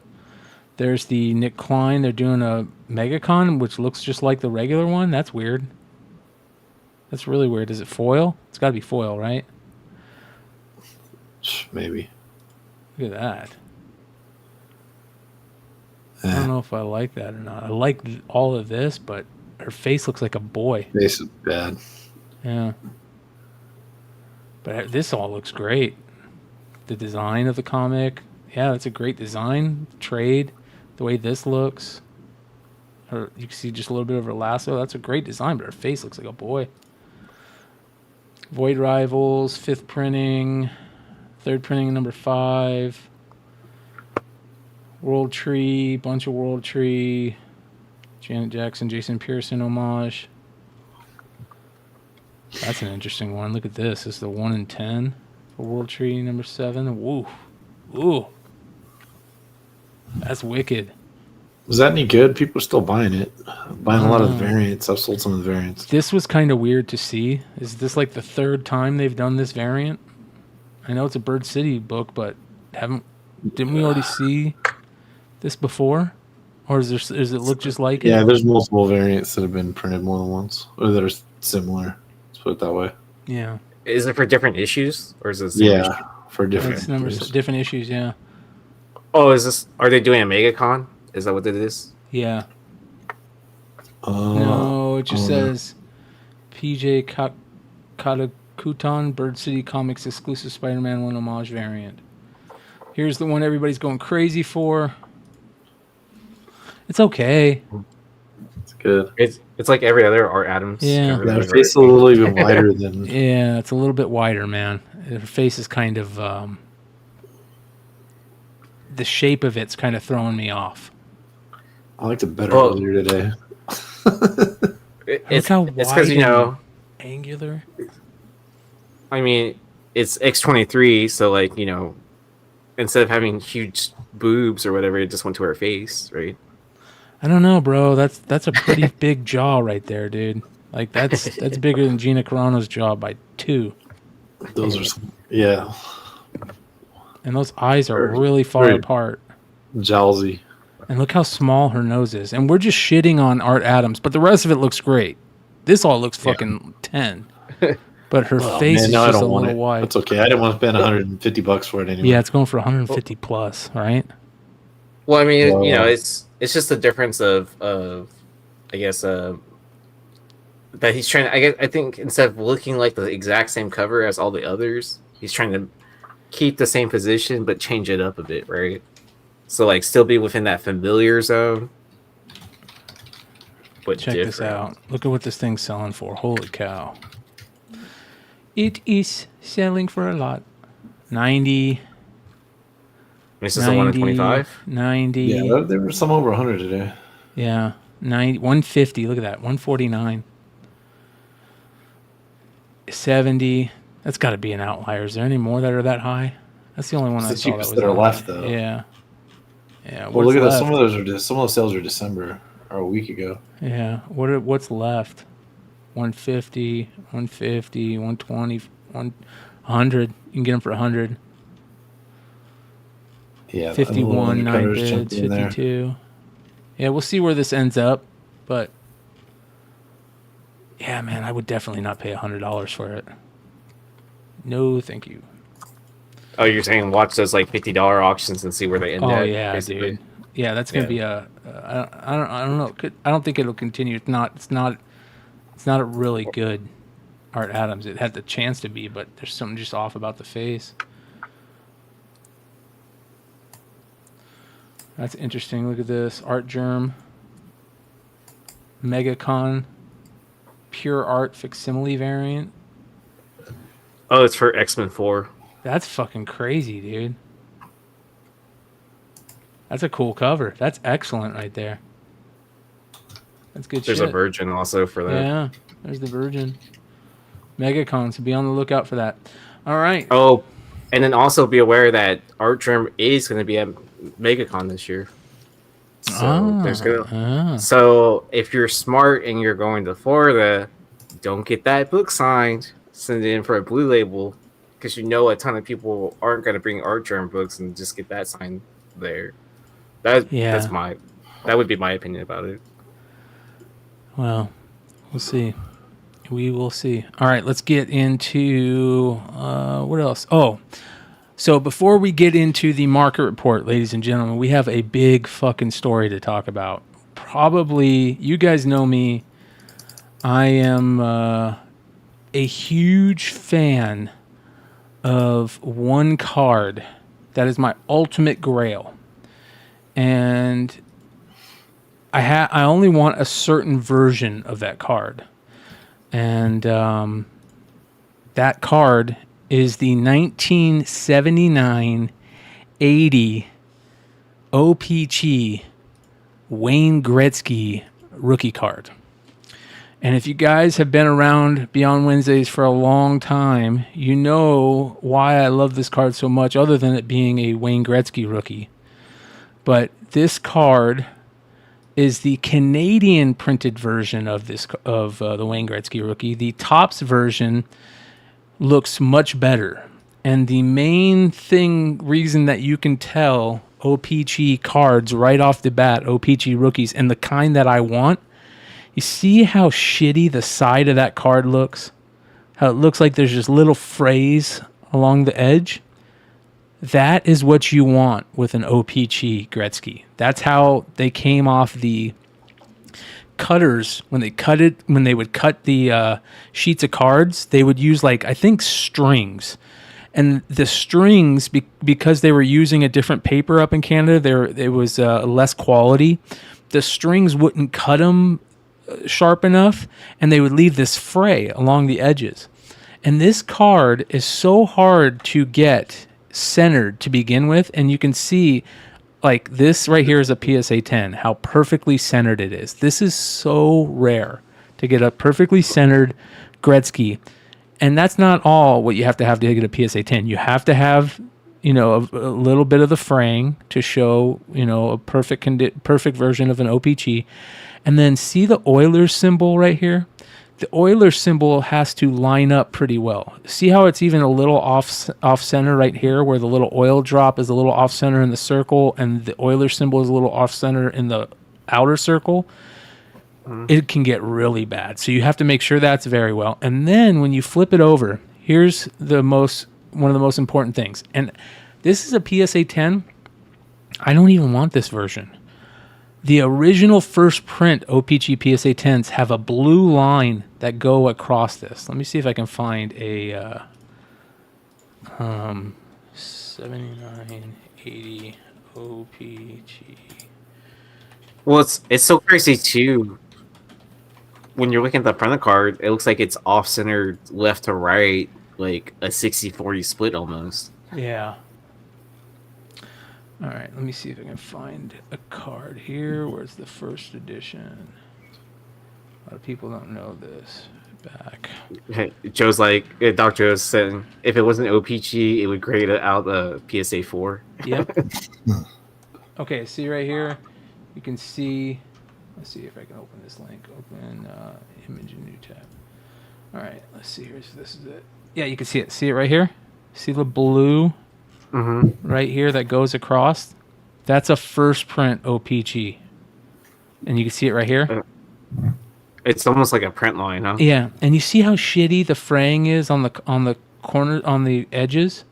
S4: There's the Nick Klein. They're doing a MegaCon, which looks just like the regular one. That's weird. That's really weird. Is it foil? It's got to be foil, right?
S5: Maybe.
S4: Look at that. I don't know if I like that or not. I like all of this, but her face looks like a boy.
S5: Face is bad.
S4: Yeah. But this all looks great. The design of the comic. Yeah, it's a great design. Trade. The way this looks. You can see just a little bit of her lasso. That's a great design, but her face looks like a boy. Void Rivals, 5th printing. 3rd printing, #5. World Tree, bunch of World Tree. Janet Jackson, Jason Pearson homage. That's an interesting one. Look at this. This is the 1 in 10 for World Tree #7. Woo. Ooh. That's wicked.
S5: Was that any good? People are still buying it. Buying a lot of the variants. I've sold some of the variants.
S4: This was kind of weird to see. Is this like the 3rd time they've done this variant? I know it's a Bird City book, but didn't we already see this before? Or does it look just like it?
S5: Yeah, there's multiple variants that have been printed more than once. Or that are similar. Let's put it that way.
S4: Yeah.
S6: Is it for different issues? Or is it the same issue?
S5: For different
S4: different issues, yeah.
S6: Oh, are they doing a MegaCon? Is that what it is?
S4: Yeah. No, it just says PJ Katakutan, Bird City Comics exclusive Spider-Man 1 homage variant. Here's the one everybody's going crazy for. It's okay.
S5: It's good.
S6: It's like every other Art Adams.
S4: Yeah.
S5: Her face is a little even wider than...
S4: Yeah, it's a little bit wider, man. Her face is kind of... the shape of it's kind of throwing me off.
S5: I liked it better earlier today.
S4: Look how wide
S6: it's because,
S4: angular.
S6: I mean, it's X-23, so, like, instead of having huge boobs or whatever, it just went to her face, right?
S4: I don't know, bro. That's a pretty big jaw right there, dude. Like, that's bigger than Gina Carano's jaw by 2.
S5: Those are... Yeah.
S4: And those eyes are really far apart.
S5: Jowsy.
S4: And look how small her nose is. And we're just shitting on Art Adams, but the rest of it looks great. This all looks fucking 10. But her face is just a little wide.
S5: That's okay. I didn't want to spend $150 for it anyway.
S4: Yeah, it's going for 150 plus, right?
S6: Well, I mean, it's just the difference of I guess that he's trying to, I think instead of looking like the exact same cover as all the others, he's trying to keep the same position but change it up a bit, right? So, like, still be within that familiar zone. But
S4: check this out. Look at what this thing's selling for. Holy cow. It is selling for a lot. 90.
S6: This is the 1 in 25?
S4: 90.
S5: Yeah, there were some over 100 today.
S4: Yeah. 90, 150. Look at that. 149. 70. That's got to be an outlier. Is there any more that are that high? That's the only one I saw that was
S5: that are left, though.
S4: Yeah. Yeah.
S5: Well, look at that. Some of those sales are December or a week ago.
S4: Yeah. What's left? 150, 150, 120, 100. You can get them for 100.
S5: Yeah.
S4: 51, 9 bids, 52. Yeah, we'll see where this ends up, but yeah, man, I would definitely not pay $100 for it. No, thank you.
S6: Oh, you're saying watch those like $50 auctions and see where they end up?
S4: Oh yeah, basically. Dude. Yeah, that's gonna be a. I don't know. I don't think it'll continue. It's not a really good Art Adams. It had the chance to be, but there's something just off about the face. That's interesting. Look at this. Art Germ. MegaCon. Pure Art Facsimile variant.
S6: Oh, it's for X-Men 4.
S4: That's fucking crazy, dude. That's a cool cover. That's excellent right there. That's good
S6: There's
S4: shit.
S6: a Virgin also for that.
S4: Yeah, there's the Virgin. MegaCon, so be on the lookout for that. All right.
S6: Oh, and then also be aware that Art Germ is going to be at MegaCon this year. So So if you're smart and you're going to Florida, don't get that book signed. Send it in for a blue label, because you know a ton of people aren't going to bring Art Germ books and just get that signed there. That would be my opinion about it.
S4: Well, we'll see. We will see. All right, let's get into what else? Oh, so before we get into the market report, ladies and gentlemen, we have a big fucking story to talk about. Probably, you guys know me. I am a huge fan of one card that is my ultimate grail. And I only want a certain version of that card. And that card is the 1979-80 Oh-Pee-Chee Wayne Gretzky rookie card. And if you guys have been around Beyond Wednesdays for a long time, you know why I love this card so much, other than it being a Wayne Gretzky rookie. But this card is the Canadian printed version of the Wayne Gretzky rookie. The Topps version looks much better, and the main reason that you can tell Oh-Pee-Chee cards right off the bat, Oh-Pee-Chee rookies, and the kind that I want, you see how shitty the side of that card looks? How it looks like there's just little frays along the edge? That is what you want with an Oh-Pee-Chee Gretzky. That's how they came off the cutters. When they would cut the sheets of cards, they would use strings. And the strings, because they were using a different paper up in Canada, it was less quality. The strings wouldn't cut them sharp enough, and they would leave this fray along the edges. And this card is so hard to get centered to begin with, and you can see this right here is a PSA 10, how perfectly centered it is. This is so rare to get a perfectly centered Gretzky, and that's not all what you have to get a PSA 10. You have to have a little bit of the fraying to show a perfect version of an OPG. And then see the Oilers symbol right here? The Oilers symbol has to line up pretty well. See how it's even a little off center right here, where the little oil drop is a little off center in the circle, and the Oilers symbol is a little off center in the outer circle? It can get really bad. So you have to make sure that's very well. And then when you flip it over, here's one of the most important things. And this is a PSA 10. I don't even want this version. The original first print Oh-Pee-Chee PSA 10s have a blue line that go across this. Let me see if I can find a 79-80 Oh-Pee-Chee.
S6: Well, it's so crazy too. When you're looking at the front of the card, it looks like it's off-centered left to right, like a 60-40 split almost.
S4: Yeah. All right, let me see if I can find a card here. Where's the first edition? A lot of people don't know this. Back.
S6: Joe's like, Dr. Joe's saying, if it wasn't Oh-Pee-Chee, it would grade it out the PSA 4.
S4: Yep. Okay, see right here? You can see, let's see if I can open this link. Open image in new tab. All right, let's see here. So this is it. Yeah, you can see it. See it right here? See the blue right here that goes across? That's a first print OPG. And you can see it right here?
S6: It's almost like a print line, huh?
S4: Yeah, and you see how shitty the fraying is on the corner, on the edges?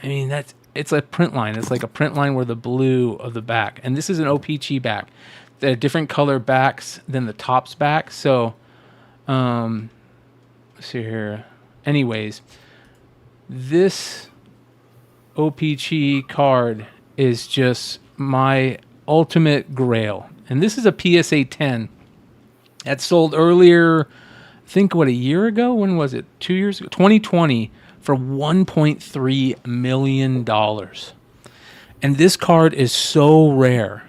S4: I mean, it's a print line. It's like a print line where the blue of the back. And this is an OPG back. They're different color backs than the Topps back. So, let's see here. Anyways, this OPG card is just my ultimate grail. And this is a PSA 10 that sold earlier, I think, a year ago? When was it? 2 years ago? 2020 for $1.3 million. And this card is so rare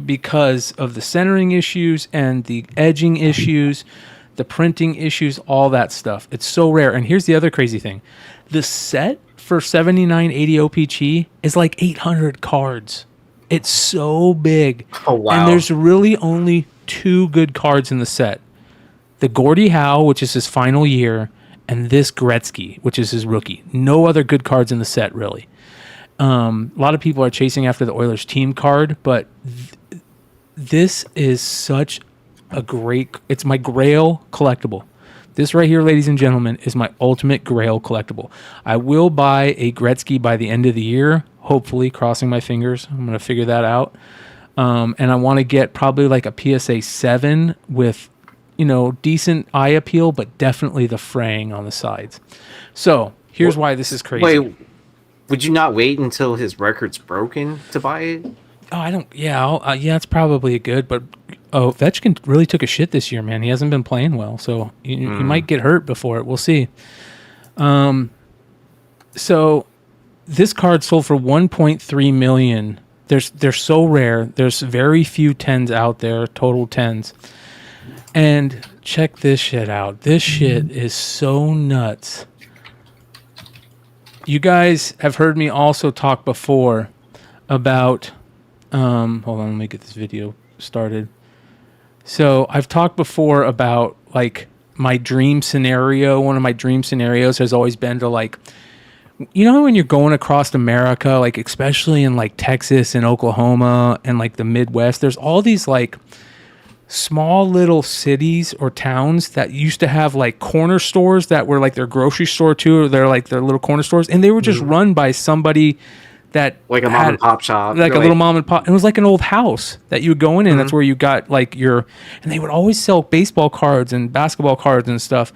S4: because of the centering issues and the edging issues. the printing issues, all that stuff. It's so rare. And here's the other crazy thing. The set for 7980 Oh-Pee-Chee is like 800 cards. It's so big.
S6: Oh, wow.
S4: And there's really only 2 good cards in the set. The Gordie Howe, which is his final year, and this Gretzky, which is his rookie. No other good cards in the set, really. A lot of people are chasing after the Oilers team card, but this is such a great... It's my Grail collectible. This right here, ladies and gentlemen, is my ultimate Grail collectible. I will buy a Gretzky by the end of the year, hopefully, crossing my fingers. I'm going to figure that out. And I want to get probably like a PSA 7 with, you know, decent eye appeal, but definitely the fraying on the sides. So here's why this is crazy.
S6: Wait, would you not wait until his record's broken to buy it?
S4: Oh, I don't. Yeah, yeah, it's probably good, but Ovechkin really took a shit this year, man. He hasn't been playing well, so he might get hurt before it. We'll see. So this card sold for $1.3 million. They're so rare. There's very few 10s out there, total 10s. And check this shit out. This shit is so nuts. You guys have heard me also talk before about... hold on, let me get this video started. So I've talked before about like my dream scenario. One of my dream scenarios has always been to like, you know, when you're going across America, like especially in like Texas and Oklahoma and like the Midwest, there's all these like small little cities or towns that used to have like corner stores that were like their grocery store too, or they're like their little corner stores, and they were just run by somebody that
S6: like a mom and pop shop,
S4: like a little mom and pop. It was like an old house that you would go in, and that's where you got like your. And they would always sell baseball cards and basketball cards and stuff.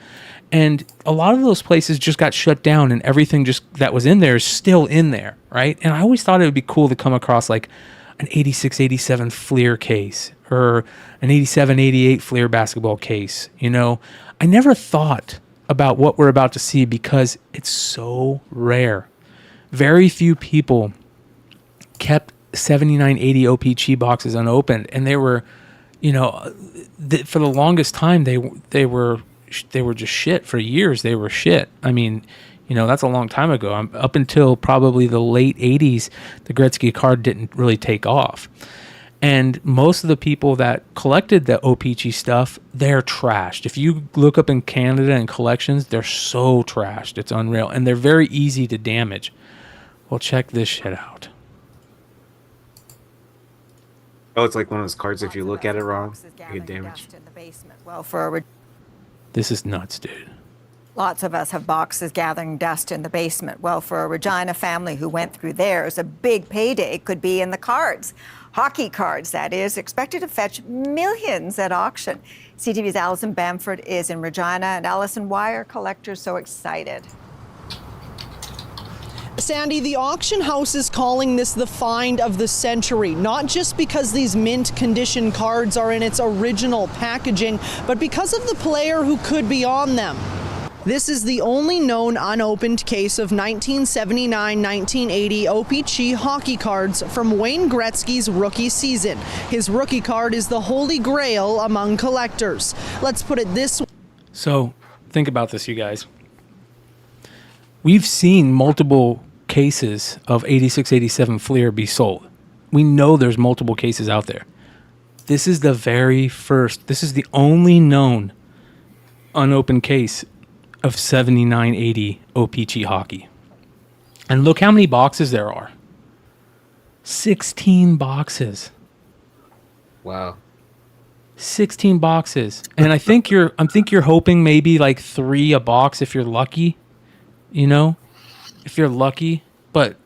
S4: And a lot of those places just got shut down, and everything just that was in there is still in there, right? And I always thought it would be cool to come across like an 86, 87 Fleer case or an 87, 88 Fleer basketball case. You know, I never thought about what we're about to see because it's so rare. Very few people kept 7980 Oh-Pee-Chee boxes unopened, and they were, you know, for the longest time they were just shit. For years they were shit. I mean, you know, that's a long time ago. Up until probably the late 80s, the Gretzky card didn't really take off. And most of the people that collected the Oh-Pee-Chee stuff, they're trashed. If you look up in Canada and collections, they're so trashed. It's unreal. And they're very easy to damage. Well, check this shit out.
S6: Oh, it's like one of those cards, if you look at it wrong, you get damaged.
S14: Well,
S4: this is nuts, dude.
S14: Lots of us have boxes gathering dust in the basement. Well, for a Regina family who went through theirs, a big payday could be in the cards. Hockey cards, that is, expected to fetch millions at auction. CTV's Alison Bamford is in Regina. And Alison, why are collectors so excited?
S15: Sandy, the auction house is calling this the find of the century, not just because these mint condition cards are in its original packaging, but because of the player who could be on them. This is the only known unopened case of 1979-1980 Oh-Pee-Chee hockey cards from Wayne Gretzky's rookie season. His rookie card is the holy grail among collectors. Let's put it this way.
S4: So, think about this, you guys. We've seen multiple cases of 86, 87 Fleer be sold. We know there's multiple cases out there. This is the very first, this is the only known unopened case of 7980 Oh-Pee-Chee hockey. And look how many boxes there are. 16 boxes.
S6: Wow.
S4: 16 boxes. And I think you're hoping maybe like 3 a box if you're lucky. You know? If you're lucky, but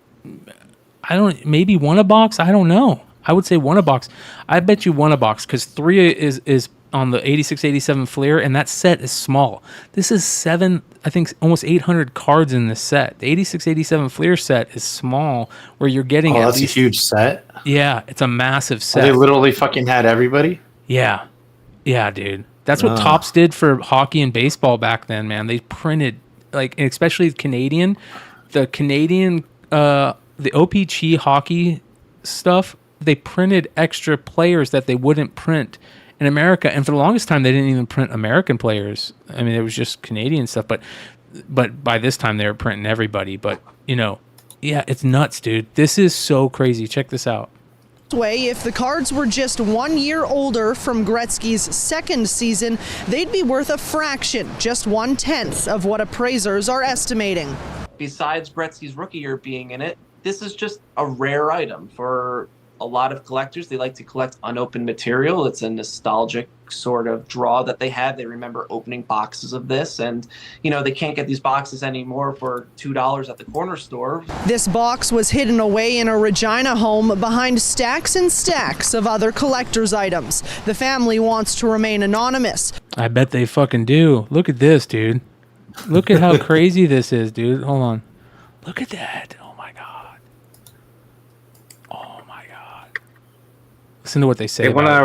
S4: maybe 1 a box. I don't know. I would say 1 a box. I bet you 1 a box because 3 is on the 86, 87 Fleer, and that set is small. This is 7, I think almost 800 cards in this set. The 86, 87 Fleer set is small, where you're getting at
S5: that's
S4: least,
S5: a huge set.
S4: Yeah, it's a massive set.
S5: They literally fucking had everybody.
S4: Yeah, dude. That's what Topps did for hockey and baseball back then, man. They printed like, especially the Oh-Pee-Chee hockey stuff, they printed extra players that they wouldn't print in America. And for the longest time, they didn't even print American players. I mean, it was just Canadian stuff. But by this time, they were printing everybody. But, you know, yeah, it's nuts, dude. This is so crazy. Check this out.
S15: Way, if the cards were just 1 year older from Gretzky's second season, they'd be worth a fraction, just 1/10 of what appraisers are estimating.
S16: Besides Gretzky's rookie year being in it, this is just a rare item for a lot of collectors. They like to collect unopened material. It's a nostalgic sort of draw that they have. They remember opening boxes of this, and you know, they can't get these boxes anymore for $2 at the corner store.
S15: This box was hidden away in a Regina home behind stacks and stacks of other collector's items. The family wants to remain anonymous.
S4: I bet they fucking do. Look at this, dude. Look at how crazy this is, dude. Hold on. Look at that. Oh my god. Oh my god. Listen to what they say.
S6: They want to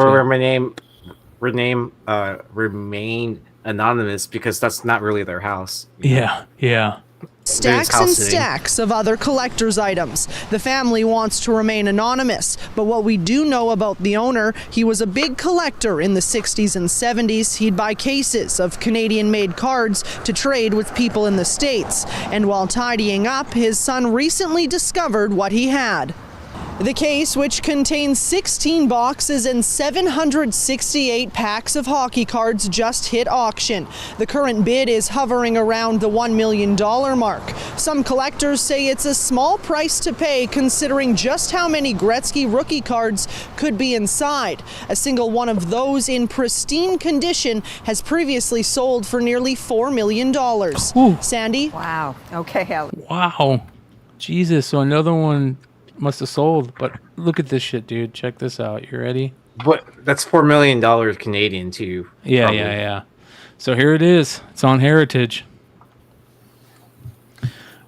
S6: remain anonymous because that's not really their house.
S4: Yeah, yeah.
S15: Stacks and stacks of other collector's items. The family wants to remain anonymous, but what we do know about the owner, he was a big collector in the 60s and 70s. He'd buy cases of Canadian-made cards to trade with people in the States. And while tidying up, his son recently discovered what he had. The case, which contains 16 boxes and 768 packs of hockey cards, just hit auction. The current bid is hovering around the $1 million mark. Some collectors say it's a small price to pay considering just how many Gretzky rookie cards could be inside. A single one of those in pristine condition has previously sold for nearly $4 million.
S4: Ooh.
S15: Sandy?
S14: Wow. Okay, Ellie.
S4: Wow. Jesus, so another one must have sold, but look at this shit, dude. Check this out. You ready?
S6: But that's $4 million Canadian too.
S4: Yeah,
S6: probably.
S4: yeah. So here it is. It's on Heritage.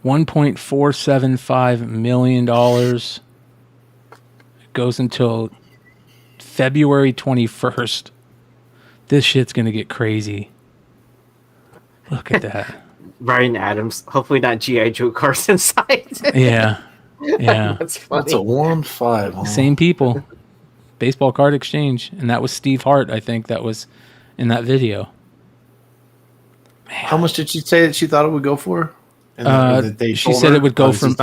S4: $1.475 million. It goes until February 21st. This shit's gonna get crazy. Look at that.
S6: Bryan Adams. Hopefully not G.I. Joe cards inside.
S4: Yeah. Yeah.
S5: That's a 1-5. Huh?
S4: Same people. Baseball card exchange. And that was Steve Hart, I think, that was in that video. Man.
S5: How much did she say that she thought it would go for?
S4: She said it would go from.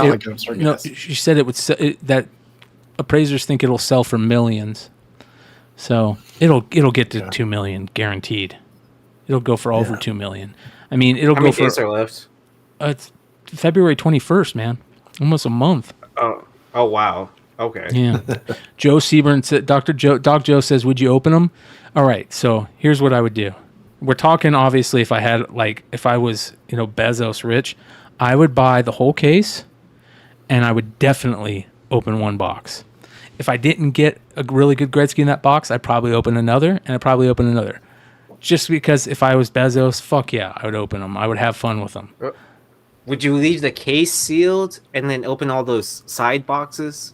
S4: She said it would. That appraisers think it'll sell for millions. So it'll get to 2 million guaranteed. It'll go for over 2 million. I mean, it'll
S6: How
S4: go
S6: many
S4: for.
S6: days are left?
S4: It's February 21st, man. Almost a month.
S6: Oh wow. Okay.
S4: Yeah. Joe Seaburn said, Doc Joe says, would you open them? All right. So here's what I would do. We're talking, obviously, if I was, Bezos rich, I would buy the whole case and I would definitely open one box. If I didn't get a really good Gretzky in that box, I'd probably open another and I'd probably open another. Just because if I was Bezos, fuck yeah, I would open them. I would have fun with them.
S6: Would you leave the case sealed and then open all those side boxes?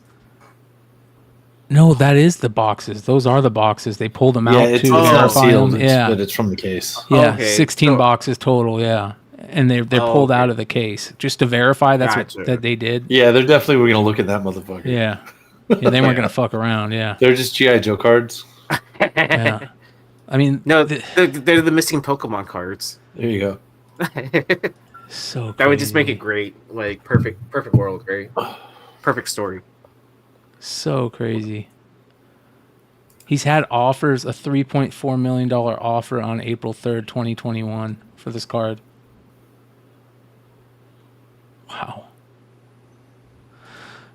S4: No, that is the boxes. Those are the boxes. They pulled them out
S5: it's
S4: to
S5: not
S4: verify
S5: sealed,
S4: them. Yeah,
S5: but it's from the case.
S4: Yeah,
S6: okay.
S4: 16 boxes total. Yeah, and they're pulled out of the case just to verify that's what that they did.
S5: Yeah, they're definitely gonna look at that motherfucker.
S4: Yeah, they weren't gonna fuck around. Yeah,
S5: they're just G.I. Joe cards.
S4: Yeah, I mean,
S6: no, they're the missing Pokemon cards.
S5: There you go.
S4: So crazy.
S6: That would just make it great, like perfect world, great, perfect story.
S4: So crazy. He's had offers, a $3.4 million offer on April 3rd, 2021 for this card. Wow.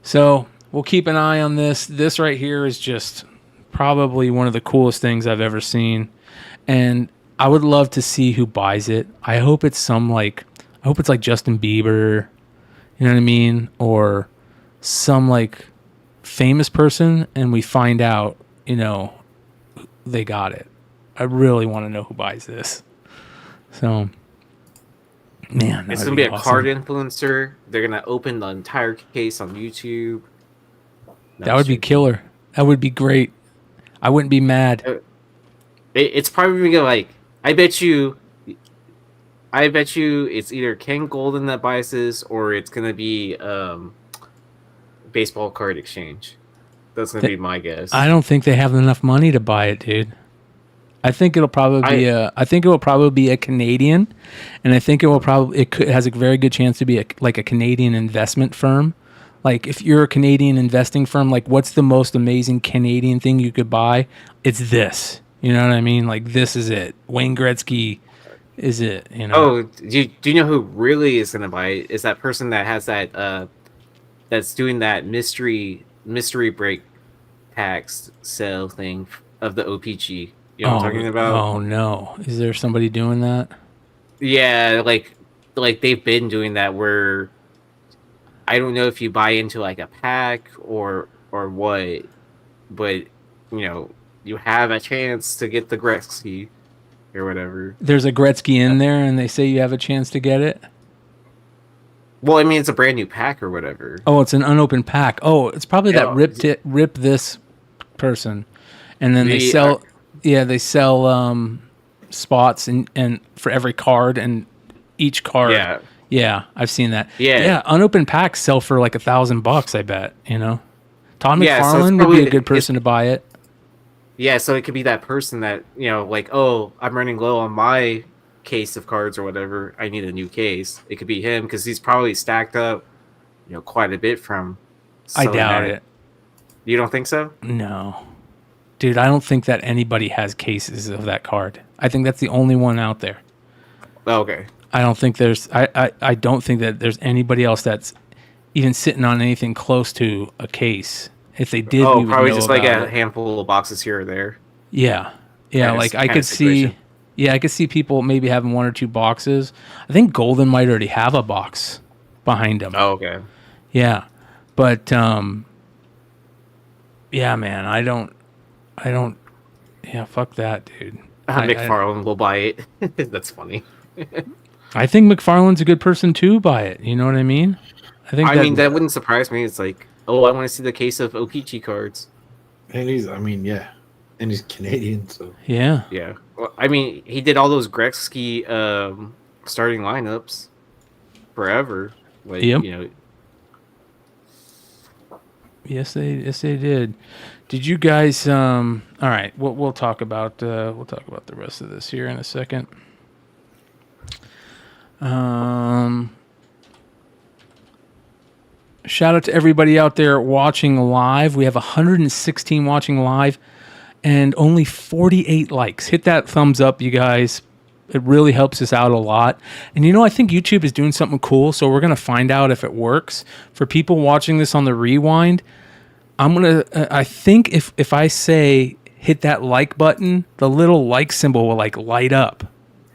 S4: So we'll keep an eye on this. This right here is just probably one of the coolest things I've ever seen. And I would love to see who buys it. I hope it's like Justin Bieber, you know what I mean? Or some like famous person and we find out, they got it. I really want to know who buys this. So, man,
S6: it's going to be a card influencer. They're going to open the entire case on YouTube.
S4: That would be killer. That would be great. I wouldn't be mad.
S6: It's probably like, I bet you it's either Ken Golden that buys this or it's going to be baseball card exchange. That's going to be my guess.
S4: I don't think they have enough money to buy it, dude. I think it'll probably be I think it will probably be a Canadian, and I think it has a very good chance to be a Canadian investment firm. Like if you're a Canadian investing firm, like what's the most amazing Canadian thing you could buy? It's this. You know what I mean? Like this is it. Wayne Gretzky is it. You know.
S6: Oh, do you know who really is gonna buy it? Is that person that has that that's doing that mystery break packs sale thing of the Oh-Pee-Chee. You know what I'm talking about?
S4: Oh no. Is there somebody doing that?
S6: Yeah, like they've been doing that where I don't know if you buy into like a pack or what, but you know, you have a chance to get the Gretzky or whatever.
S4: There's a Gretzky in there and they say you have a chance to get it?
S6: Well, I mean, it's a brand new pack or whatever.
S4: Oh, it's an unopened pack. Oh, it's probably that rip this person. And then they sell spots and for every card and each card. Yeah, I've seen that. Yeah, unopened packs sell for like $1,000, I bet, you know. Todd McFarlane would be a good person to buy it.
S6: Yeah, so it could be that person that, you know, like, oh, I'm running low on my case of cards or whatever. I need a new case. It could be him because he's probably stacked up, you know, quite a bit from.
S4: I doubt it.
S6: You don't think so?
S4: No. Dude, I don't think that anybody has cases of that card. I think that's the only one out there.
S6: Oh, okay.
S4: I don't think there's I don't think that there's anybody else that's even sitting on anything close to a case. If they did, we would
S6: probably
S4: know
S6: just like
S4: about
S6: a handful of boxes here or there.
S4: Yeah. Like I could see people maybe having one or two boxes. I think Golden might already have a box behind him.
S6: Oh, okay.
S4: Yeah. But yeah, man, I don't fuck that, dude.
S6: McFarlane will buy it. That's funny.
S4: I think McFarlane's a good person to buy it. You know what I mean?
S6: I mean, that wouldn't surprise me. It's like, oh, I want to see the case of Oh-Pee-Chee cards.
S5: And he's Canadian, so
S4: yeah.
S6: Well, I mean, he did all those Gretzky starting lineups forever. Like, you know.
S4: Yes, they did. Did you guys? All right, we'll talk about the rest of this here in a second. Shout out to everybody out there watching live. We have 116 watching live and only 48 likes. Hit that thumbs up, you guys. It really helps us out a lot. And you know, I think YouTube is doing something cool, so we're going to find out if it works. For people watching this on the rewind, I think if I say hit that like button, the little like symbol will like light up.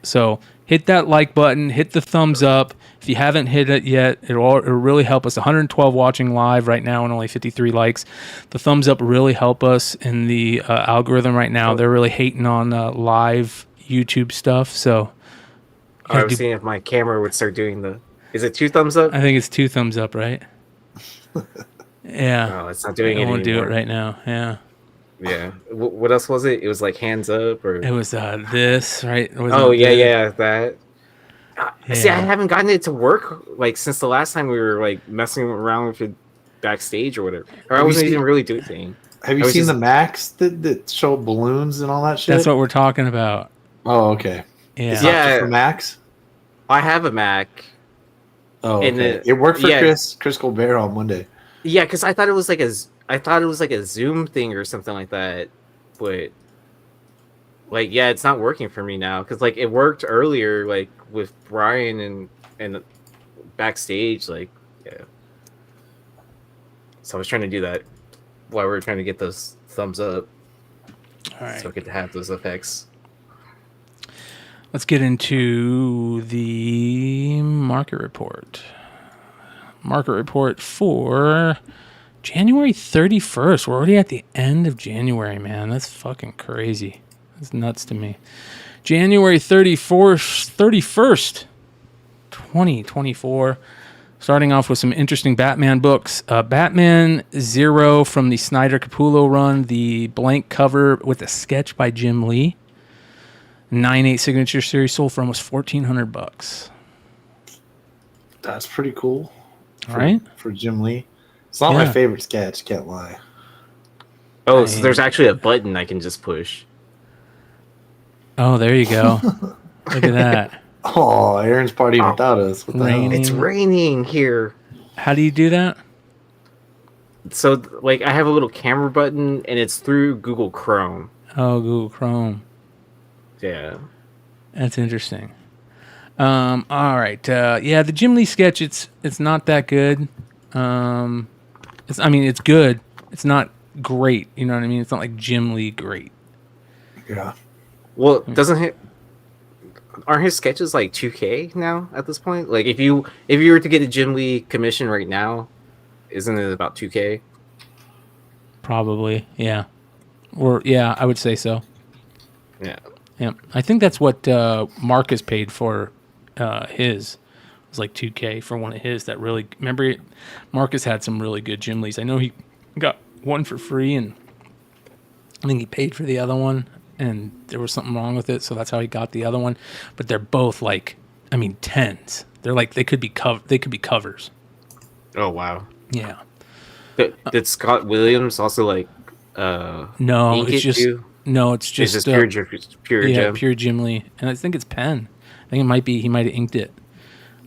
S4: So hit that like button, hit the thumbs up. If you haven't hit it yet, it'll really help us. 112 watching live right now and only 53 likes. The thumbs up really help us in the algorithm right now. They're really hating on live YouTube stuff. So
S6: I was seeing if my camera would start doing is it 2 thumbs up?
S4: I think it's 2 thumbs up, right? Yeah.
S6: No, it's not doing it anymore.
S4: Won't do it right now. Yeah.
S6: Yeah. What else was it? It was like hands up or.
S4: It was this, right?
S6: That. See, I haven't gotten it to work like since the last time we were like messing around with it backstage or whatever. Or I wasn't even really doing anything.
S5: Have you seen the Macs that show balloons and all that shit?
S4: That's what we're talking about.
S5: Oh, okay.
S4: Yeah.
S5: It's not just for Macs?
S6: I have a Mac.
S5: Oh, okay. It worked for Chris Colbert on Monday.
S6: Yeah, because I thought it was like a Zoom thing or something like that, but like it's not working for me now because like it worked earlier like with Bryan and backstage So I was trying to do that while we were trying to get those thumbs up.
S4: All right.
S6: So I get to have those effects.
S4: Let's get into the market report. Market report for January 31st. We're already at the end of January, man. That's fucking crazy. That's nuts to me. January 31st, 2024. Starting off with some interesting Batman books. Batman Zero from the Snyder Capullo run. The blank cover with a sketch by Jim Lee. 9/8 signature series sold for almost $1,400.
S5: That's pretty cool.
S4: Right?
S5: For Jim Lee. It's not my favorite sketch, can't lie.
S6: Oh, so there's actually a button I can just push.
S4: Oh, there you go. Look at that.
S5: Oh, Aaron's partying without us. What the hell?
S6: It's raining here.
S4: How do you do that?
S6: So, like, I have a little camera button, and it's through Google Chrome.
S4: Oh, Google Chrome.
S6: Yeah.
S4: That's interesting. All right. Yeah, the Jim Lee sketch, it's not that good. It's good. It's not great. You know what I mean? It's not like Jim Lee great.
S5: Yeah.
S6: Well, aren't his sketches like 2K now at this point? Like, if you were to get a Jim Lee commission right now, isn't it about 2K?
S4: Probably, yeah. Or yeah, I would say so.
S6: Yeah.
S4: Yeah. I think that's what Marcus paid for his. It was like 2K for one of his that really... Remember, Marcus had some really good Jim Lees. I know he got one for free, and I think he paid for the other one, and there was something wrong with it, so that's how he got the other one. But they're both like, 10s. They're like, they could be covers.
S6: Oh, wow.
S4: Yeah.
S6: Did Scott Williams also like
S4: no,
S6: ink
S4: it's
S6: it
S4: just
S6: too?
S4: No, it's just
S6: pure Jim.
S4: Pure Jim Lee, and I think it's pen. I think it might be he might have inked it.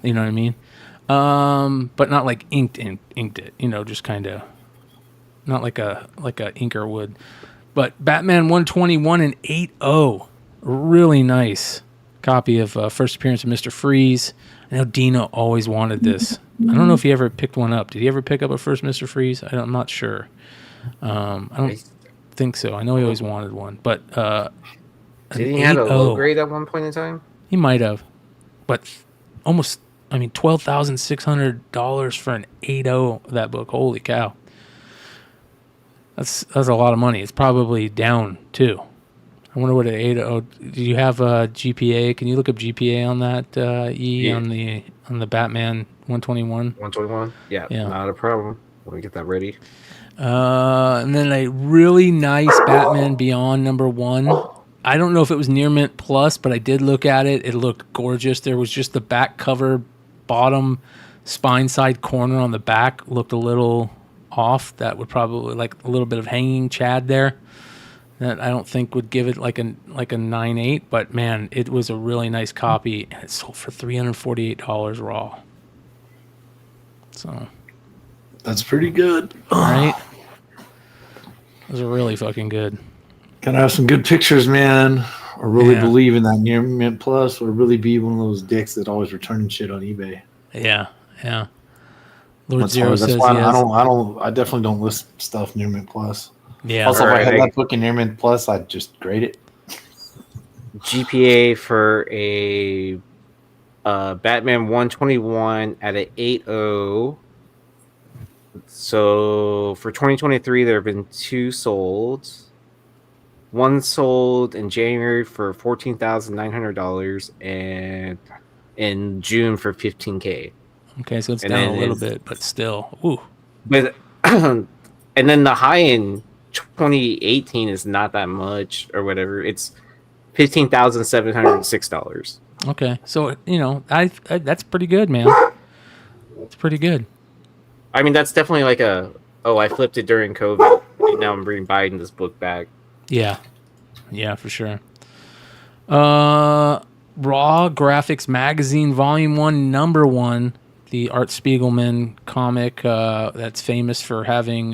S4: You know what I mean? But not like inked it. You know, just kind of not like a inker would. But Batman 121 and 8-0, really nice copy of first appearance of Mr. Freeze. I know Dino always wanted this. I don't know if he ever picked one up. Did he ever pick up a first Mr. Freeze? I'm not sure. I don't think so. I know he always wanted one, but
S6: did he have a low grade at one point in time?
S4: He might have, but almost. $12,600 for an 8.0 of that book. Holy cow! That's a lot of money. It's probably down too. I wonder what an 8.0. Do you have a GPA? Can you look up GPA on that?
S6: Yeah.
S4: on the Batman 121.
S6: 121. Yeah, not a problem. Let me get that ready.
S4: And then a really nice Batman Beyond #1. I don't know if it was near mint plus, but I did look at it. It looked gorgeous. There was just the back cover, bottom spine side corner on the back looked a little off. That would probably like a little bit of hanging Chad there. That I don't think would give it like a 9.8, but man, it was a really nice copy, and it sold for $348 raw. So
S5: that's pretty good,
S4: right? Those are really fucking good.
S5: Gotta have some good pictures, man. Or really believe in that near mint plus, or really be one of those dicks that always returning shit on eBay.
S4: Yeah.
S5: Lord that's Zero says why I definitely don't list stuff near mint plus.
S4: Yeah.
S5: Also, if I had that book in near mint plus, I'd just grade it.
S6: GPA for a Batman 121 at an 8.0. So for 2023, there have been 2 sold. One sold in January for $14,900 and in June for $15K.
S4: Okay, so it's down a little bit, but still, ooh.
S6: But and then the high in 2018 is not that much or whatever. It's $15,706.
S4: Okay, so I that's pretty good, man. It's pretty good.
S6: I mean, that's definitely like I flipped it during COVID, and now I'm bringing Biden this book back.
S4: Yeah, for sure. Raw Graphics Magazine Volume 1, #1, the Art Spiegelman comic that's famous for having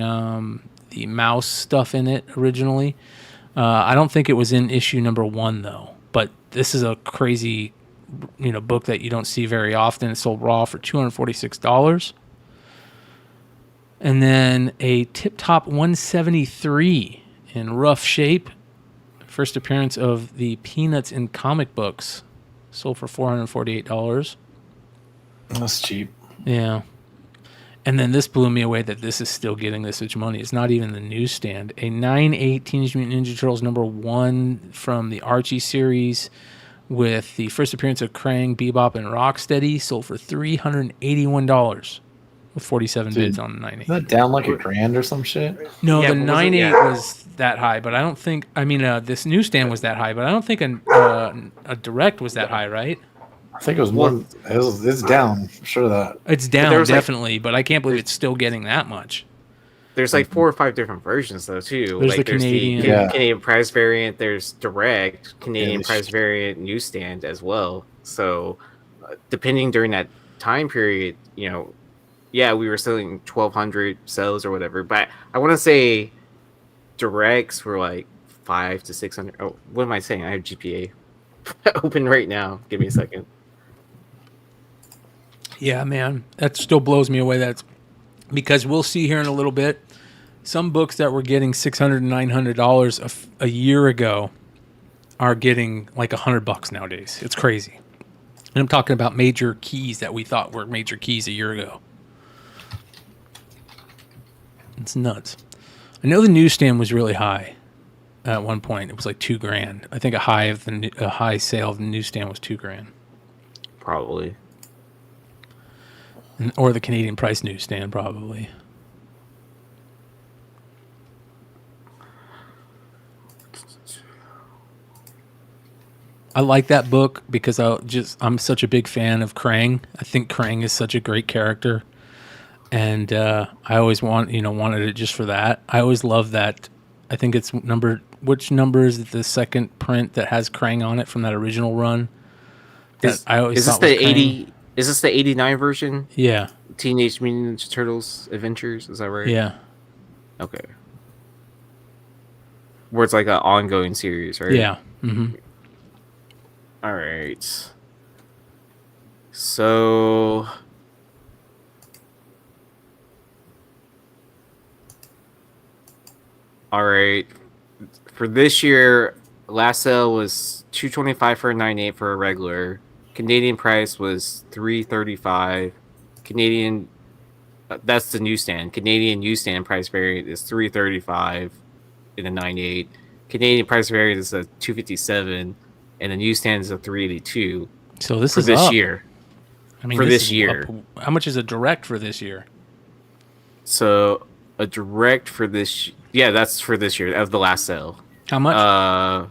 S4: the mouse stuff in it originally. I don't think it was in issue #1 though, but this is a crazy, book that you don't see very often. It sold raw for $246. And then a Tip Top 173 in rough shape. First appearance of the Peanuts in comic books. Sold for $448.
S5: That's cheap.
S4: Yeah. And then this blew me away that this is still getting this much money. It's not even the newsstand. A 9.8 Teenage Mutant Ninja Turtles #1 from the Archie series with the first appearance of Krang, Bebop, and Rocksteady. Sold for $381. With 47 bids on the 9.8.
S5: Is that down like $1,000 or some shit?
S4: No, the 9.8 was that high, but I don't think. I mean, this newsstand was that high, but I don't think a direct was that high, right?
S5: I think it was more. It's down. I'm sure of that.
S4: It's down definitely, but I can't believe it's still getting that much.
S6: There's like 4 or 5 different versions though too.
S4: There's
S6: like
S4: the Canadian.
S6: Canadian price variant. There's direct Canadian price variant newsstand as well. So depending during that time period, you know, yeah, we were selling 1,200 cells or whatever. But I want to say directs were like 500 to 600. Oh, what am I saying? I have GPA open right now. Give me a second.
S4: Yeah, man, that still blows me away. That's because we'll see here in a little bit. Some books that were getting $600 and $900 a year ago are getting like $100 nowadays. It's crazy. And I'm talking about major keys that we thought were major keys a year ago. It's nuts. I know the newsstand was really high at one point. It was like $2,000. I think a high sale of the newsstand was $2,000.
S6: Probably.
S4: Or the Canadian price newsstand, probably. I like that book because I'm such a big fan of Krang. I think Krang is such a great character, and I always wanted it just for that. I always love that. I think it's which number is the second print that has Krang on it from that original run?
S6: Is this the 80? Is this the 89 version?
S4: Yeah.
S6: Teenage Mutant Ninja Turtles Adventures, is that right?
S4: Yeah. Okay.
S6: Where it's like an ongoing series, right?
S4: Yeah. Mm-hmm.
S6: All right. So all right. For this year, last sale was $225 for a 9.8 for a regular. Canadian price was $335. Canadian, that's the newsstand. Canadian newsstand price variant is $335 in a 9.8. Canadian price variant is a $257, and the newsstand is a $382.
S4: So this
S6: for
S4: is
S6: this
S4: up.
S6: year.
S4: I mean,
S6: for this year.
S4: Up. How much is a direct for this year?
S6: So a direct for this, yeah, that's for this year of the last sale.
S4: How much?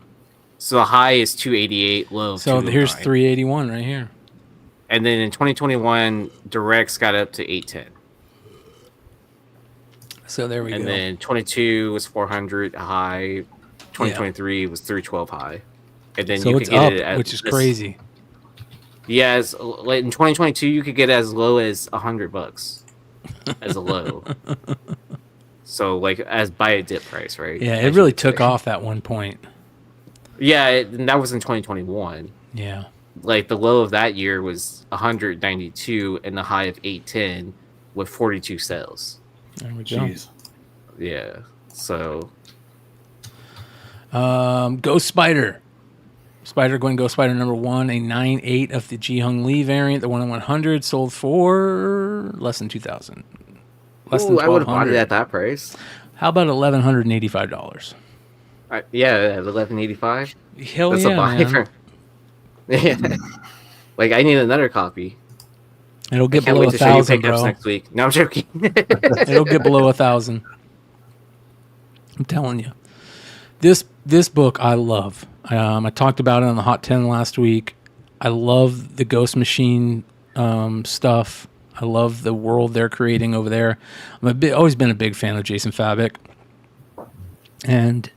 S6: So the high is 288, low.
S4: So here's 381 right here.
S6: And then in 2021, directs got up to 810.
S4: So there we go.
S6: And then 22 was 400 high. 2023 was 312 high. And then
S4: so
S6: you
S4: it's
S6: could get
S4: up,
S6: it at
S4: which is crazy.
S6: Yeah, like in 2022, you could get as low as $100 as a low. So like as buy a dip price, right?
S4: Yeah, it really took off at one point.
S6: Yeah, and that was in 2021.
S4: Yeah.
S6: Like the low of that year was 192 and the high of 810 with 42 sales.
S4: There we go.
S5: Jeez.
S6: Yeah. So
S4: Ghost Spider. Ghost Spider number 1, a 9.8 of the Ji Hung Lee variant, the 1 in 100, sold for less than $2,000. Less than $1,200.
S6: I would have bought it at that price.
S4: How about $1,185?
S6: Yeah, at $1,185.
S4: Hell yeah, man.
S6: Yeah. Like I need another copy.
S4: It'll get below 1,000, bro.
S6: Next week. No, I'm joking.
S4: It'll get below 1,000. I'm telling you. This book I love. I talked about it on the Hot 10 last week. I love the Ghost Machine stuff. I love the world they're creating over there. Always been a big fan of Jason Fabok. And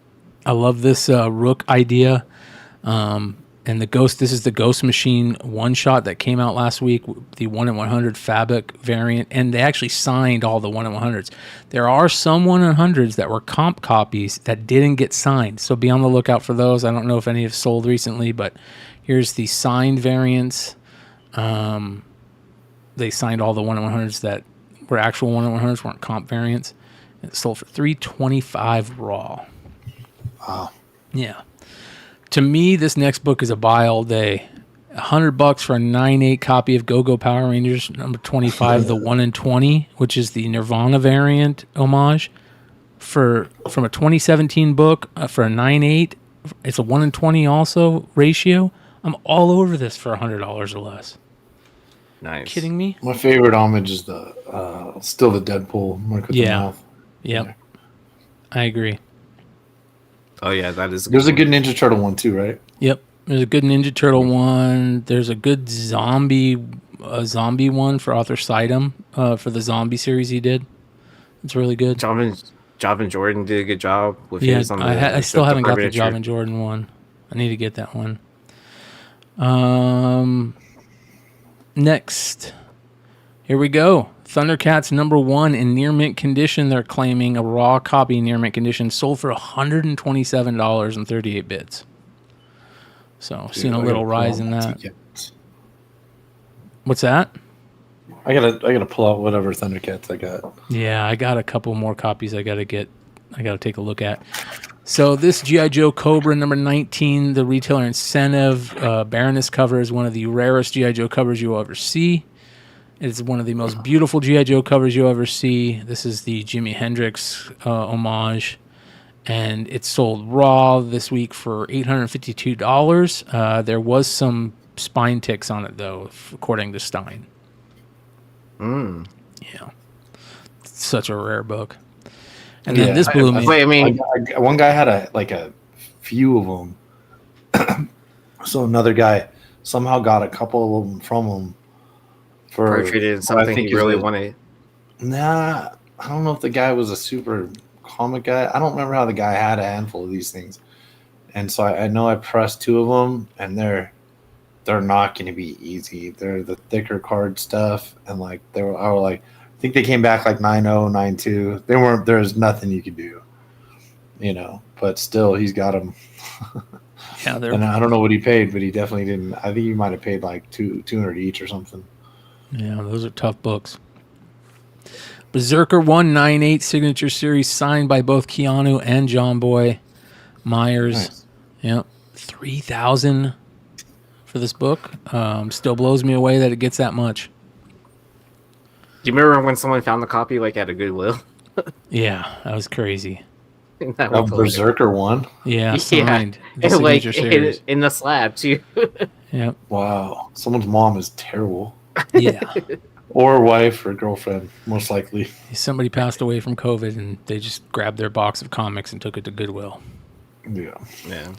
S4: I love this Rook idea. And this is the Ghost Machine one-shot that came out last week, the 1 in 100 Fabok variant, and they actually signed all the 1 in 100s. There are some 1 in 100s that were comp copies that didn't get signed, so be on the lookout for those. I don't know if any have sold recently, but here's the signed variants. They signed all the 1 in 100s that were actual 1 in 100s, weren't comp variants. It sold for $325 raw.
S5: Wow.
S4: Yeah. To me, this next book is a buy all day. $100 for a 9.8 copy of Go-Go Power Rangers number 25, the 1 in 20, which is the Nirvana variant homage. From a 2017 book for a 9.8, it's a 1 in 20 also ratio. I'm all over this for $100 or less.
S6: Nice.
S4: Kidding me?
S5: My favorite homage is the still the Deadpool mark with the mouth.
S4: Yep. I agree.
S6: Oh yeah, that is.
S5: There's a good Ninja Turtle one too, right?
S4: Yep. There's a good Ninja Turtle one. There's a good zombie one for Arthur Sidem for the zombie series he did. It's really good.
S6: Javin Jordan did a good job with
S4: Yeah,
S6: his on the.
S4: I still haven't got the
S6: miniature.
S4: Javin Jordan one. I need to get that one. Next, here we go. Thundercats #1 in near mint condition. They're claiming a raw copy in near mint condition sold for $127.38. So seeing a little rise in that. What's that?
S5: I gotta pull out whatever Thundercats I got.
S4: Yeah, I got a couple more copies I gotta take a look at. So this G.I. Joe Cobra #19, the retailer incentive Baroness cover is one of the rarest G.I. Joe covers you'll ever see. It's one of the most beautiful G.I. Joe covers you'll ever see. This is the Jimi Hendrix homage. And it sold raw this week for $852. There was some spine ticks on it, though, according to Stein. Yeah. It's such a rare book. And then this blew me.
S5: One guy had a few of them. So another guy somehow got a couple of them from him.
S6: For traded something he really wanted.
S5: Nah, I don't know if the guy was a super comic guy. I don't remember how the guy had a handful of these things. And so I know I pressed 2 of them, and they're not going to be easy. They're the thicker card stuff, and I think they came back like 9-0, 9-2. They weren't. There's nothing you could do, But still, he's got them.
S4: Yeah,
S5: and I don't know what he paid, but he definitely didn't. I think he might have paid like $200 each or something.
S4: Yeah, those are tough books. Berserker 198 Signature Series signed by both Keanu and John Boy Myers.
S5: Nice.
S4: Yep, $3,000 for this book. Still blows me away that it gets that much.
S6: Do you remember when someone found the copy at a Goodwill?
S4: Yeah, that was crazy.
S6: That was
S5: Berserker 1?
S4: Yeah, signed.
S6: Yeah. And in the slab too.
S4: Yep.
S5: Wow. Someone's mom is terrible.
S4: Yeah.
S5: Or wife or girlfriend, most likely.
S4: Somebody passed away from COVID, and they just grabbed their box of comics and took it to Goodwill.
S5: Yeah.
S6: Yeah.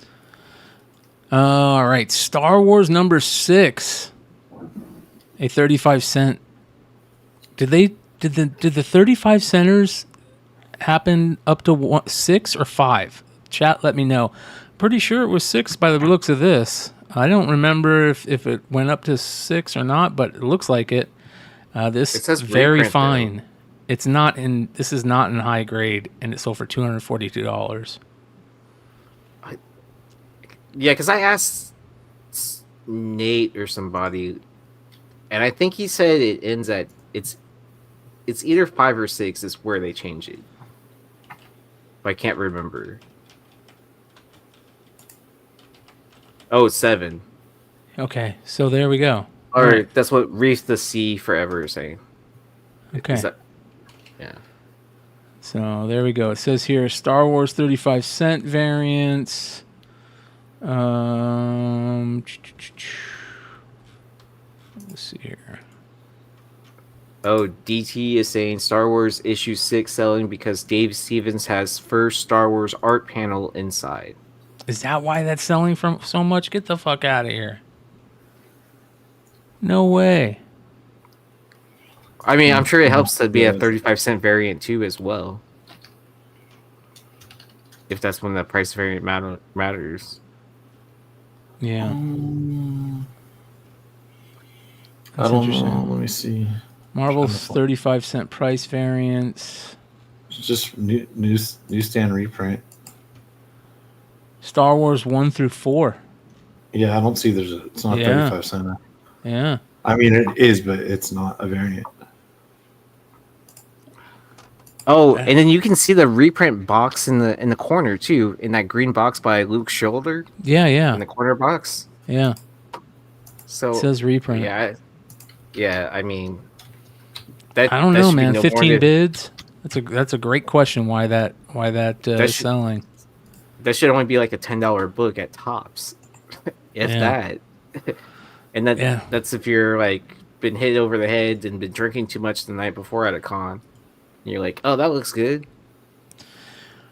S4: All right, Star Wars #6, a 35-cent. Did the 35 centers happen up to 6 or 5? Chat, let me know. Pretty sure it was 6 by the looks of this. I don't remember if it went up to 6 or not, but it looks like it. This is very fine. Though. It's not in. This is not in high grade, and it sold for $242.
S6: Yeah, because I asked Nate or somebody, and I think he said it ends at it's either 5 or 6 is where they change it. But I can't remember. Oh, it's 7.
S4: Okay, so there we go.
S6: All right, that's what Reef the Sea Forever is saying.
S4: Okay.
S6: Yeah.
S4: So there we go. It says here Star Wars 35-cent variants. Let's see here.
S6: Oh, DT is saying Star Wars issue 6 selling because Dave Stevens has first Star Wars art panel inside.
S4: Is that why that's selling from so much? Get the fuck out of here. No way.
S6: I mean, I'm sure it helps to be a 35-cent variant too as well. If that's when the price variant matters.
S4: Yeah.
S5: I don't know. Let me see.
S4: Marvel's 35-cent price variants.
S5: Just newsstand reprint.
S4: Star Wars 1 through 4.
S5: Yeah, I don't see it's not 35 cent.
S4: Yeah.
S5: I mean, it is, but it's not a variant.
S6: Oh, and then you can see the reprint box in the corner too, in that green box by Luke Shoulder.
S4: Yeah, yeah.
S6: In the corner box.
S4: Yeah.
S6: So
S4: it says reprint.
S6: Yeah. I mean,
S4: I don't know, man. 15 bids. That's a great question. Why that is selling?
S6: That should only be like a $10 book at tops, if that. And that's if you're like been hit over the head and been drinking too much the night before at a con. And you're like, oh, that looks good.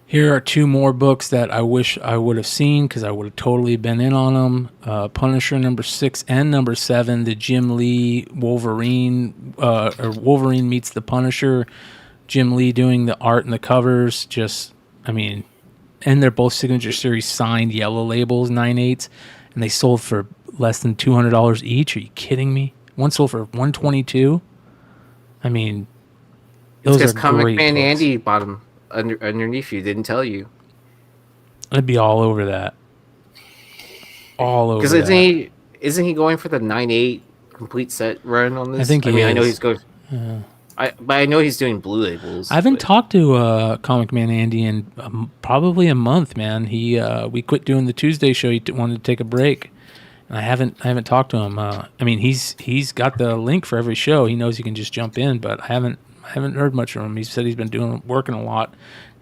S4: Here are 2 more books that I wish I would have seen because I would have totally been in on them. Punisher #6 and #7, the Jim Lee Wolverine, or Wolverine meets the Punisher, Jim Lee doing the art and the covers. Just, I mean, and they're both Signature Series signed yellow labels, 9/8, and they sold for less than $200 each. Are you kidding me? One sold for $122. I mean,
S6: It's
S4: those
S6: because
S4: are
S6: Comic
S4: great
S6: Man
S4: books.
S6: Andy bought them underneath you. Didn't tell you.
S4: I'd be all over that. All over
S6: Because
S4: that.
S6: isn't he going for the 9/8 complete set run on this?
S4: I think he
S6: I know
S4: is.
S6: he's going.
S4: Yeah.
S6: But I know he's doing blue labels.
S4: I haven't talked to Comic Man Andy in probably a month, man. We quit doing the Tuesday show. He wanted to take a break, and I haven't talked to him. I mean, he's got the link for every show. He knows he can just jump in, but I haven't heard much from him. He said he's been working a lot,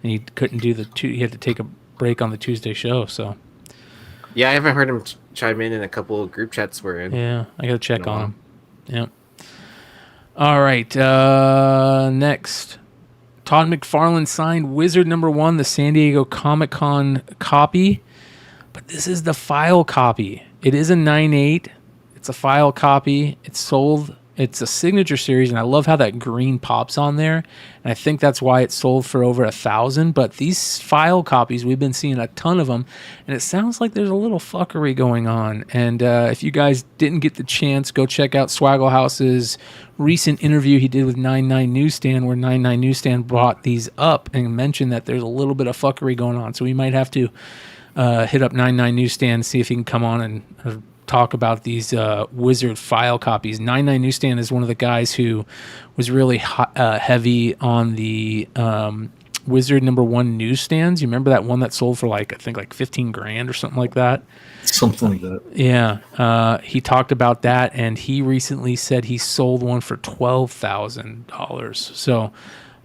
S4: and he couldn't do he had to take a break on the Tuesday show. So
S6: Yeah, I haven't heard him chime in a couple of group chats we're in.
S4: yeah, I got to check on him. Yeah. All right. Next, Todd McFarlane signed Wizard #1, the San Diego Comic-Con copy, but this is the file copy. It is a 9/8. It's a file copy. It's sold. It's a Signature Series, and I love how that green pops on there. And I think that's why it sold for over 1,000. But these file copies, we've been seeing a ton of them, and it sounds like there's a little fuckery going on. And if you guys didn't get the chance, go check out Swaggle House's recent interview he did with 99 Newsstand, where 99 Newsstand brought these up and mentioned that there's a little bit of fuckery going on. So we might have to hit up 99 Newsstand, see if he can come on and talk about these Wizard file copies. 99 Newsstand is one of the guys who was really heavy on the Wizard #1 newsstands. You remember that one that sold for I think 15 grand or something like that?
S17: Something like that.
S4: Yeah. He talked about that, and he recently said he sold one for $12,000. So,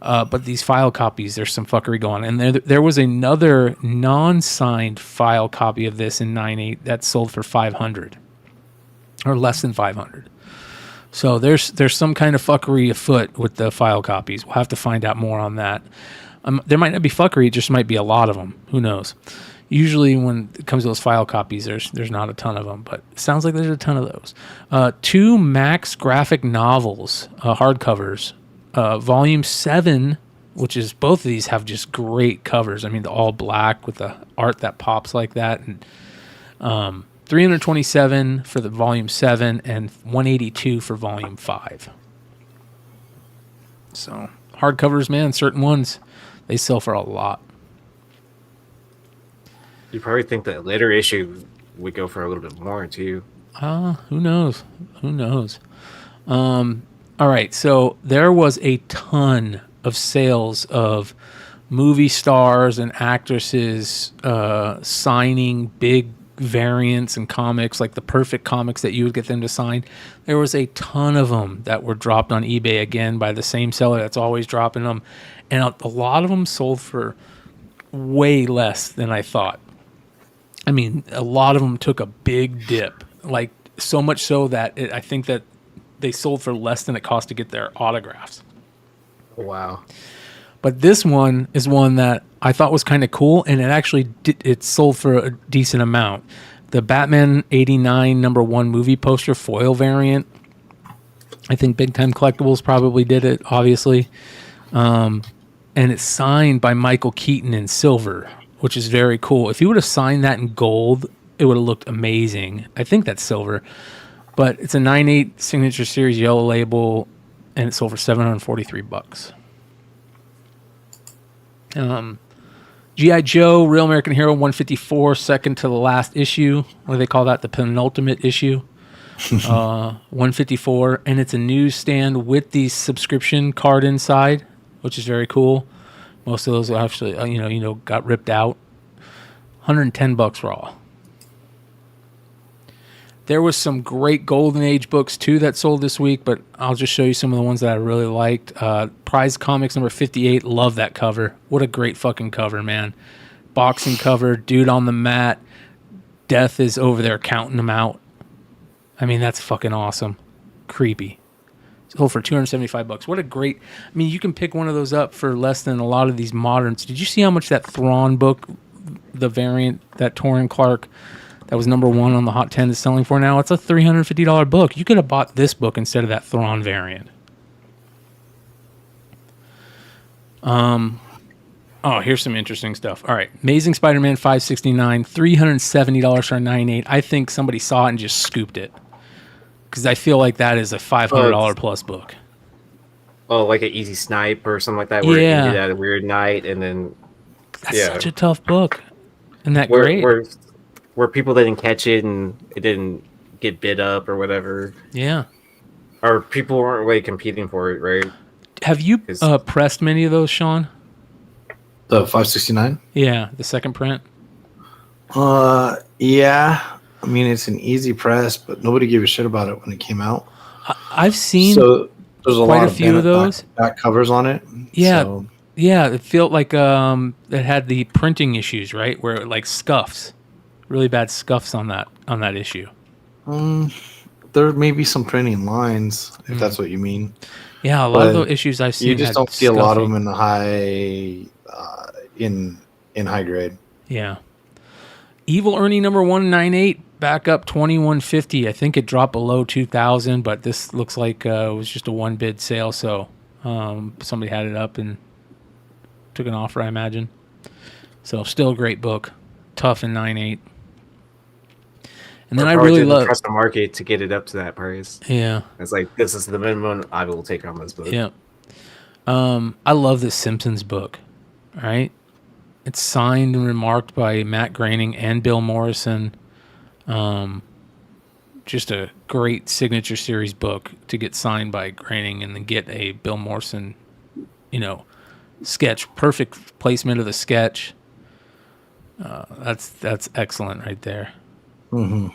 S4: but these file copies, there's some fuckery going on. And there was another non-signed file copy of this in 9/8 that sold for $500 or less than $500. So there's some kind of fuckery afoot with the file copies. We'll have to find out more on that. There might not be fuckery; it just might be a lot of them. Who knows? Usually, when it comes to those file copies, there's not a ton of them, but it sounds like there's a ton of those. 2 Max graphic novels, hardcovers. Volume 7, which is both of these have just great covers. I mean, the all black with the art that pops like that, and $327 for the volume 7 and $182 for volume 5. So hardcovers, man, certain ones they sell for a lot.
S6: You probably think that later issue would go for a little bit more too.
S4: Who knows? All right, so there was a ton of sales of movie stars and actresses signing big variants and comics, like the perfect comics that you would get them to sign. There was a ton of them that were dropped on eBay again by the same seller that's always dropping them. And a lot of them sold for way less than I thought. I mean, a lot of them took a big dip, like so much so that I think that they sold for less than it cost to get their autographs.
S6: Wow.
S4: But this one is one that I thought was kind of cool, and it actually it sold for a decent amount. The Batman 89 #1 movie poster foil variant. I think Big Time Collectibles probably did it, obviously. And it's signed by Michael Keaton in silver, which is very cool. If he would have signed that in gold, it would have looked amazing. I think that's silver. But it's a 9/8 Signature Series yellow label, and it sold for $743. G.I. Joe, Real American Hero 154, second to the last issue. What do they call that? The penultimate issue. 154, and it's a newsstand with the subscription card inside, which is very cool. Most of those actually, got ripped out. $110 raw. There was some great Golden Age books too that sold this week, but I'll just show you some of the ones that I really liked. Prize Comics number 58, love that cover. What a great fucking cover, man. Boxing cover, dude on the mat. Death is over there counting them out. I mean, that's fucking awesome. Creepy. Sold for $275. What a great... I mean, you can pick one of those up for less than a lot of these moderns. Did you see how much that Thrawn book, the variant, that Torrin Clark... that was #1 on the Hot 10 is selling for now? It's a $350 book. You could have bought this book instead of that Thrawn variant. Oh, here's some interesting stuff. All right. Amazing Spider-Man 569, $370 for a 9.8. I think somebody saw it and just scooped it. Because I feel like that is a $500 plus book.
S6: Oh, like an easy snipe or something like that, where you can do that at a weird night, and then
S4: that's such a tough book. Isn't that great?
S6: Where people didn't catch it and it didn't get bid up or whatever.
S4: Yeah.
S6: Or people weren't really competing for it, right?
S4: Have you pressed many of those, Sean?
S5: The 569?
S4: Yeah, the second print.
S5: Yeah. I mean, it's an easy press, but nobody gave a shit about it when it came out.
S4: I've seen
S5: there's
S4: quite a few of those
S5: back covers on it.
S4: Yeah,
S5: so.
S4: yeah. It felt like it had the printing issues, right? Where it, like scuffs, really bad scuffs on that issue.
S5: There may be some printing lines, if that's what you mean.
S4: Yeah, a lot of the issues I've seen.
S5: You just don't see a lot of them in the high, in high grade.
S4: Yeah. Evil Ernie number 198 back up 2150. I think it dropped below 2,000, but this looks like it was just a one bid sale. So somebody had it up and took an offer, I imagine. So still a great book, tough in 9.8. And then I really love
S6: trust the market to get it up to that price.
S4: Yeah,
S6: it's like this is the minimum I will take on this book.
S4: Yeah, I love this Simpsons book. All right, it's signed and remarked by Matt Groening and Bill Morrison. Just a great signature series book to get signed by Groening and then get a Bill Morrison, sketch. Perfect placement of the sketch. That's excellent right there.
S5: Mm-hmm.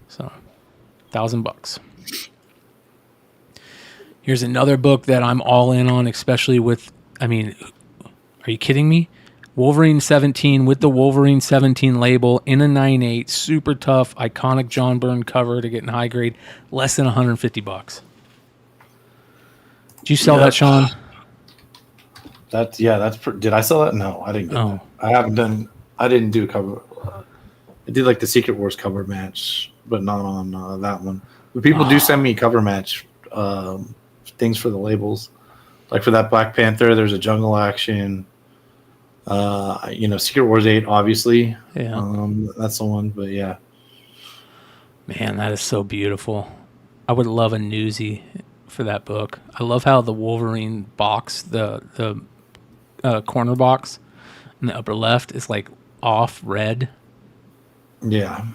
S4: So, $1,000. Here's another book that I'm all in on, especially with. I mean, are you kidding me? Wolverine 17 with the Wolverine 17 label in a 9.8, super tough, iconic John Byrne cover to get in high grade, less than $150. Did you sell that, Sean?
S5: Did I sell that? No, I didn't get that. I didn't do a cover. I did like the Secret Wars cover match, but not on that one. But people do send me cover match things for the labels. Like for that Black Panther, there's a Jungle Action. Secret Wars 8, obviously.
S4: Yeah.
S5: That's the one, but yeah.
S4: Man, that is so beautiful. I would love a newsie for that book. I love how the Wolverine box, the corner box in the upper left is like off red.
S5: Yeah.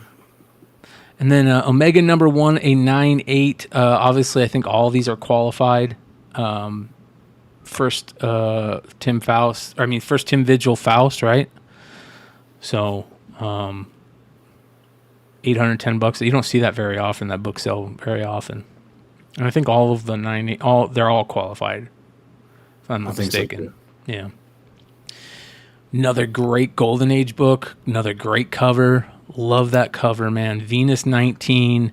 S4: And then Omega number 1, a 9.8. Obviously, I think all of these are qualified. First Tim Vigil Faust, right? So $810. You don't see that very often, that book sell very often. And I think all of the 9.8, they're all qualified, if I'm not mistaken. So, yeah. Another great Golden Age book, another great cover. Love that cover, man. Venus 19.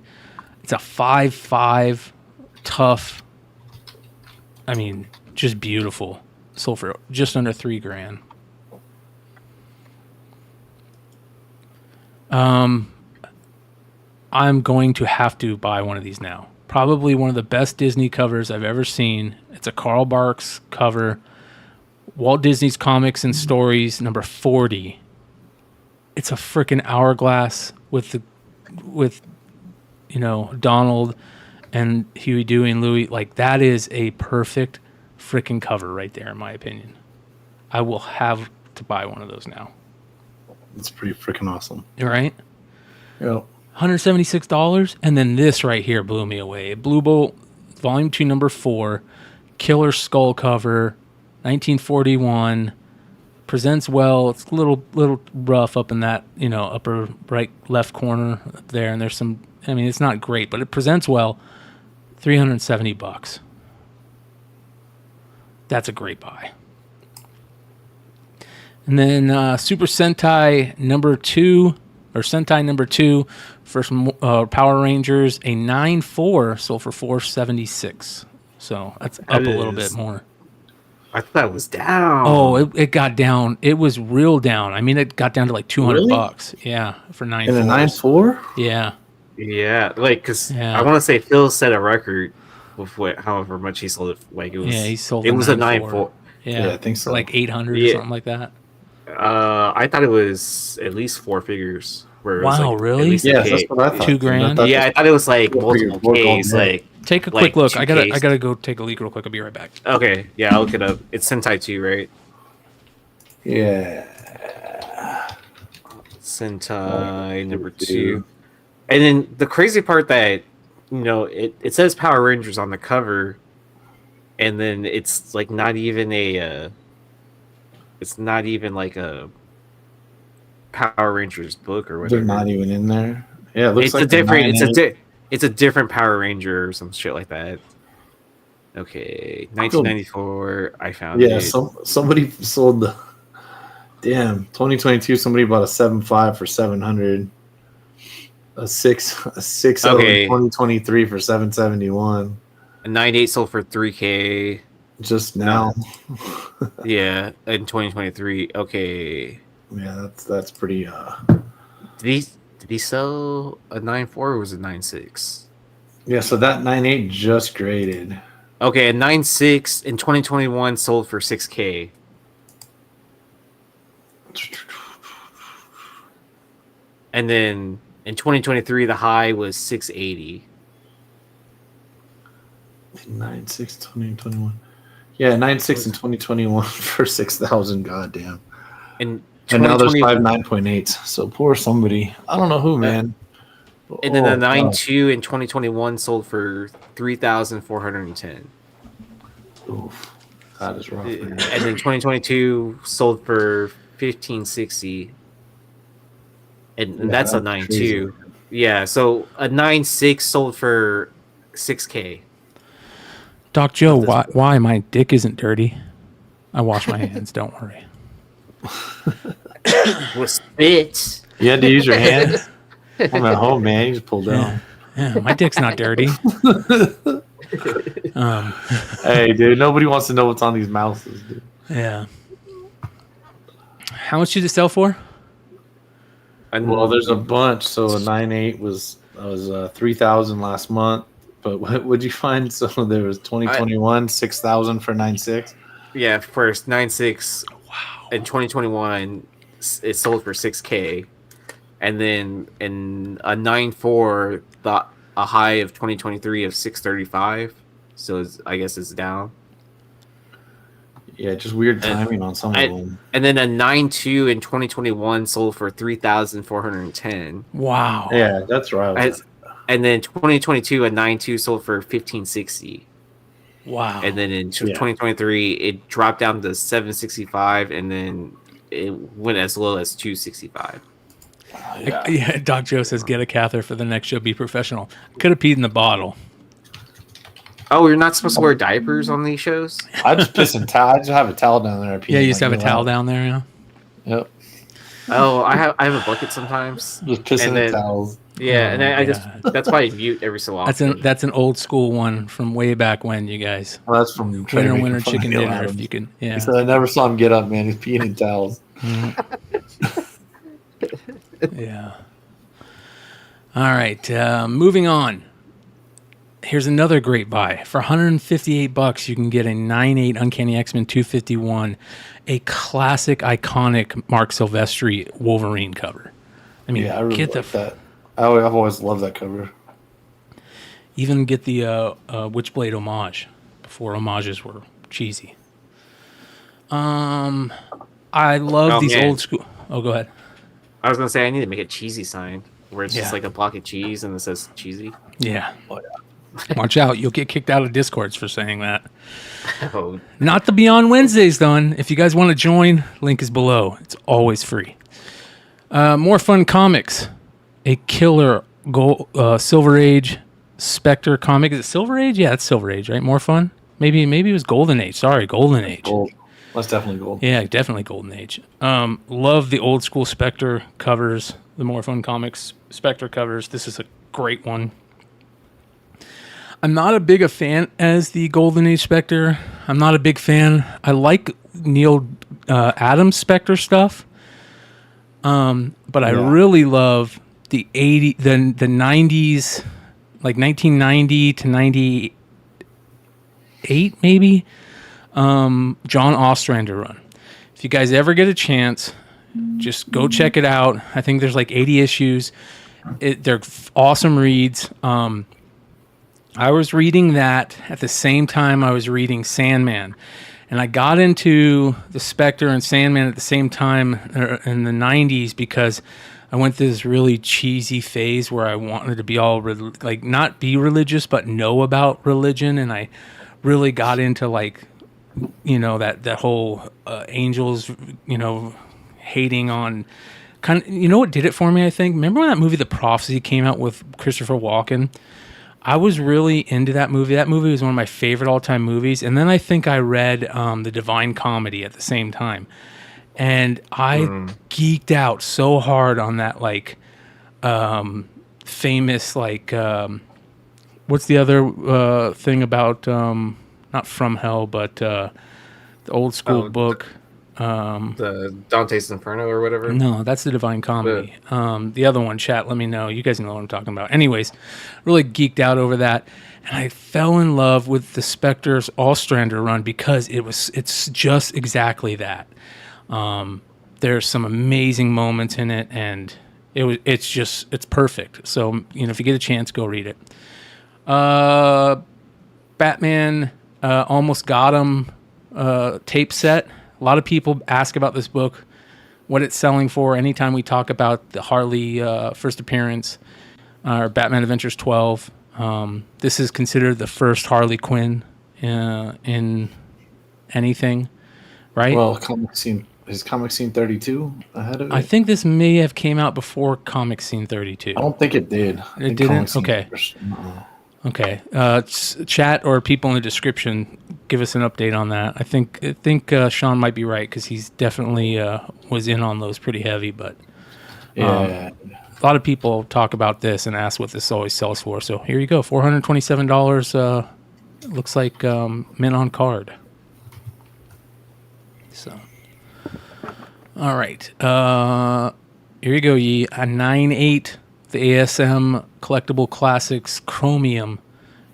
S4: It's a 5.5, tough. I mean, just beautiful. Sold for just under $3,000. I'm going to have to buy one of these now. Probably one of the best Disney covers I've ever seen. It's a Carl Barks cover. Walt Disney's Comics and Stories, number 40. It's a freaking hourglass with Donald and Huey, Dewey, and Louie. Like, that is a perfect freaking cover right there, in my opinion. I will have to buy one of those now.
S5: It's pretty freaking awesome.
S4: Right?
S5: Yeah.
S4: $176. And then this right here blew me away. Blue Bolt, Volume 2, number 4. Killer Skull cover, 1941. Presents well. It's a little rough up in that, upper right left corner up there. And there's some, it's not great, but it presents well. $370. That's a great buy. And then Super Sentai number 2, or Sentai number 2, first Power Rangers, a 9.4, sold for $476. So that's up a little bit more.
S6: I thought it was down.
S4: Oh, it got down. It was real down. it got down to like $200. Yeah, for 9.4.
S5: In a 9.4?
S4: Yeah.
S6: Yeah, because I want to say Phil set a record with however much he sold it. Like it was.
S4: Yeah, he sold.
S6: It was a 9.4.
S4: Yeah,
S5: I think so.
S4: Like 800 or
S6: Yeah.
S4: something like that.
S6: I thought it was at least 4 figures. Where it was
S4: Wow,
S6: like
S4: really?
S6: At least a
S5: Yeah,
S6: K.
S5: that's what I thought.
S4: $2,000?
S6: Yeah, I thought it was like
S5: Four
S6: multiple
S5: figures,
S6: Ks. Like
S4: Take a
S6: like
S4: quick look.
S6: 2
S4: I
S6: Ks.
S4: gotta go take a leak real quick. I'll be right back.
S6: Okay, yeah, I'll look it up. It's Sentai 2, right?
S5: Yeah.
S6: Sentai number 2. And then the crazy part that it says Power Rangers on the cover, and then it's like not even it's not even like a Power Rangers book or whatever.
S5: They're not even in there. Yeah, it looks
S6: It's
S5: like
S6: a different.
S5: the 9-8.
S6: It's a different Power Ranger or some shit like that. Okay, 1994. I found it.
S5: Yeah, somebody sold the. Damn, 2022. Somebody bought a 7.5 for 700. A 6
S6: Okay.
S5: in 2023 for 771.
S6: A 98 sold for 3K.
S5: Just now.
S6: Yeah, in 2023. Okay.
S5: Yeah, that's pretty.
S6: Did he sell a 9.4 or was it 9.6?
S5: Yeah, so that 9.8 just graded.
S6: Okay, a 9.6 in 2021 sold for 6K. And then in 2023, the high was 680.
S5: 9.6 2021. Yeah, 9.6 in 2021 for 6,000. Goddamn.
S6: And
S5: now there's
S6: 2020
S5: 5 9.8. So poor somebody. I don't know who, man.
S6: And then the
S5: God.
S6: 9.2 in 2021 sold for 3,410.
S5: Oof, that is rough.
S6: And then 2022 sold for 1,560. And that's a 9.2. Yeah, so a 9.6 sold for 6K.
S4: Doc Joe, why my dick isn't dirty? I wash my hands. Don't worry.
S6: With spit.
S5: You had to use your hands. I'm at home, man. You just pulled down.
S4: Yeah, my dick's not dirty.
S5: Hey, dude, nobody wants to know what's on these mouses, dude.
S4: Yeah. How much did it sell for?
S5: Well, there's a bunch. So a 9.8 was 3,000 last month. But what would you find? So there was 2021 6,000 for 9.6.
S6: Yeah, first 9.6. Wow. In 2021, it sold for 6K. And then in a 9.4, a high of 2023 of 635. So I guess it's down.
S5: Yeah, just weird timing on some of them.
S6: And then a 9.2 in 2021 sold for 3,410.
S4: Wow.
S5: Yeah, that's right.
S6: And then 2022, a 9.2 sold for 1,560.
S4: Wow.
S6: And then in 2023, it dropped down to 765, and then it went as low as 265.
S4: Yeah, Doc Joe says, get a catheter for the next show. Be professional. Could have peed in the bottle.
S6: Oh, you're not supposed to wear diapers on these shows?
S5: I just piss in towel. I just have a towel down there.
S4: Yeah, you used to have a towel down there, yeah.
S5: Yep.
S6: Oh, I have a bucket sometimes.
S5: Just pissing in towels.
S6: Yeah, and then I just that's why I mute every so often.
S4: That's an old school one from way back when, you guys.
S5: Well, that's from
S4: winter chicken dinner. If you can, yeah.
S5: He said I never saw him get up, man. He's peeing in towels.
S4: Yeah. All right, moving on. Here's another great buy. For $158, you can get a 9.8 Uncanny X-Men 251, a classic, iconic Mark Silvestri Wolverine cover. I mean,
S5: yeah, I really
S4: get
S5: like that. I've always loved that cover.
S4: Even get the Witchblade homage before homages were cheesy. I love these old school. Oh, go ahead.
S6: I was gonna say I need to make a cheesy sign where it's just
S4: Yeah.
S6: like a block of cheese and it says cheesy.
S4: Yeah. Watch out. You'll get kicked out of Discords for saying that.
S6: Oh.
S4: Not the Beyond Wednesdays done. If you guys want to join, link is below. It's always free. More Fun Comics. A killer Silver Age Spectre comic. Is it Silver Age? Yeah, it's Silver Age, right? More Fun? Maybe it was Golden Age. Sorry, Golden Age.
S5: Gold. That's definitely gold.
S4: Yeah, definitely Golden Age. Love the old school Spectre covers. The More Fun Comics Spectre covers. This is a great one. I'm not a big a fan as the Golden Age Spectre. I'm not a big fan. I like Neil Adams Spectre stuff. But I really love the 90s, like 1990 to 98 maybe. John Ostrander run. If you guys ever get a chance, just go check it out. I think there's like 80 issues. They're awesome reads. I was reading that at the same time I was reading Sandman. And I got into the Spectre and Sandman at the same time in the 90s because I went through this really cheesy phase where I wanted to be all, like, not be religious, but know about religion. And I really got into, like, you know, that whole angels, you know, hating on kind of, you know what did it for me, I think? Remember when that movie The Prophecy came out with Christopher Walken? I was really into that movie. That movie was one of my favorite all-time gemovies. And then I think I read The Divine Comedy at the same time. And I geeked out so hard on that, like, famous, like, what's the other thing about, not From Hell, but the old school book.
S6: The Dante's Inferno or whatever.
S4: No, that's the Divine Comedy. The other one, chat, let me know. You guys know what I'm talking about. Anyways, really geeked out over that, and I fell in love with the Spectre's Ostrander run because it's just exactly that. There's some amazing moments in it, and it's perfect. So, you know, if you get a chance, go read it. Batman Almost Got Him tape set. A lot of people ask about this book, what it's selling for. Anytime we talk about the Harley first appearance, or Batman Adventures 12, this is considered the first Harley Quinn in anything, right?
S5: Well, is Comic Scene 32 ahead of it?
S4: I think this may have came out before Comic Scene 32.
S5: I don't think it did.
S4: It didn't? Okay. Okay. Chat or people in the description, give us an update on that. I think Sean might be right because he's definitely was in on those pretty heavy. But a lot of people talk about this and ask what this always sells for. So here you go, $427. Looks like mint on card. So, all right. Here you go, Yee. A 9.8. The ASM Collectible Classics Chromium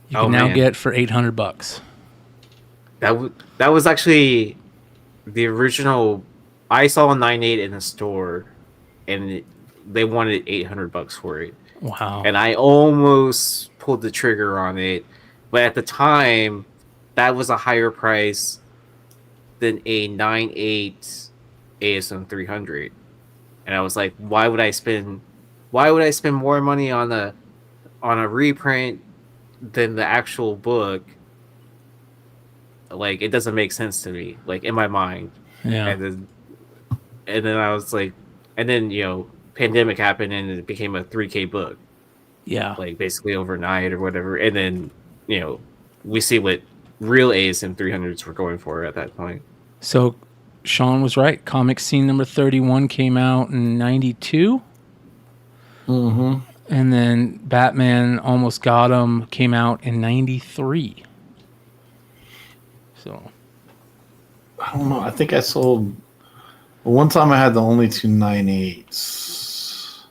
S4: you can now get for $800.
S6: That was actually the original. I saw a 9.8 in the store, and they wanted $800 for it.
S4: Wow!
S6: And I almost pulled the trigger on it, but at the time, that was a higher price than a 9.8 ASM 300, and I was like, why would I spend more money on a reprint than the actual book? Like, it doesn't make sense to me, like, in my mind.
S4: Yeah.
S6: And then I was like, and then, you know, pandemic happened and it became a 3K book.
S4: Yeah.
S6: Like, basically overnight or whatever. And then, you know, we see what real ASM 300s were going for at that point.
S4: So Sean was right. Comic Scene number 31 came out in 92.
S5: Mm-hmm.
S4: And then Batman Almost Got Him came out in 93. So
S5: I don't know. I think I sold one time. I had the only two 9.8s,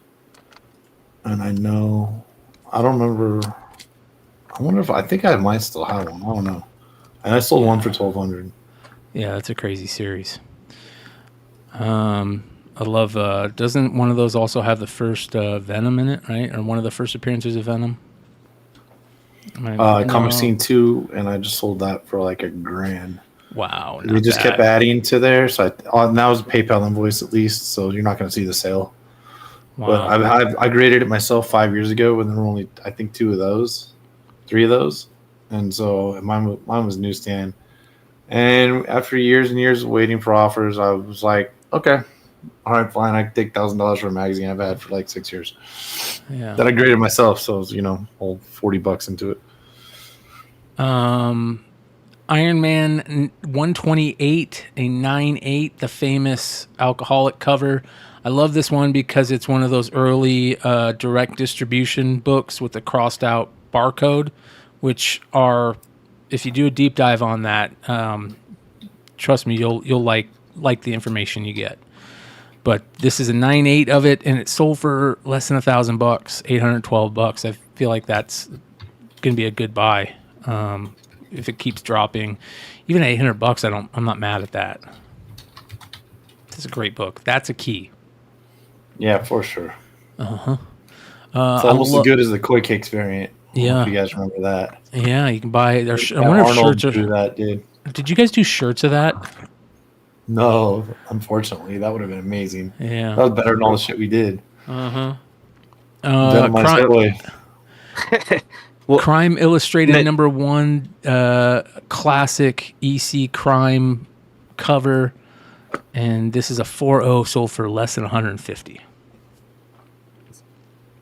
S5: and I don't remember. I wonder if I think I might still have one. I don't know. And I sold one for $1,200.
S4: Yeah, that's a crazy series. I love. Doesn't one of those also have the first Venom in it, right? Or one of the first appearances of Venom?
S5: Comic Scene 2, and I just sold that for like $1,000.
S4: Wow!
S5: We just kept adding to there, so now it's a PayPal invoice at least, so you're not going to see the sale.
S4: Wow.
S5: But I graded it myself 5 years ago when there were only, I think, 3 of those, and so mine was newsstand. And after years and years of waiting for offers, I was like, okay, all right, fine. I can take $1,000 for a magazine I've had for like 6 years.
S4: Yeah.
S5: That I graded myself, so it was, all $40 into it.
S4: Iron Man 128, a 9.8, the famous alcoholic cover. I love this one because it's one of those early direct distribution books with the crossed out barcode, which are, if you do a deep dive on that, trust me, you'll like the information you get. But this is a 9.8 of it, and it sold for less than $1,000, $812. I feel like that's going to be a good buy. if it keeps dropping, even at $800, I'm not mad at that. It's a great book. That's a key.
S5: Yeah, for sure.
S4: Uh-huh.
S5: It's almost as good as the Koi Cakes variant.
S4: Yeah.
S5: If you guys remember that.
S4: Yeah, you can buy it. I
S5: wonder
S4: if shirts are.
S5: Do that, dude.
S4: Did you guys do shirts of that?
S5: No, unfortunately. That would have been amazing.
S4: Yeah.
S5: That was better than all the shit we did.
S4: Uh-huh. Crime Illustrated #1 classic EC crime cover, and this is a 4.0 sold for less than $150.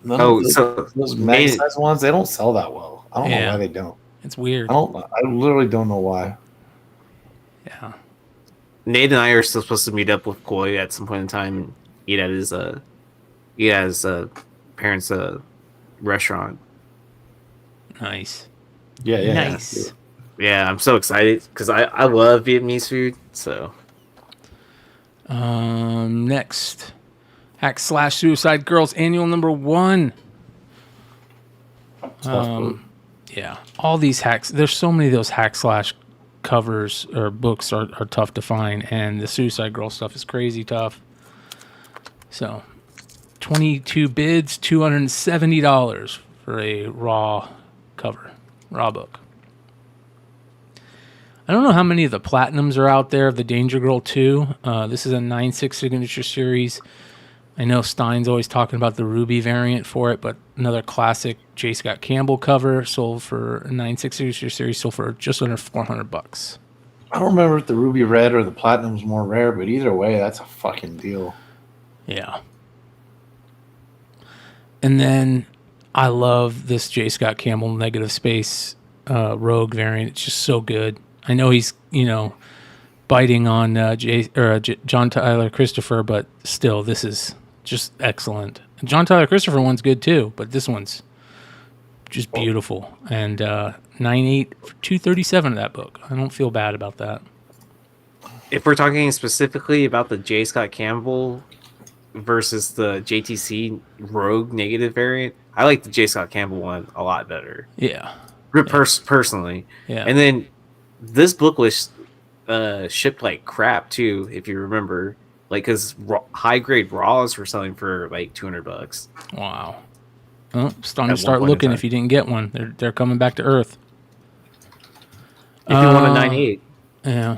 S5: Those mag size ones, they don't sell that well. I don't know why they don't.
S4: It's weird.
S5: I literally don't know why.
S4: Yeah.
S6: Nate and I are still supposed to meet up with Koi at some point in time and eat at his parents' restaurant.
S4: Nice.
S5: Yeah.
S4: Nice.
S6: Yeah, I'm so excited because I love Vietnamese food. So,
S4: next, Hack/Suicide Girls Annual #1. Yeah, all these hacks. There's so many of those hack/ covers or books are tough to find, and the Suicide Girl stuff is crazy tough. So, 22 bids, $270 for a raw cover, raw book. I don't know how many of the platinums are out there of the Danger Girl 2. This is a 9.6 signature series. I know Stein's always talking about the Ruby variant for it, but another classic J. Scott Campbell cover sold for a 9.6 signature series, sold for just under $400.
S5: I don't remember if the Ruby Red or the Platinum's more rare, but either way, that's a fucking deal.
S4: Yeah. And then I love this J. Scott Campbell Negative Space Rogue variant. It's just so good. I know he's, biting on John Tyler Christopher, but still, this is just excellent. John Tyler Christopher one's good too, but this one's just beautiful. And 9.8 for $237 of that book. I don't feel bad about that.
S6: if we're talking specifically about the J. Scott Campbell versus the JTC Rogue negative variant, I like the J. Scott Campbell one a lot better.
S4: Yeah.
S6: Personally.
S4: Yeah.
S6: And then this book was shipped like crap too, if you remember. Like, because high grade raws were selling for like $200.
S4: Wow. Well, starting to start looking if you didn't get one. They're coming back to earth.
S6: If you want a 9.8.
S4: Yeah.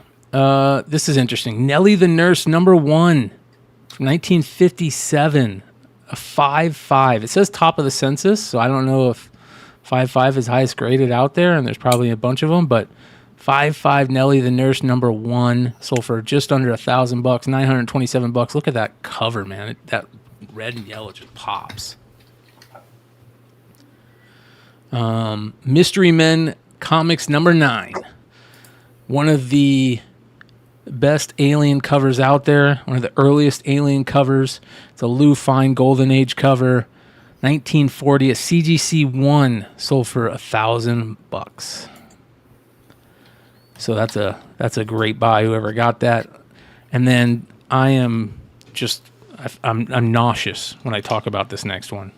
S4: This is interesting. Nellie the Nurse #1 from 1957. A 5.5. It says top of the census, so I don't know if 5.5 is highest graded out there, and there's probably a bunch of them, but 5.5 Nellie the Nurse #1 sold for just under $1,000, $927. Look at that cover, man. That red and yellow just pops. Mystery Men Comics #9. One of the best Alien covers out there. One of the earliest Alien covers. It's a Lou Fine Golden Age cover. 1940, a CGC 1 sold for $1,000. So that's a great buy, whoever got that. And then I'm nauseous when I talk about this next one.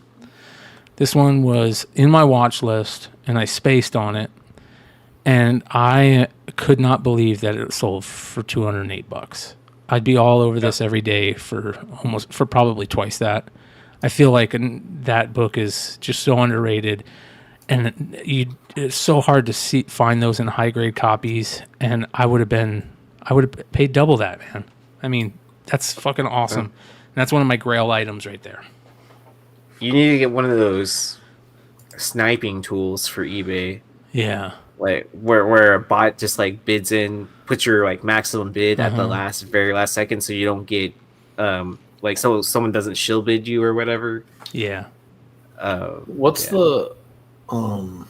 S4: This one was in my watch list, and I spaced on it, and I could not believe that it sold for $208. I'd be all over this every day for probably twice that. I feel like that book is just so underrated, and it's so hard to find those in high grade copies. And I would have paid double that, man. I mean, that's fucking awesome. And that's one of my Grail items right there.
S6: You need to get one of those sniping tools for eBay.
S4: Yeah.
S6: Like where a bot just like bids in, puts your like maximum bid at the very last second, so you don't get like someone doesn't shill bid you or whatever.
S4: Yeah.
S5: What's the what's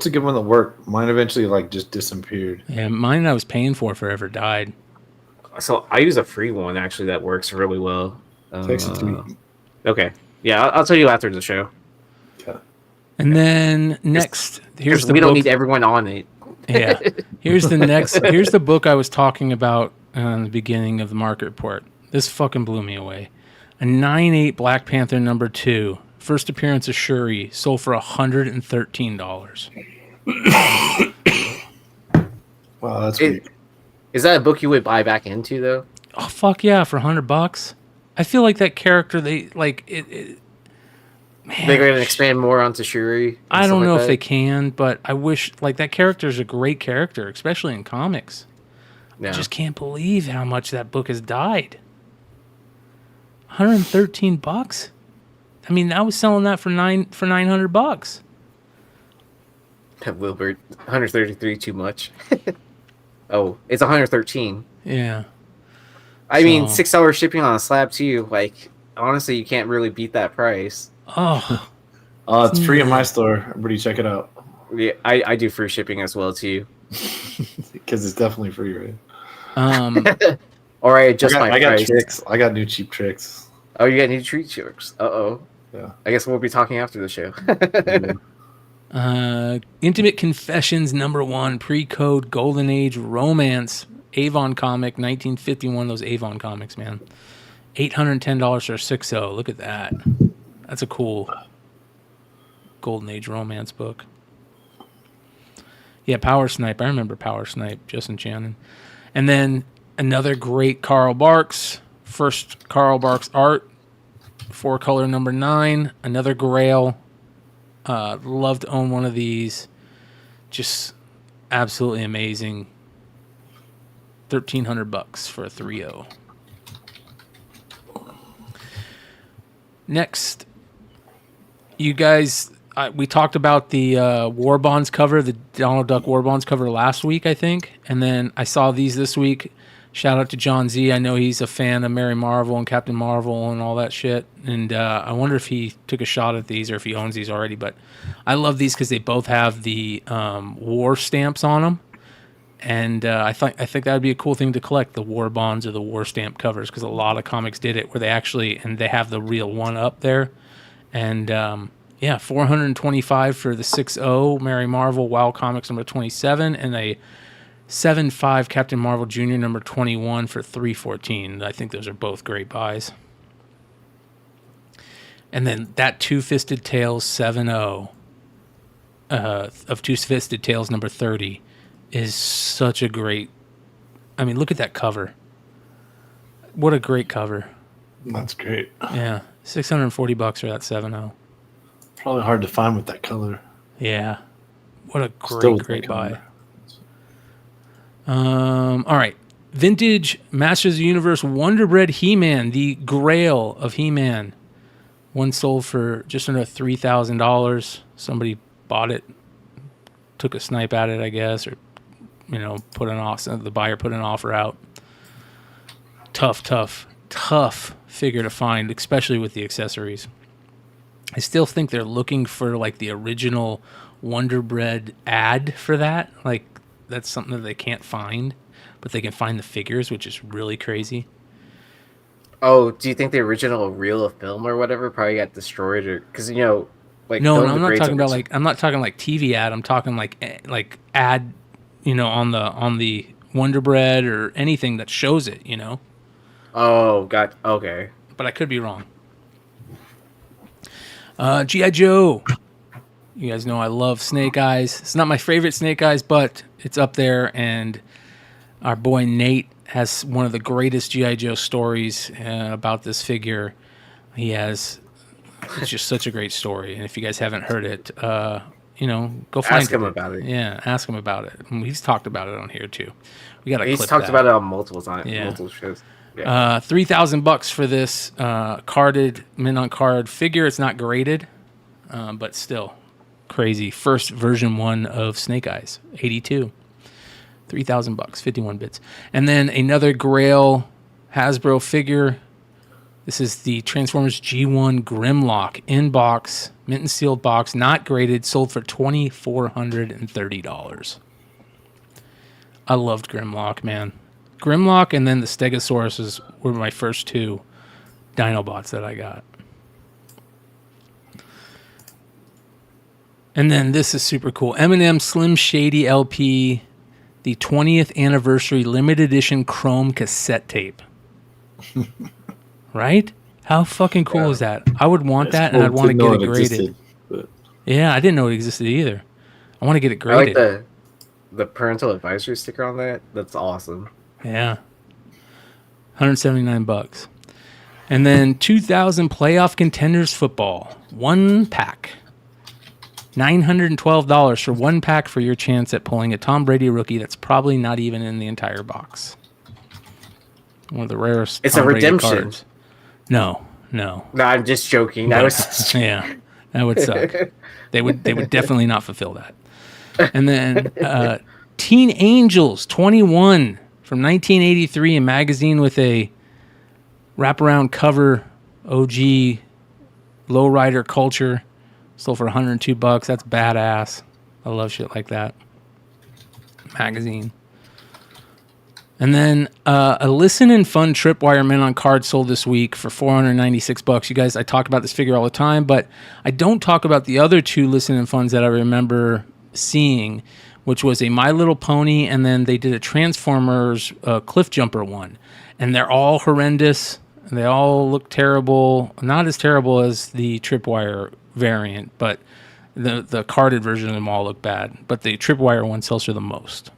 S5: a good one that worked? Mine eventually like just disappeared.
S4: Yeah, mine I was paying for forever died.
S6: So I use a free one actually that works really well.
S5: Text it to me.
S6: Okay. Yeah, I'll tell you after the show.
S5: Yeah.
S4: And then next, here's the
S6: we
S4: book.
S6: don't need everyone on it.
S4: Yeah. Here's the book I was talking about in the beginning of the market report. This fucking blew me away. A 9.8 Black Panther #2. First appearance of Shuri sold for $113.
S5: Wow, that's weird.
S6: Is that a book you would buy back into though?
S4: Oh fuck yeah, for $100. I feel like that character they like it man,
S6: They're going to expand more onto Shuri.
S4: I don't know if they can, but I wish like that character is a great character, especially in comics.
S6: Yeah.
S4: I just can't believe how much that book has died. $113. I mean, I was selling that for $900.
S6: Wilbert, 133 too much. Oh, it's 113.
S4: Yeah.
S6: I mean, $6 shipping on a slab too. Like, honestly, you can't really beat that price.
S4: Oh,
S5: it's free in my store. Everybody, check it out.
S6: Yeah, I do free shipping as well too.
S5: Because it's definitely free, right?
S6: All right, just
S5: I got
S6: price.
S5: tricks. I got new cheap tricks.
S6: Oh, you got new treat tricks. Uh-oh.
S5: Yeah.
S6: I guess we'll be talking after the show.
S4: Intimate Confessions #1 pre-code Golden Age romance Avon comic 1951. Those Avon comics, man. $810 for a 6.0. Look at that. That's a cool Golden Age romance book. Yeah, Power Snipe. I remember Power Snipe. Justin Shannon. And then another great Carl Barks. First Carl Barks art. 4-color #9. Another Grail. Love to own one of these. Just absolutely amazing. $1,300 for a 3.0. Next, you guys, we talked about the War Bonds cover, the Donald Duck War Bonds cover last week, I think. And then I saw these this week. Shout out to John Z. I know he's a fan of Mary Marvel and Captain Marvel and all that shit. And I wonder if he took a shot at these or if he owns these already. But I love these because they both have the war stamps on them. And I think that would be a cool thing to collect, the War Bonds or the War Stamp covers, because a lot of comics did it where they actually, and they have the real one up there. And yeah, $425 for the 6.0 Mary Marvel WoW Comics #27, and a 7.5 Captain Marvel Jr. #21 for $314. I think those are both great buys. And then that Two-Fisted Tales 7.0 of Two-Fisted Tales #30 is such a great... I mean, look at that cover. What a great cover.
S5: That's great.
S4: Yeah, $640 for that 7.0.
S5: Probably hard to find with that color.
S4: Yeah. What a
S5: Still
S4: great buy.
S5: color.
S4: All right. Vintage Masters of the Universe Wonder Bread He-Man, the Grail of He-Man. One sold for just under $3,000. Somebody bought it, took a snipe at it, I guess, or put an offer. The buyer put an offer out. Tough figure to find, especially with the accessories. I still think they're looking for like the original Wonder Bread ad for that. Like that's something that they can't find, but they can find the figures, which is really crazy.
S6: Oh, do you think the original reel of film or whatever probably got destroyed, or because like
S4: no, I'm not talking about I'm not talking like TV ad. I'm talking like ad, on the Wonder Bread or anything that shows it.
S6: Oh, okay.
S4: But I could be wrong. G.I. Joe. You guys know I love Snake Eyes. It's not my favorite Snake Eyes, but it's up there. And our boy Nate has one of the greatest G.I. Joe stories about this figure. It's just such a great story. And if you guys haven't heard it, go find
S6: Ask him about it.
S4: Yeah, ask him about it. He's talked about it on here too. We got.
S6: He's talked about it on multiple times, multiple shows. Yeah.
S4: $3,000 for this carded mint on card figure. It's not graded, but still crazy. First version 1 of Snake Eyes, 82. $3,000, 51 bits. And then another Grail Hasbro figure. This is the Transformers G1 Grimlock in box, mint and sealed box, not graded, sold for $2,430. I loved Grimlock, man. Grimlock and then the Stegosauruses were my first 2 Dinobots that I got. And then this is super cool. M&M Slim Shady LP, the 20th anniversary limited edition chrome cassette tape. Right? How fucking cool is that? I would want that, and I'd want to get it graded. Yeah, I didn't know it existed either. I want to get it
S6: I like
S4: graded.
S6: the parental advisory sticker on that. That's awesome.
S4: Yeah. $179. And then 2000 playoff contenders football. 1 pack. $912 for 1 pack for your chance at pulling a Tom Brady rookie that's probably not even in the entire box. One of the rarest.
S6: It's
S4: Tom
S6: a
S4: Brady
S6: redemption.
S4: cards. No.
S6: No, I'm just joking. That was
S4: yeah, that would suck. They would definitely not fulfill that. And then Teen Angels 21 from 1983, a magazine with a wraparound cover, OG lowrider culture, sold for $102. That's badass. I love shit like that. Magazine. And then a Listen and Fun Tripwire Men on Card sold this week for $496. You guys, I talk about this figure all the time, but I don't talk about the other 2 Listen and Funs that I remember seeing, which was a My Little Pony, and then they did a Transformers Cliff Jumper one. And they're all horrendous. They all look terrible. Not as terrible as the Tripwire variant, but the carded version of them all look bad. But the Tripwire one sells for the most.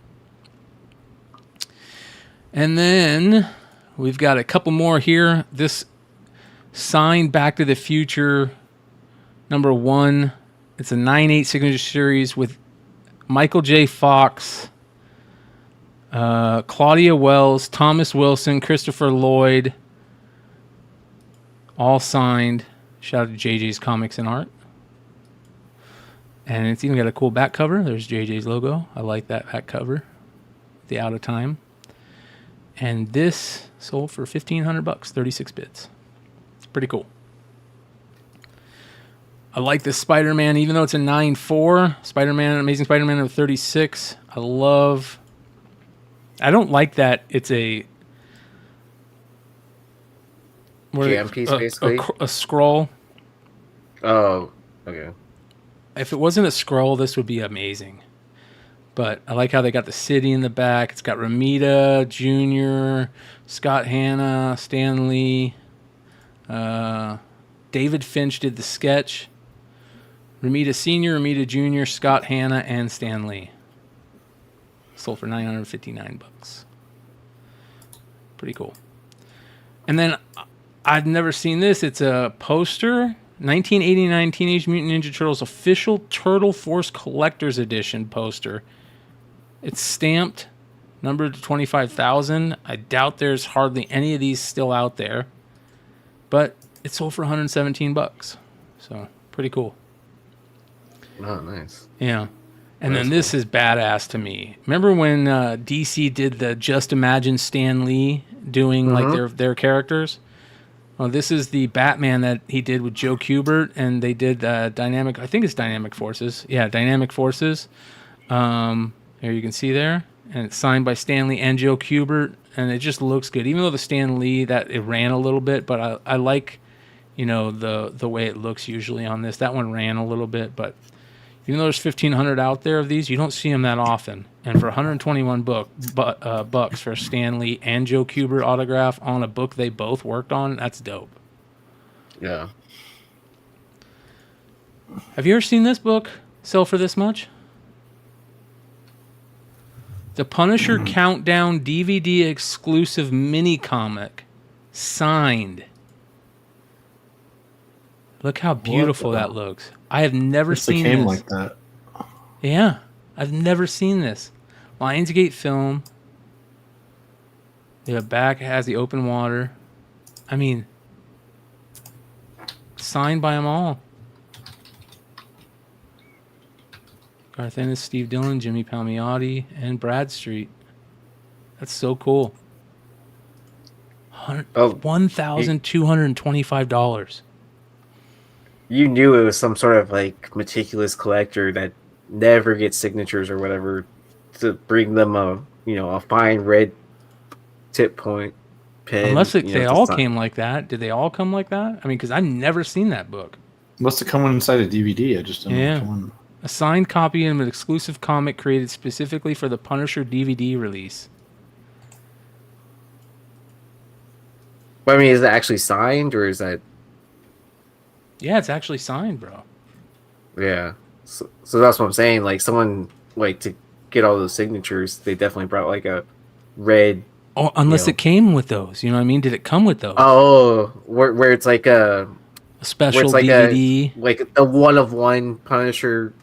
S4: And then we've got a couple more here. This signed Back to the Future #1. It's a 9/8 signature series with Michael J. Fox, Claudia Wells, Thomas Wilson, Christopher Lloyd. All signed. Shout out to JJ's Comics and Art. And it's even got a cool back cover. There's JJ's logo. I like that back cover. The Out of Time. And this sold for $1,500, 36 bits. It's pretty cool. I like this Spider-Man, even though it's a 9/4. Spider-Man, Amazing Spider-Man of 36. I don't like that it's a
S6: jam piece, basically.
S4: A scroll.
S6: Oh, okay.
S4: If it wasn't a scroll, this would be amazing. But I like how they got the city in the back. It's got Ramita Jr., Scott Hanna, Stan Lee. David Finch did the sketch. Ramita Sr., Ramita Jr., Scott Hanna, and Stan Lee. Sold for $959. Pretty cool. And then I've never seen this. It's a poster. 1989 Teenage Mutant Ninja Turtles official Turtle Force Collector's Edition poster. It's stamped, numbered to 25,000. I doubt there's hardly any of these still out there. But it sold for $117. So, pretty cool.
S6: Oh, nice.
S4: Yeah. And then this is badass to me. Remember when DC did the Just Imagine Stan Lee doing like their characters? Well, this is the Batman that he did with Joe Kubert, and they did Dynamic. I think it's Dynamic Forces. Yeah, Dynamic Forces. Here you can see there, and it's signed by Stan Lee and Joe Kubert, and it just looks good. Even though the Stan Lee that it ran a little bit, but I like, the way it looks usually on this. That one ran a little bit, but even though there's 1,500 out there of these, you don't see them that often. And for 121 bucks for Stan Lee and Joe Kubert autograph on a book they both worked on, that's dope.
S6: Yeah.
S4: Have you ever seen this book sell for this much? The Punisher Countdown DVD exclusive mini comic, signed. Look how beautiful that looks. I have never seen this.
S5: Like that.
S4: Yeah, I've never seen this. Lionsgate Film. The back has the open water. I mean, signed by them all. Garth Ennis, Steve Dillon, Jimmy Palmiotti, and Bradstreet. That's so cool. $1,225.
S6: You knew it was some sort of like meticulous collector that never gets signatures or whatever to bring them a fine red tip point pen.
S4: Unless they all came like that. Did they all come like that? I mean, because I've never seen that book.
S5: Must have come inside a DVD. I just don't know.
S4: A signed copy of an exclusive comic created specifically for the Punisher DVD release.
S6: I mean, is it actually signed or is that?
S4: Yeah, it's actually signed, bro.
S6: Yeah. So that's what I'm saying. Like someone like to get all those signatures, they definitely brought like a red.
S4: Oh, unless it came with those. You know what I mean? Did it come with those?
S6: Oh, where it's like a
S4: special
S6: where it's like
S4: DVD,
S6: like a one of one Punisher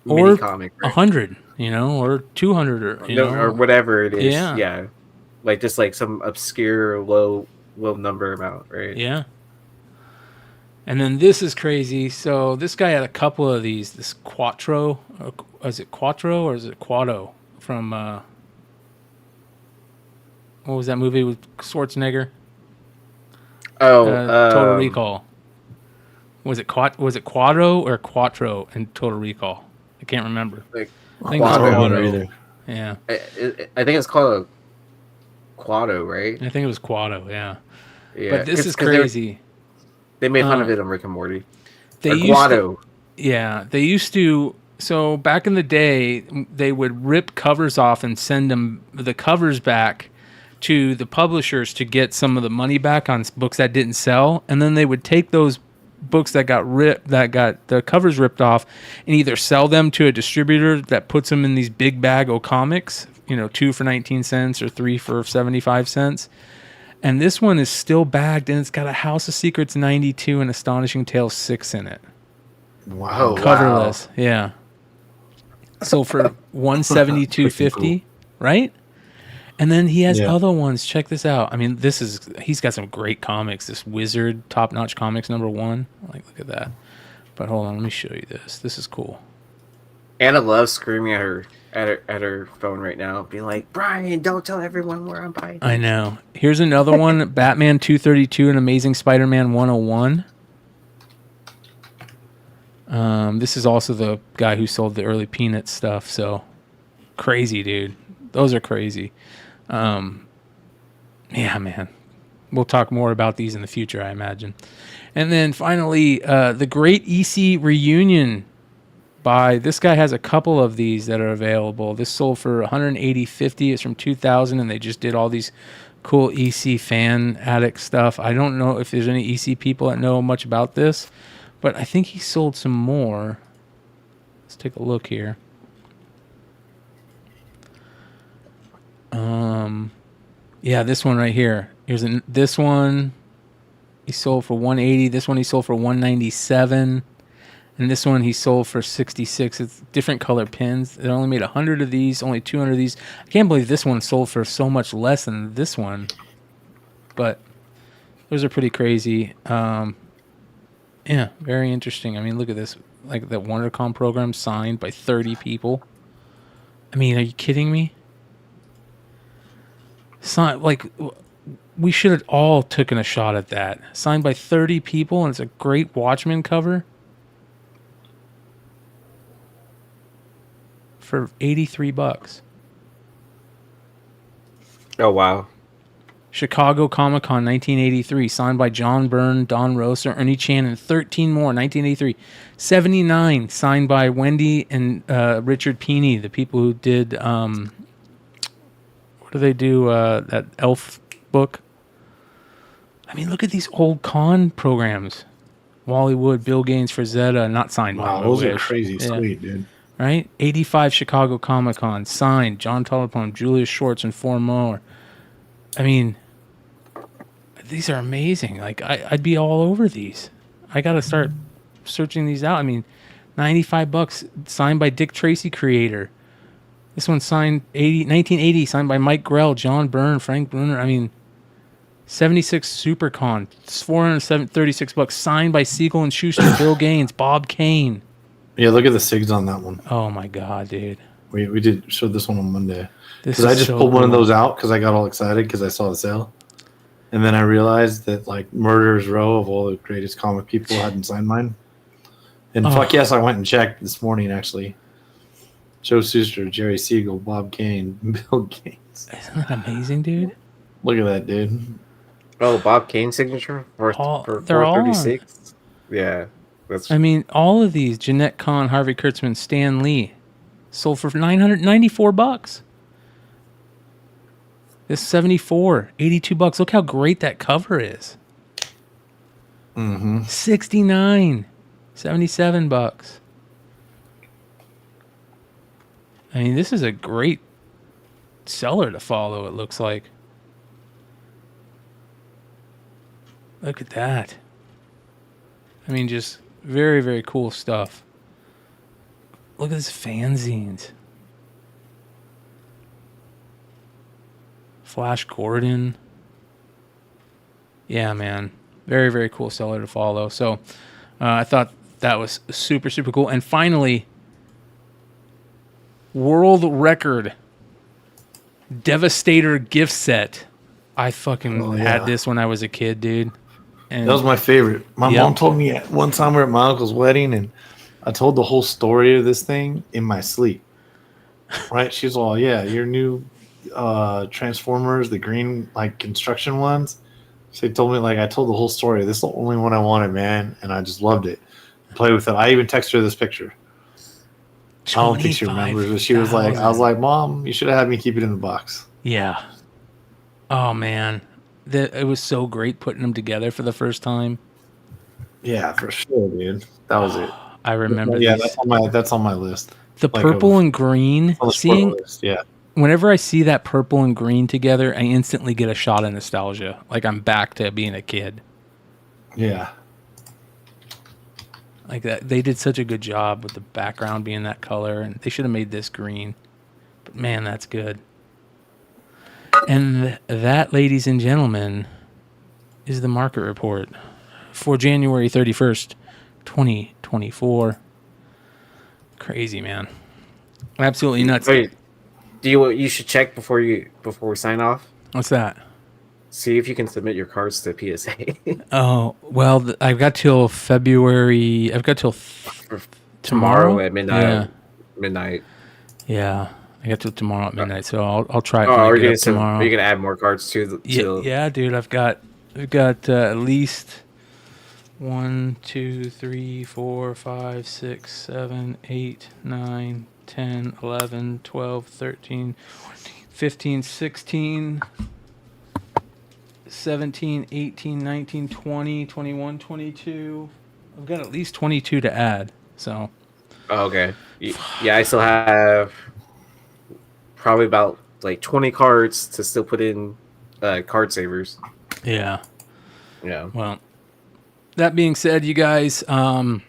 S4: or
S6: mini comic, right?
S4: 100, you know, or 200, or you know,
S6: or whatever it is.
S4: Yeah.
S6: Yeah, like just like some obscure low number amount, right?
S4: Yeah. And then this is crazy. So this guy had a couple of these. This Quattro, is it Quattro or is it Quado from what was that movie with Schwarzenegger? Total Recall. Was it Quado or Quattro in Total Recall? I can't remember.
S6: Like,
S4: I think it's Quado. Yeah.
S6: I think it's called a Quado, right?
S4: I think it was Quado. Yeah.
S6: Yeah.
S4: But this is crazy.
S6: They made fun of it on Rick and Morty.
S4: They used to. So back in the day, they would rip covers off and send them the covers back to the publishers to get some of the money back on books that didn't sell, and then they would take those books that got the covers ripped off, and either sell them to a distributor that puts them in these big bag of comics, 2 for 19 cents or 3 for 75 cents. And this one is still bagged, and it's got a House of Secrets 92 and Astonishing Tales 6 in it.
S5: Wow.
S4: Coverless. Wow. Yeah. So for $172.50, right? And then he has other ones. Check this out. I mean, he's got some great comics. This Wizard Top Notch Comics #1. Like, look at that. But hold on, let me show you this. This is cool.
S6: Anna loves screaming at her phone right now, being like, "Bryan, don't tell everyone where I'm buying."
S4: I know. Here's another one: Batman 232 and Amazing Spider-Man 101. This is also the guy who sold the early Peanuts stuff. So crazy, dude. Those are crazy. Yeah, man. We'll talk more about these in the future, I imagine. And then finally, the Great EC Reunion by this guy has a couple of these that are available. This sold for $180.50. It's from 2000, and they just did all these cool EC fan addict stuff. I don't know if there's any EC people that know much about this, but I think he sold some more. Let's take a look here. Yeah, this one right here. This one he sold for $180. This one he sold for $197. And this one he sold for $66. It's different color pins. They only made 100 of these, only 200 of these. I can't believe this one sold for so much less than this one. But those are pretty crazy. Yeah, very interesting. I mean, look at this. Like that WonderCon program signed by 30 people. I mean, are you kidding me? Like, we should have all taken a shot at that. Signed by 30 people, and it's a great Watchmen cover. For $83.
S6: Oh, wow.
S4: Chicago Comic Con 1983, signed by John Byrne, Don Rosa, Ernie Chan, and 13 more. 1983. 79, signed by Wendy and Richard Peeney, the people who did what do they do? That Elf book. I mean, look at these old con programs. Wally Wood, Bill Gaines, Frazetta, not signed by.
S5: Wow, those are crazy sweet, dude.
S4: Right? 85 Chicago Comic Con, signed John Telephone, Julius Schwartz, and 4 more. I mean, these are amazing. Like, I'd be all over these. I got to start searching these out. I mean, $95, signed by Dick Tracy, creator. This one signed 1980, signed by Mike Grell, John Byrne, Frank Bruner. I mean, 76 SuperCon, $436, signed by Siegel and Schuster, Bill Gaines, Bob Kane.
S5: Yeah, look at the SIGs on that one.
S4: Oh my god, dude.
S5: We showed this one on Monday. Because I just pulled one of those out because I got all excited because I saw the sale. And then I realized that like Murderer's Row of all the greatest comic people hadn't signed mine. And fuck yes, I went and checked this morning actually. Joe Shuster, Jerry Siegel, Bob Kane, Bill Gaines.
S4: Isn't that amazing, dude?
S5: Look at that, dude.
S6: Oh, Bob Kane's signature for
S4: they're all
S6: 436. Yeah, that's.
S4: I mean, all of these: Jeanette Kahn, Harvey Kurtzman, Stan Lee, sold for $994. This 74, $82. Look how great that cover is.
S5: 69,
S4: $69, $77. I mean, this is a great seller to follow, it looks like. Look at that. I mean, just very, very cool stuff. Look at this fanzines. Flash Gordon. Yeah, man. Very, very cool seller to follow. So I thought that was super, super cool. And finally, world record Devastator gift set. I fucking had this when I was a kid, dude. And
S5: that was my favorite. My mom told me one time we were at my uncle's wedding, and I told the whole story of this thing in my sleep. Right? She's all, yeah, your new Transformers, the green like construction ones. She told me, like, I told the whole story. This is the only one I wanted, man, and I just loved it. Play with it. I even texted her this picture. I don't think she remembers, but she was like, I was like, Mom, you should have had me keep it in the box.
S4: Yeah. Oh man, it was so great putting them together for the first time.
S5: Yeah, for sure, dude. That was it.
S4: I remember.
S5: Yeah,
S4: these.
S5: that's on my list.
S4: The purple and green. Seeing,
S5: list, yeah.
S4: Whenever I see that purple and green together, I instantly get a shot of nostalgia. Like I'm back to being a kid.
S5: Yeah.
S4: Like that, they did such a good job with the background being that color, and they should have made this green. But man, that's good. And that, ladies and gentlemen, is the market report for January 31st, 2024. Crazy, man. Absolutely nuts.
S6: Wait, you should check before we sign off?
S4: What's that?
S6: See if you can submit your cards to PSA.
S4: Oh, well, I've got till February. I've got till tomorrow
S6: at midnight.
S4: Yeah.
S6: Midnight.
S4: Yeah, I got till tomorrow at midnight, so I'll try it
S6: Are you
S4: tomorrow.
S6: gonna add more cards to the?
S4: Yeah, dude. I've got at least 1, 2, 3, 4, 5, 6, 7, 8, 9, 10, 11, 12, 13, 14, 15, 16. 17, 18, 19, 20, 21, 22. I've got at least 22 to add. So.
S6: Oh, okay. Yeah, I still have probably about like 20 cards to still put in card savers.
S4: Yeah.
S6: Yeah.
S4: Well, that being said, you guys, Friday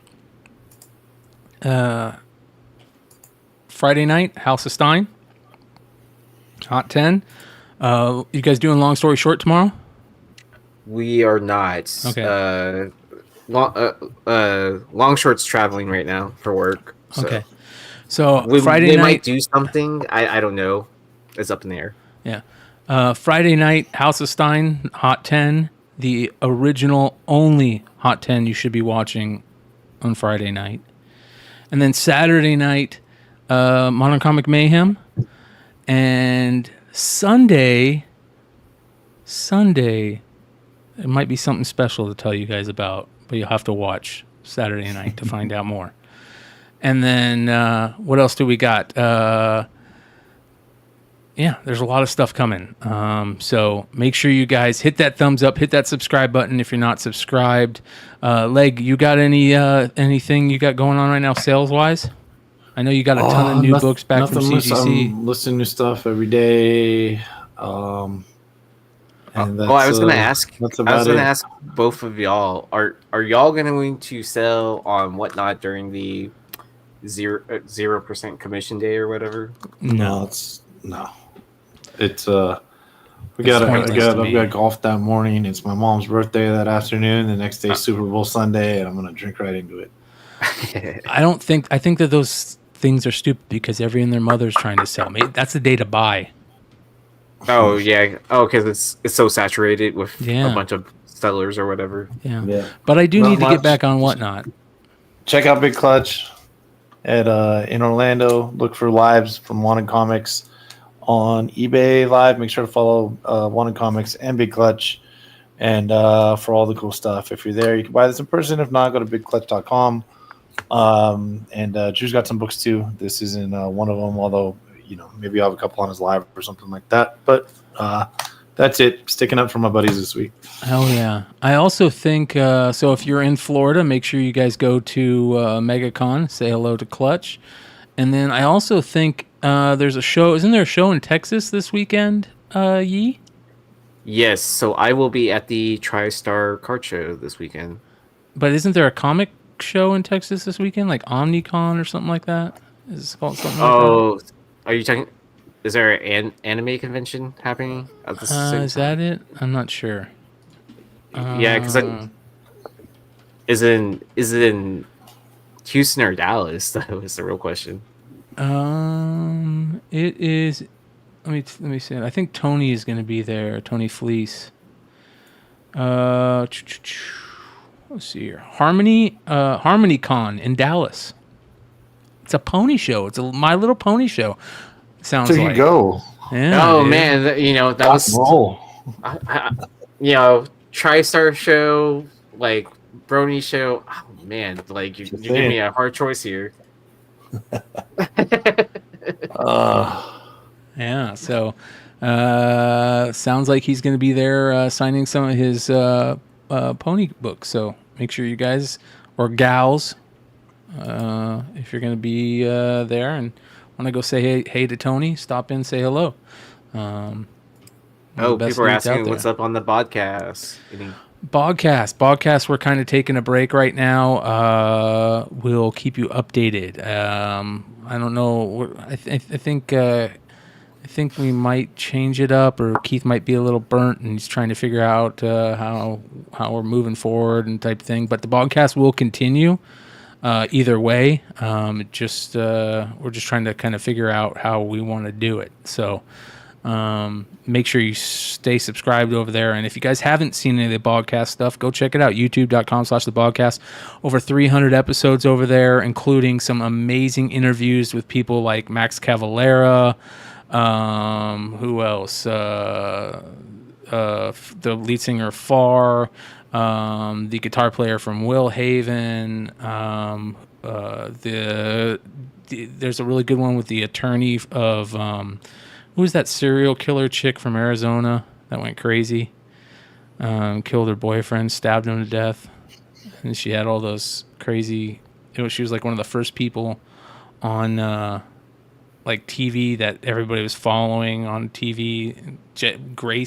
S4: night, House of Stein, Hot 10. You guys doing Long Story Short tomorrow?
S6: We are not.
S4: Okay.
S6: Long Short's traveling right now for work. So.
S4: Okay. So
S6: Friday
S4: night,
S6: they might do something. I don't know. It's up in the air.
S4: Yeah. Friday night, House of Stein, Hot 10. The original only Hot 10 you should be watching on Friday night. And then Saturday night, Modern Comic Mayhem. And Sunday, it might be something special to tell you guys about, but you'll have to watch Saturday night to find out more. And then what else do we got? Yeah, there's a lot of stuff coming. So make sure you guys hit that thumbs up, hit that subscribe button if you're not subscribed. Leg, you got anything you got going on right now sales wise? I know you got a ton of new books back from CGC.
S5: I'm listening to stuff every day. And that's,
S6: I was going to ask. I was going to ask both of y'all. Are y'all going to sell on Whatnot during the 0% commission day or whatever?
S4: No,
S5: It's I've got golf that morning. It's my mom's birthday that afternoon. The next day, Super Bowl Sunday, and I'm gonna drink right into it.
S4: I think that those things are stupid because everyone and their mother's trying to sell me. That's the day to buy.
S6: Oh yeah. Oh, because it's so saturated with a bunch of sellers or whatever.
S4: Yeah. But I do need to get back on Whatnot.
S5: Check out Big Clutch at in Orlando. Look for lives from Wanted Comics on eBay Live. Make sure to follow Wanted Comics and Big Clutch, and for all the cool stuff. If you're there, you can buy this in person. If not, go to bigclutch.com. And Drew's got some books too. This isn't one of them, although maybe I'll have a couple on his live or something like that. But that's it. Sticking up for my buddies this week.
S4: Hell yeah. I also think, so if you're in Florida, make sure you guguys go to MegaCon, say hello to Clutch. And then I also think there's a show. Isn't there a show in Texas this weekend, Yee?
S6: Yes, so I will be at the TriStar Card Show this weekend.
S4: But isn't there a comic show in Texas this weekend, like OmniCon or something like that? Is it called something like that?
S6: Are you talking? Is there an anime convention happening at the same
S4: Is
S6: time?
S4: that it? I'm not sure.
S6: Yeah, because is it in Houston or Dallas? That was the real question.
S4: It is. Let me see. I think Tony is going to be there. Tony Fleece. Let's see here. HarmonyCon in Dallas. It's a pony show. It's a My Little Pony show. Sounds
S5: there
S4: like.
S5: you go.
S4: Yeah.
S6: Oh
S4: dude.
S6: man, that was. TriStar show, like Brony show. Oh man, like you're giving me a hard choice here.
S4: Yeah, so sounds like he's going to be there signing some of his pony books. So make sure you guys or gals, if you're going to be there and want to go say hey to Tony, stop in, say hello.
S6: People are asking what's up on the podcast.
S4: Bogcast, we're kind of taking a break right now. We'll keep you updated. I don't know. I think we might change it up, or Keith might be a little burnt, and he's trying to figure out how we're moving forward and type thing. But the Bogcast will continue either way. We're just trying to kind of figure out how we want to do it. So. Make sure you stay subscribed over there. And if you guys haven't seen any of the Bogcast stuff, go check it out. YouTube.com/thebogcast. Over 300 episodes over there, including some amazing interviews with people like Max Cavalera. Who else? The lead singer Far. The guitar player from Will Haven. There's a really good one with the attorney of... who's that serial killer chick from Arizona that went crazy? Killed her boyfriend, stabbed him to death. And she had all those crazy... she was like one of the first people on like TV that everybody was following on TV.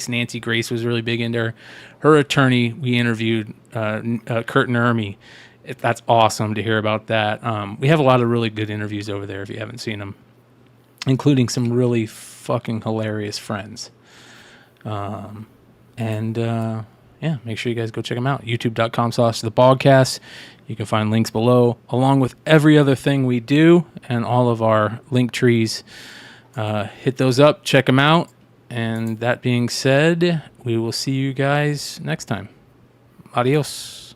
S4: Nancy Grace was really big into her. Her attorney, we interviewed, Kurt Nermy. That's awesome to hear about that. We have a lot of really good interviews over there if you haven't seen them, including some really fucking hilarious friends. Make sure you guys go check them out. YouTube.com/thebogcast. You can find links below, along with every other thing we do and all of our link trees. Hit those up, check them out. And that being said, we will see you guys next time. Adios.